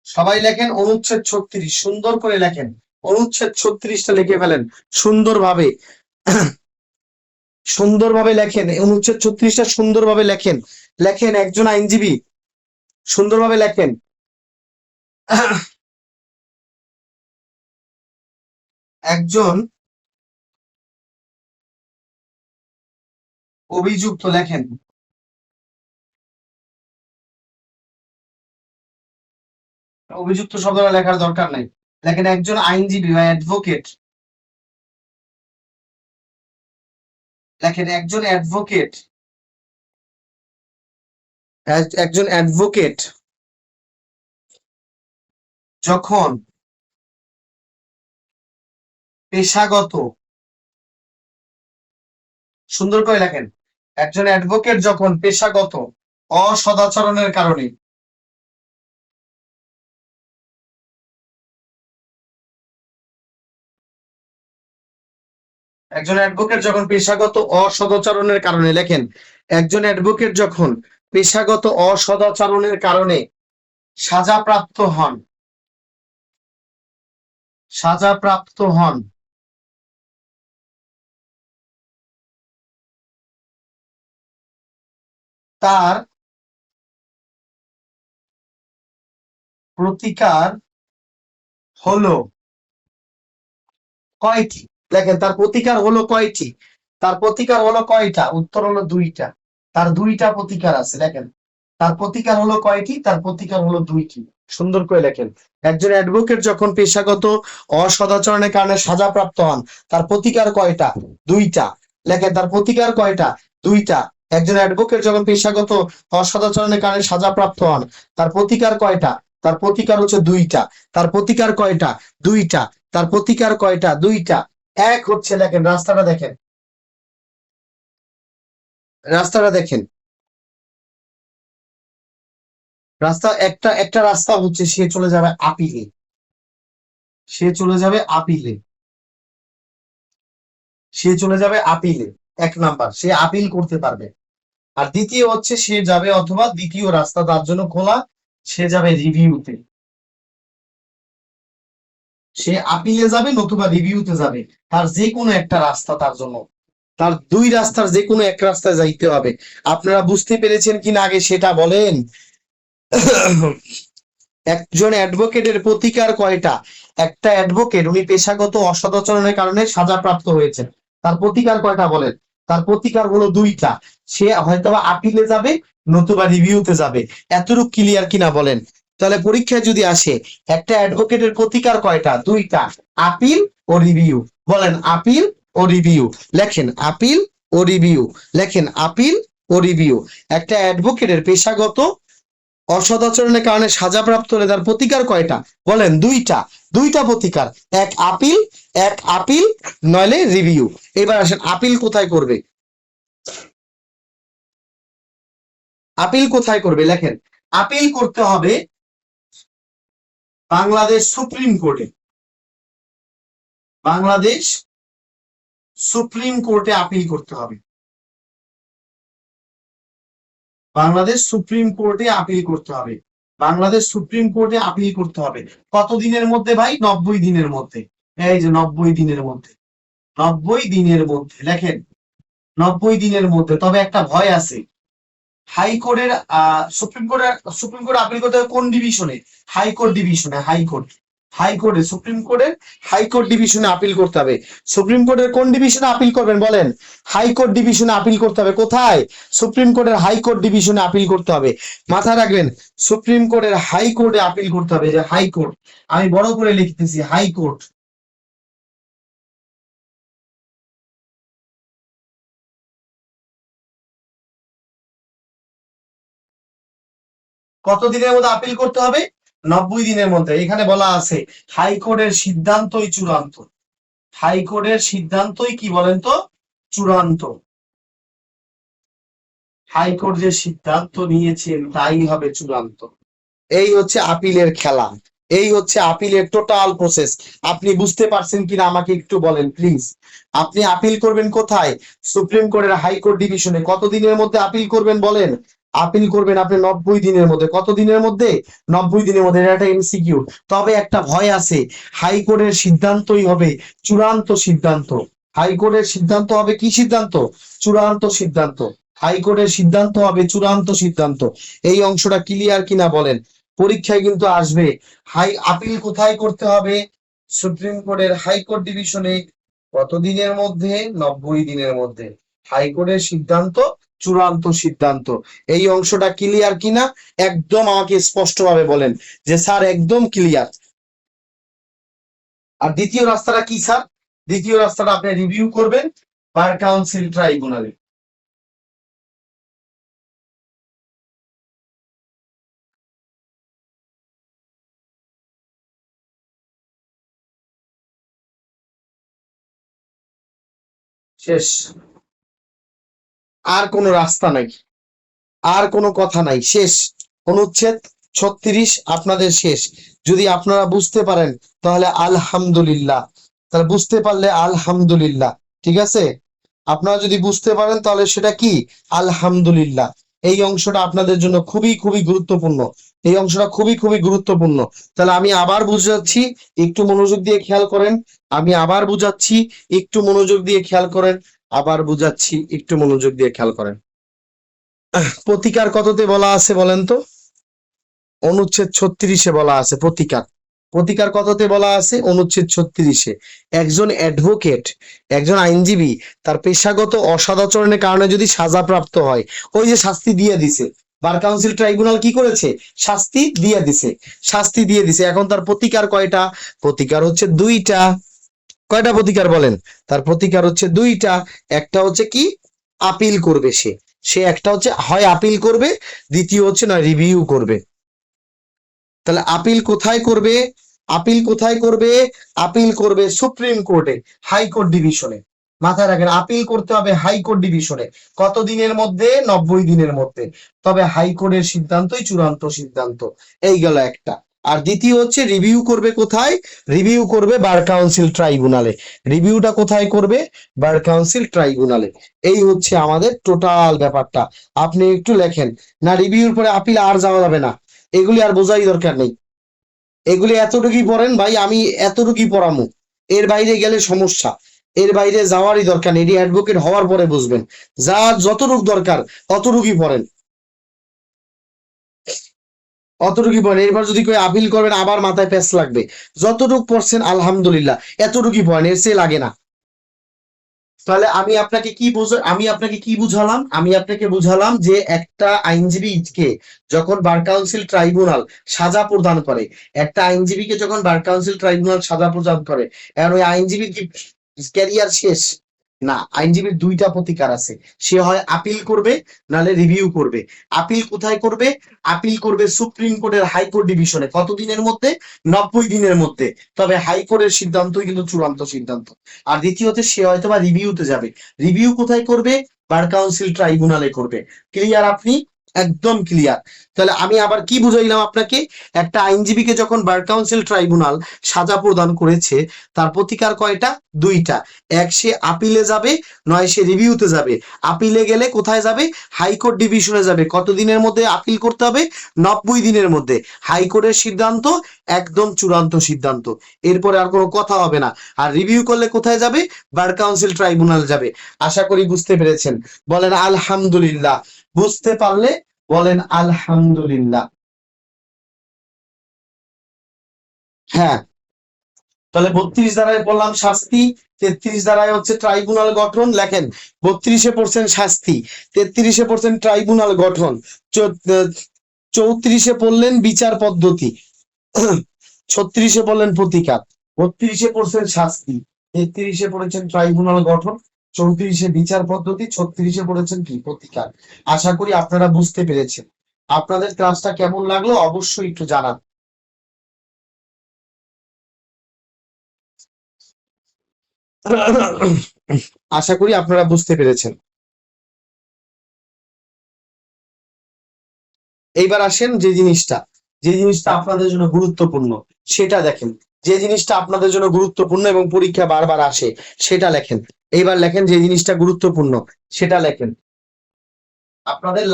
সবাই লেখেন অনুচ্ছেদ 36, সুন্দর করে লেখেন। অনুচ্ছেদ 36টা লিখে ফেলেন সুন্দরভাবে। সুন্দরভাবে লেখেন অনুচ্ছেদ 36টা, সুন্দরভাবে লেখেন। লেখেন একজন আইনজীবী, সুন্দরভাবে লেখেন। একজন অভিযুক্ত, লেখেন। অভিযুক্ত শব্দটা লেখার দরকার নাই, লেখেন একজন আইনজীবী বা অ্যাডভোকেট দেখেন একজন অ্যাডভোকেট যখন পেশাগত, সুন্দর করে লেখেন, একজন অ্যাডভোকেট যখন পেশাগত অসদাচরণের কারণে একজন অ্যাডভোকেট যখন পেশাগত অসদাচরণের কারণে লেখেন, একজন অ্যাডভোকেট যখন পেশাগত অসদাচরণের কারণে সাজাপ্রাপ্ত হন, সাজাপ্রাপ্ত হন, তার প্রতিকার হলো কয়টি? দেখেন তার প্রতিকার হলো কয়টি? তার প্রতিকার হলো কয়টা? উত্তর হলো দুইটা। তার দুইটা প্রতিকার আছে। দেখেন তার প্রতিকার হলো কয়টি? তার প্রতিকার হলো দুইটি। সুন্দর করে লেখেন, একজন অ্যাডভোকেট যখন পেশাগত অসদাচরণের কারণে সাজাপ্রাপ্ত হন, তার প্রতিকার কয়টা? দুইটা। লেখেন তার প্রতিকার কয়টা? দুইটা। একজন অ্যাডভোকেট যখন পেশাগত অসদাচরণের কারণে সাজাপ্রাপ্ত হন, তার প্রতিকার কয়টা? তার প্রতিকার হচ্ছে দুইটা। তার প্রতিকার কয়টা? দুইটা। তার প্রতিকার কয়টা? দুইটা। এক হচ্ছে, লেখেন রাস্তাটা দেখেন, রাস্তাটা দেখেন, রাস্তা একটা একটা রাস্তা হচ্ছে সে চলে যাবে আপিলে, সে চলে যাবে আপিলে, সে চলে যাবে আপিলে। এক নাম্বার, সে আপিল করতে পারবে। আর দ্বিতীয় হচ্ছে সে যাবে, অথবা দ্বিতীয় রাস্তা তার জন্য খোলা, সে যাবে রিভিউতে। সে আপিলে যাবে নতুবা রিভিউতে যাবে, তার যে কোনো একটা রাস্তা তার জন্য, তার দুই রাস্তার যে কোনো এক রাস্তায় যাইতে হবে। আপনারা বুঝতে পেরেছেন কিনা আগে সেটা বলেন। একজন অ্যাডভোকেটের প্রতিকার কয়টা? একটা অ্যাডভোকেট উনি পেশাগত অসদাচরণের কারণে সাজাপ্রাপ্ত হয়েছেন, তার প্রতিকার কয়টা বলেন? তার প্রতিকার হলো দুইটা। সে হয়তোবা আপিলে যাবে নতুবা রিভিউতে যাবে। এতটুকু ক্লিয়ার কিনা বলেন? তাহলে পরীক্ষায় যদি আসে, একটা অ্যাডভোকেটের প্রতিকার কয়টা? দুইটা, আপিল ও রিভিউ। বলেন আপিল ও রিভিউ। লেখেন আপিল ও রিভিউ। লেখেন আপিল ও রিভিউ। একটা অ্যাডভোকেটের পেশাগত অসদাচরণের কারণে সাজাপ্রাপ্ত হলে তার প্রতিকার কয়টা? বলেন দুইটা। দুইটা প্রতিকার, এক আপিল, এক আপিল নইলে রিভিউ। এবার আসেন আপিল কোথায় করবে? আপিল কোথায় করবে? লেখেন আপিল করতে হবে বাংলাদেশ সুপ্রিম কোর্টে। বাংলাদেশ সুপ্রিম কোর্টে আপিল করতে হবে। বাংলাদেশ সুপ্রিম কোর্টে আপিল করতে হবে। বাংলাদেশ সুপ্রিম কোর্টে আপিল করতে হবে। কত দিনের মধ্যে ভাই? 90 দিনের মধ্যে। এই যে 90 দিনের মধ্যে, 90 দিনের মধ্যে। লেখেন 90 দিনের মধ্যে। তবে একটা ভয় আছে, হাইকোর্টের সুপ্রিম কোর্টে আপিল করতে হবে কোন ডিভিশনে? হাইকোর্ট ডিভিশনে। হাইকোর্টে সুপ্রিম কোর্টের হাইকোর্ট ডিভিশনে আপিল করতে হবে। সুপ্রিম কোর্টের কোন ডিভিশনে আপিল করবেন বলেন? হাইকোর্ট ডিভিশনে আপিল করতে হবে। কোথায়? সুপ্রিম কোর্টের হাইকোর্ট ডিভিশনে আপিল করতে হবে। মাথায় রাখবেন, সুপ্রিম কোর্টের হাইকোর্টে আপিল করতে হবে। যে হাইকোর্ট, আমি বড় করে লিখতেছি, হাইকোর্ট। কত দিনের মধ্যে আপিল করতে হবে? 90 দিনের মধ্যে। এখানে বলা আছে হাইকোর্টের সিদ্ধান্তই চূড়ান্ত। হাইকোর্টের সিদ্ধান্তই কি বলেন তো? চূড়ান্ত। হাইকোর্ট যে সিদ্ধান্ত নিয়েছেন তাই হবে চূড়ান্ত। এই হচ্ছে আপিলের খেলা, এই হচ্ছে আপিলের টোটাল প্রসেস। আপনি বুঝতে পারছেন কিনা আমাকে একটু বলেন প্লিজ। আপনি আপিল করবেন কোথায়? সুপ্রিম কোর্টের হাইকোর্ট ডিভিশনে। কত দিনের মধ্যে আপিল করবেন বলেন? আপিল করবেন আপনি 90 দিনের মধ্যে। কত দিনের মধ্যে? 90 দিনের মধ্যে। এটা একটা এমসিকিউ। তবে একটা ভয় আছে, হাইকোর্টের সিদ্ধান্তই হবে চূড়ান্ত সিদ্ধান্ত। হাইকোর্টের সিদ্ধান্ত হবে কি সিদ্ধান্ত? চূড়ান্ত সিদ্ধান্ত। হাইকোর্টের সিদ্ধান্ত হবে চূড়ান্ত সিদ্ধান্ত। এই অংশটা ক্লিয়ার কিনা বলেন? পরীক্ষায় কিন্তু আসবে। আপিল কোথায় করতে হবে? সুপ্রিম কোর্টের হাইকোর্ট ডিভিশনে। কত দিনের মধ্যে? 90 দিনের মধ্যে। হাইকোর্টের সিদ্ধান্ত চূড়ান্ত সিদ্ধান্ত। এই অংশটা ক্লিয়ার কিনা একদম আমাকে স্পষ্টভাবে বলেন যে স্যার একদম ক্লিয়ার। আর দ্বিতীয় রাস্তাটা কি স্যার? দ্বিতীয় রাস্তাটা আপনি রিভিউ করবেন। বার কাউন্সিল ট্রাইব্যুনালে। শেষ, আর কোনো রাস্তা নাই, আর কোনো কথা নাই, শেষ। অনুচ্ছেদ 36 আপনাদের শেষ। যদি আপনারা বুঝতে পারেন তাহলে আলহামদুলিল্লাহ, তাহলে বুঝতে পারলে আলহামদুলিল্লাহ, ঠিক আছে। আপনারা যদি বুঝতে পারেন তাহলে সেটা কি, আলহামদুলিল্লাহ। এই অংশটা আপনাদের জন্য খুবই খুবই গুরুত্বপূর্ণ, এই অংশটা খুবই খুবই গুরুত্বপূর্ণ। তাহলে আমি আবার বুঝাচ্ছি, একটু মনোযোগ দিয়ে খেয়াল করেন। আমি আবার বুঝাচ্ছি, একটু মনোযোগ দিয়ে খেয়াল করেন। আবার বুঝাচ্ছি, একটু মনোযোগ দিয়ে খেয়াল করেন। প্রতিকার কততে বলা আছে বলেন তো? অনুচ্ছেদ 36-এ বলা আছে প্রতিকার। প্রতিকার কততে বলা আছে? অনুচ্ছেদ 36-এ। একজন অ্যাডভোকেট, একজন আইনজীবী তার পেশাগত অসদাচরণের কারণে যদি সাজাপ্রাপ্ত হয়, ওই যে শাস্তি দিয়ে দিছে, বার কাউন্সিল ট্রাইব্যুনাল কি করেছে? শাস্তি দিয়ে দিছে, শাস্তি দিয়ে দিছে। এখন তার প্রতিকার কয়টা? প্রতিকার হচ্ছে দুইটা। কয়টা প্রতিকার বলেন? তার প্রতিকার হচ্ছে দুইটা। একটা হচ্ছে কি, আপিল করবে সে, সে একটা হচ্ছে হয় আপিল করবে, দ্বিতীয় হচ্ছে না রিভিউ করবে। তাহলে আপিল কোথায় করবে? আপিল কোথায় করবে? আপিল করবে সুপ্রিম কোর্টে, হাইকোর্ট ডিভিশনে। মাথায় রাখেন, আপিল করতে হবে হাইকোর্ট ডিভিশনে। কত দিনের মধ্যে? 90 দিনের মধ্যে। তবে হাইকোর্টের সিদ্ধান্তই চূড়ান্ত সিদ্ধান্ত। এই গেল একটা। আর দ্বিতীয় হচ্ছে রিভিউ করবে কোথায়? রিভিউ করবে বার কাউন্সিল ট্রাইব্যুনালে। রিভিউটা কোথায় করবে? বার কাউন্সিল ট্রাইব্যুনালে। এই হচ্ছে আমাদের টোটাল ব্যাপারটা। আপনি একটু লেখেন, না রিভিউর পরে আপিল আর যাওয়া যাবে না, এগুলি আর বোঝাই দরকার নেই। এগুলি এতটুকুই পড়েন ভাই, আমি এতটুকুই পড়ামু, এর বাইরে গেলে সমস্যা। এর বাইরে যাওয়ারই দরকার নেই, এটি অ্যাডভোকেট হওয়ার পরে বুঝবেন। যা যতটুক দরকার অতটুকুই পড়েন, অতটুকুই পড়েন। এরপর যদি কেউ আপিল করবেন আবার মাথায় প্যাঁচ লাগবে। যতটুক পড়ছেন আলহামদুলিল্লাহ, এতটুকুই পড়েন, এর চেয়ে লাগে না। তাহলে আমি আপনাকে কি বুঝালাম? আমি আপনাকে বুঝালাম যে একটা আইনজীবীকে যখন বার কাউন্সিল ট্রাইব্যুনাল সাজা প্রদান করে, একটা আইনজীবীকে যখন বার কাউন্সিল ট্রাইব্যুনাল সাজা প্রদান করে, এখন ওই আইনজীবীর কি ক্যারিয়ার শেষ? না, আইনজীবীর দুইটা প্রতিকার আছে। সে হয় আপিল করবে, নাহলে রিভিউ করবে। আপিল কোথায় করবে? আপিল করবে সুপ্রিম কোর্টের হাইকোর্ট ডিভিশনে। কত দিনের মধ্যে? 90 দিনের মধ্যে। তবে হাইকোর্টের সিদ্ধান্তই কিন্তু চূড়ান্ত সিদ্ধান্ত। আর দ্বিতীয়ত সে হয়তো বা রিভিউতে যাবে। রিভিউ কোথায় করবে? বার কাউন্সিল ট্রাইব্যুনালে করবে। ক্লিয়ার আপনি? একদম ক্লিয়ার। তাহলে আমি আবার কি বুঝাইলাম আপনাকে? একটা আইনজীবীকে যখন বার কাউন্সিল ট্রাইব্যুনাল সাজা প্রদান করেছে, তার প্রতিকার কয়টা? দুইটা। এক, সে আপিলে যাবে, নয় সে রিভিউতে যাবে। আপিলে গেলে কোথায় যাবে? হাইকোর্ট ডিভিশনে যাবে। কত দিনের মধ্যে আপিল করতে হবে? 90 দিনের মধ্যে। হাইকোর্টের সিদ্ধান্ত একদম চূড়ান্ত সিদ্ধান্ত, এরপরে আর কোনো কথা হবে না। আর রিভিউ করলে কোথায় যাবে? বার কাউন্সিল ট্রাইব্যুনাল যাবে। আশা করি বুঝতে পেরেছেন। বলেন আলহামদুলিল্লাহ। বুঝতে পারলে বলেন আলহামদুলিল্লাহ। হ্যাঁ, তাহলে 32 ধারায় বললাম শাস্তি, 33 ধারায় হচ্ছে ট্রাইব্যুনাল গঠন। লেখেন, 32-এ পড়ছেন শাস্তি, 33-এ পড়ছেন ট্রাইব্যুনাল গঠন, 34-এ পড়লেন বিচার পদ্ধতি, 36-এ বললেন প্রতিকার, 32-এ পড়ছেন শাস্তি, 33-এ পড়েছেন ট্রাইব্যুনাল গঠন, 34-এ বিচার পদ্ধতি, 36-এ পড়েছেন কি? প্রতিকার। আশা করি আপনারা বুঝতে পেরেছেন। আপনাদের ক্লাসটা কেমন লাগলো অবশ্যই একটু জানান। আশা করি আপনারা বুঝতে পেরেছেন। এইবার আসেন যে জিনিসটা আপনাদের জন্য গুরুত্বপূর্ণ সেটা দেখেন। যে জিনিসটা আপনাদের জন্য গুরুত্বপূর্ণ এবং পরীক্ষা বারবার আসে সেটা লেখেন। এইবার লেখেন যে জিনিসটা গুরুত্বপূর্ণ সেটা লেখেন। আপনাদের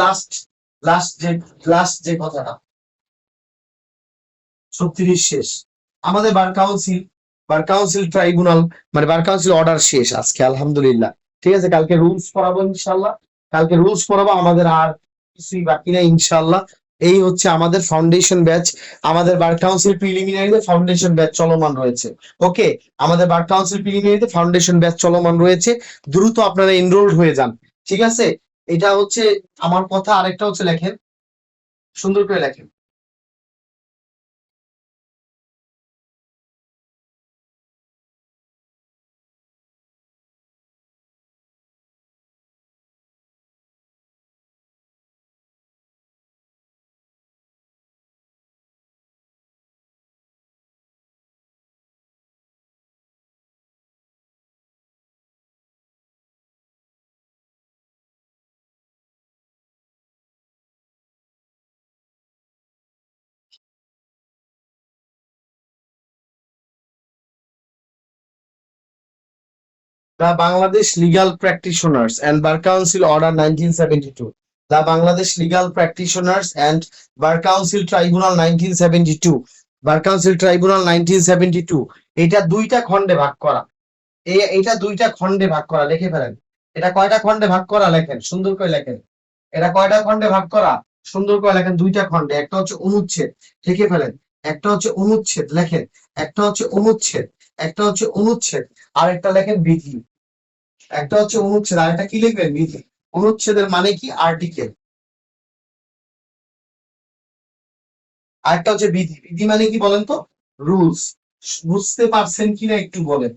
লাস্ট যে কথাটা, 36 শেষ। আমাদের বার কাউন্সিল ট্রাইব্যুনাল মানে বার কাউন্সিল অর্ডার শেষ আজকে আলহামদুলিল্লাহ। ঠিক আছে, কালকে রুলস পড়াবো ইনশাল্লাহ। কালকে রুলস পড়াবো, আমাদের আর কিছুই বাকি নেই ইনশাল্লাহ। এই হচ্ছে আমাদের ফাউন্ডেশন ব্যাচ। আমাদের বার কাউন্সিল প্রিলিমিনারিতে ফাউন্ডেশন ব্যাচ চলমান রয়েছে। ওকে, আমাদের বার কাউন্সিল প্রিলিমিনারিতে ফাউন্ডেশন ব্যাচ চলমান রয়েছে। দ্রুত আপনারা এনরোলড হয়ে যান। ঠিক আছে, এটা হচ্ছে আমার কথা। আরেকটা হচ্ছে লেখেন, সুন্দর করে লেখেন। The Bangladesh legal practitioners and bar council order 1972, the Bangladesh legal practitioners and bar council tribunal 1972, bar council tribunal 1972, এটা দুইটা খণ্ডে ভাগ করা। এটা দুইটা খণ্ডে ভাগ করা, লিখে ফেলেন। এটা কয়টা খণ্ডে ভাগ করা লেখেন, সুন্দর করে লেখেন। এটা কয়টা খণ্ডে ভাগ করা, সুন্দর করে লেখেন। দুইটা খণ্ডে, একটা হচ্ছে অনুচ্ছেদ, লিখে ফেলেন। একটা হচ্ছে অনুচ্ছেদ লেখেন, একটা হচ্ছে অনুচ্ছেদ, একটা হচ্ছে অনুচ্ছেদ, আর একটা লেখেন বিধি। একটা হচ্ছে অনুচ্ছেদ, আর একটা কি লিখবেন, বিধি। অনুচ্ছেদের মানে কি, আর্টিকেল। আর একটা হচ্ছে বিধি। বিধি মানে কি বলেন তো, রুলস। বুঝতে পারছেন কিনা একটু বলেন।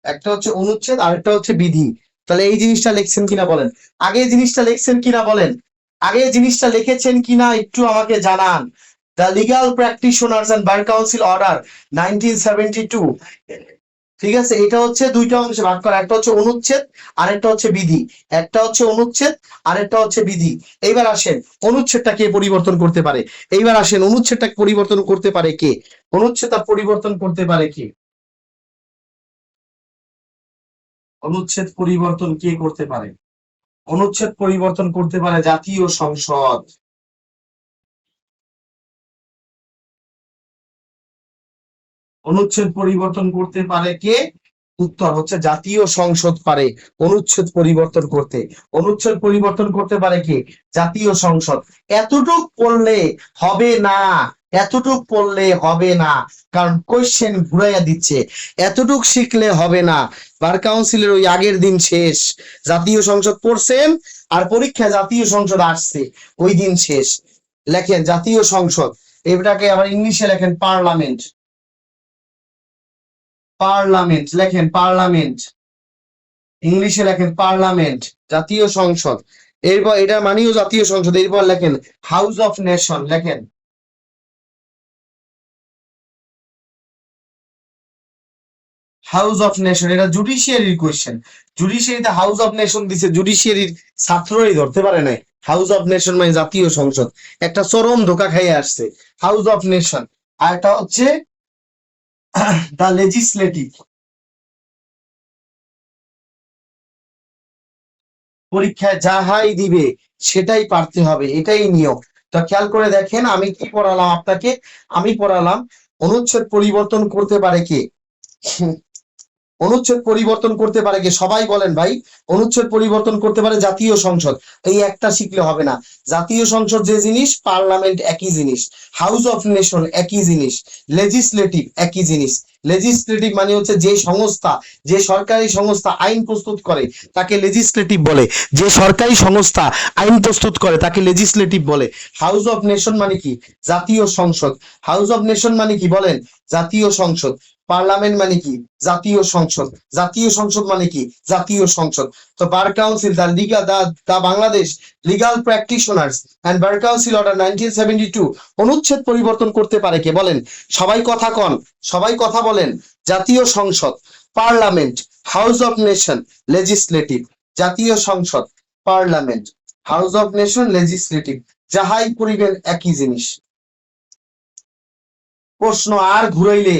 একটা হচ্ছে অনুচ্ছেদ আর একটা হচ্ছে বিধি। তাহলে এই জিনিসটা লিখছেন কিনা বলেন, আগে এই জিনিসটা লিখছেন কিনা বলেন, আগে এই জিনিসটা লিখেছেন কিনা একটু আমাকে জানান। The legal practitioners and bar council order 1972, ঠিক আছে। এটা হচ্ছে দুইটা অংশে ভাগ করা, একটা হচ্ছে অনুচ্ছেদ আর একটা হচ্ছে বিধি। একটা হচ্ছে অনুচ্ছেদ আর একটা হচ্ছে বিধি। এইবার আসেন, অনুচ্ছেদটা কে পরিবর্তন করতে পারে? এইবার আসেন, অনুচ্ছেদটা পরিবর্তন করতে পারে কে? অনুচ্ছেদটা পরিবর্তন করতে পারে কে? অনুচ্ছেদ পরিবর্তন কে করতে পারে? অনুচ্ছেদ পরিবর্তন করতে পারে জাতীয় সংসদ। অনুচ্ছেদ পরিবর্তন করতে পারে কে? উত্তর হচ্ছে জাতীয় সংসদ পারে অনুচ্ছেদ পরিবর্তন করতে। অনুচ্ছেদ পরিবর্তন করতে পারে কে? জাতীয় সংসদ। এতটুক পড়লে হবে না, এতটুক পড়লে হবে না, কারণ কোশ্চেন ঘুরাইয়া দিচ্ছে। এতটুক শিখলে হবে না, বার কাউন্সিলের ওই আগের দিন শেষ। জাতীয় সংসদ পড়ছেন আর পরীক্ষা জাতীয় সংসদ আসছে, ওই দিন শেষ। লেখেন জাতীয় সংসদ, এটাকে আবার ইংলিশে লেখেন পার্লামেন্ট। পার্লামেন্ট লেখেন, পার্লামেন্ট। ইংলিশে লেখেন পার্লামেন্ট, জাতীয় সংসদ। এরপর এটা মানেও জাতীয় সংসদ। এরপর লেখেন হাউস অফ নেশন, লেখেন হাউস অফ নেশন। এটা জুডিশিয়ারির কোয়েশ্চেন। জুডিশিয়ারিতে হাউস অফ নেশন দিছে, জুডিশিয়ারির ছাত্ররাই ধরতে পারে নাই। হাউস অফ নেশন মানে জাতীয় সংসদ। একটা চরম ধোকা খাইয়ে আসছে হাউস অফ নেশন। আর একটা হচ্ছে দা লেজিসলেটিভ। পরীক্ষায় যাহাই দিবে সেটাই পারতে হবে, এটাই নিয়ম। তো খেয়াল করে দেখেন আমি কি পড়ালাম আপনাকে। আমি পড়ালাম অনুচ্ছেদ পরিবর্তন করতে পারে কে? অনুচ্ছেদ পরিবর্তন করতে পারে কে, সবাই বলেন ভাই। অনুচ্ছেদ পরিবর্তন করতে পারে জাতীয় সংসদ। এই একটা শিখলে হবে না। জাতীয় সংসদ যে জিনিস, পার্লামেন্ট একই জিনিস, হাউস অফ নেশন একই জিনিস, লেজিসলেটিভ একই জিনিস। লেজিসলেটিভ মানে হচ্ছে যে সংস্থা, যে সরকারি সংস্থা আইন প্রস্তুত করে তাকে লেজিসলেটিভ বলে। যে সরকারি সংস্থা আইন প্রস্তুত করে তাকে লেজিসলেটিভ বলে। হাউস অফ নেশন মানে কি? জাতীয় সংসদ। হাউস অফ নেশন মানে কি বলেন? জাতীয় সংসদ। পার্লামেন্ট মানে কি? জাতীয় সংসদ। জাতীয় সংসদ মানে কি? জাতীয় সংসদ। তো bar council, the Bangladesh legal practitioners and bar council order 1972, অনুচ্ছেদ পরিবর্তন করতে পারে কে বলেন? সবাই কথা কন, সবাই কথা বলেন। জাতীয় সংসদ, parliament, house of nation, legislative. জাতীয় সংসদ, parliament, house of nation, legislative, যাহাই করিবেন একই জিনিস। প্রশ্ন আর ঘুরাইলে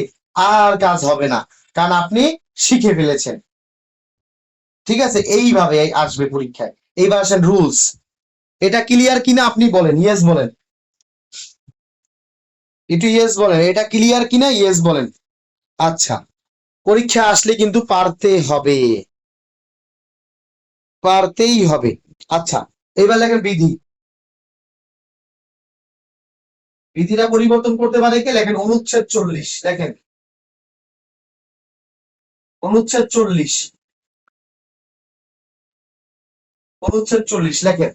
আর কাজ হবে না, কারণ আপনি শিখে ফেলেছেন। ঠিক আছে, এইভাবে আসবে পরীক্ষায়। এইবার আসেন রুলস। এটা ক্লিয়ার কিনা আপনি বলেন, ইয়েস বলেন। একটু ইয়েস বলেন, এটা ক্লিয়ার কিনা, ইয়েস বলেন। আচ্ছা, পরীক্ষা আসলে কিন্তু পারতে হবে, পারতেই হবে। আচ্ছা, এবার লেখেন বিধি। বিধিটা পরিবর্তন করতে পারে কে? লেখেন অনুচ্ছেদ 40, লেখেন অনুচ্ছেদ 40, অনুচ্ছেদ 40 লেখেন।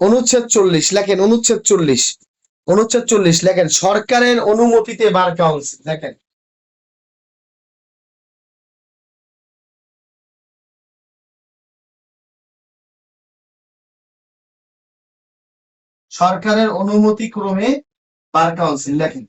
অনুচ্ছেদ 40 লেখেন, অনুচ্ছেদ 40, অনুচ্ছেদ 40 লেখেন সরকারের অনুমতিতে বার কাউন্সিল, লেখেন সরকারের অনুমতি ক্রমে বার কাউন্সিল, লেখেন।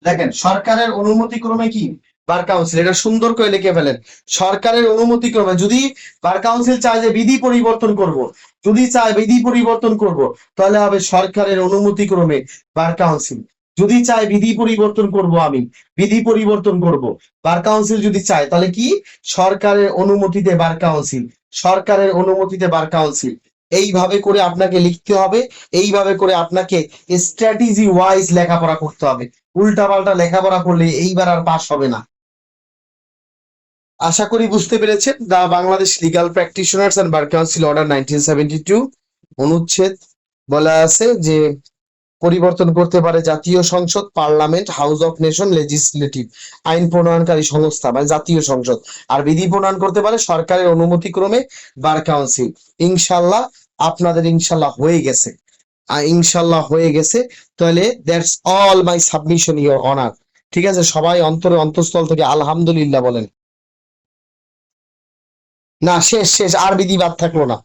দেখেন সরকারের অনুমতি ক্রমে কি বার কাউন্সিল, এটা সুন্দর করে লিখে ফেলেন। সরকারের অনুমতি ক্রমে, যদি বার কাউন্সিল চায় যে বিধি পরিবর্তন করব, যদি চায় বিধি পরিবর্তন করব, তাহলে হবে সরকারের অনুমতি ক্রমে বার কাউন্সিল। যদি চায় বিধি পরিবর্তন করব, আমি বিধি পরিবর্তন করব। বার কাউন্সিল যদি চায় তাহলে কি, সরকারের অনুমতিতে বার কাউন্সিল, সরকারের অনুমতিতে বার কাউন্সিল। এইভাবে করে আপনাকে লিখতে হবে, এইভাবে করে আপনাকে স্ট্র্যাটেজি ওয়াইজ লেখাপড়া করতে হবে। উল্টাপাল্টা লেখাপড়া করলে এইবার আর পাস হবে না। আশা করি বুঝতে পেরেছেন। The Bangladesh legal practitioners and bar council order 1972 অনুচ্ছেদ বলা আছে যে পরিবর্তন করতে পারে জাতীয় সংসদ, parliament, house of nation, legislative, আইন প্রণয়নকারী সংস্থা মানে জাতীয় সংসদ। আর বিধি প্রণয়ন করতে পারে সরকারের অনুমতি ক্রমে বার কাউন্সিল। ইনশাল্লাহ আপনাদের ইনশাল্লাহ হয়ে গেছে, ইনশাল্লাহ হয়ে গেছে। তাহলে that's all my submission your honour. ঠিক আছে, সবাই অন্তরে অন্তঃস্থল থেকে আলহামদুলিল্লাহ বলেন। না, শেষ শেষ, আর বিধি বাদ থাকলো না।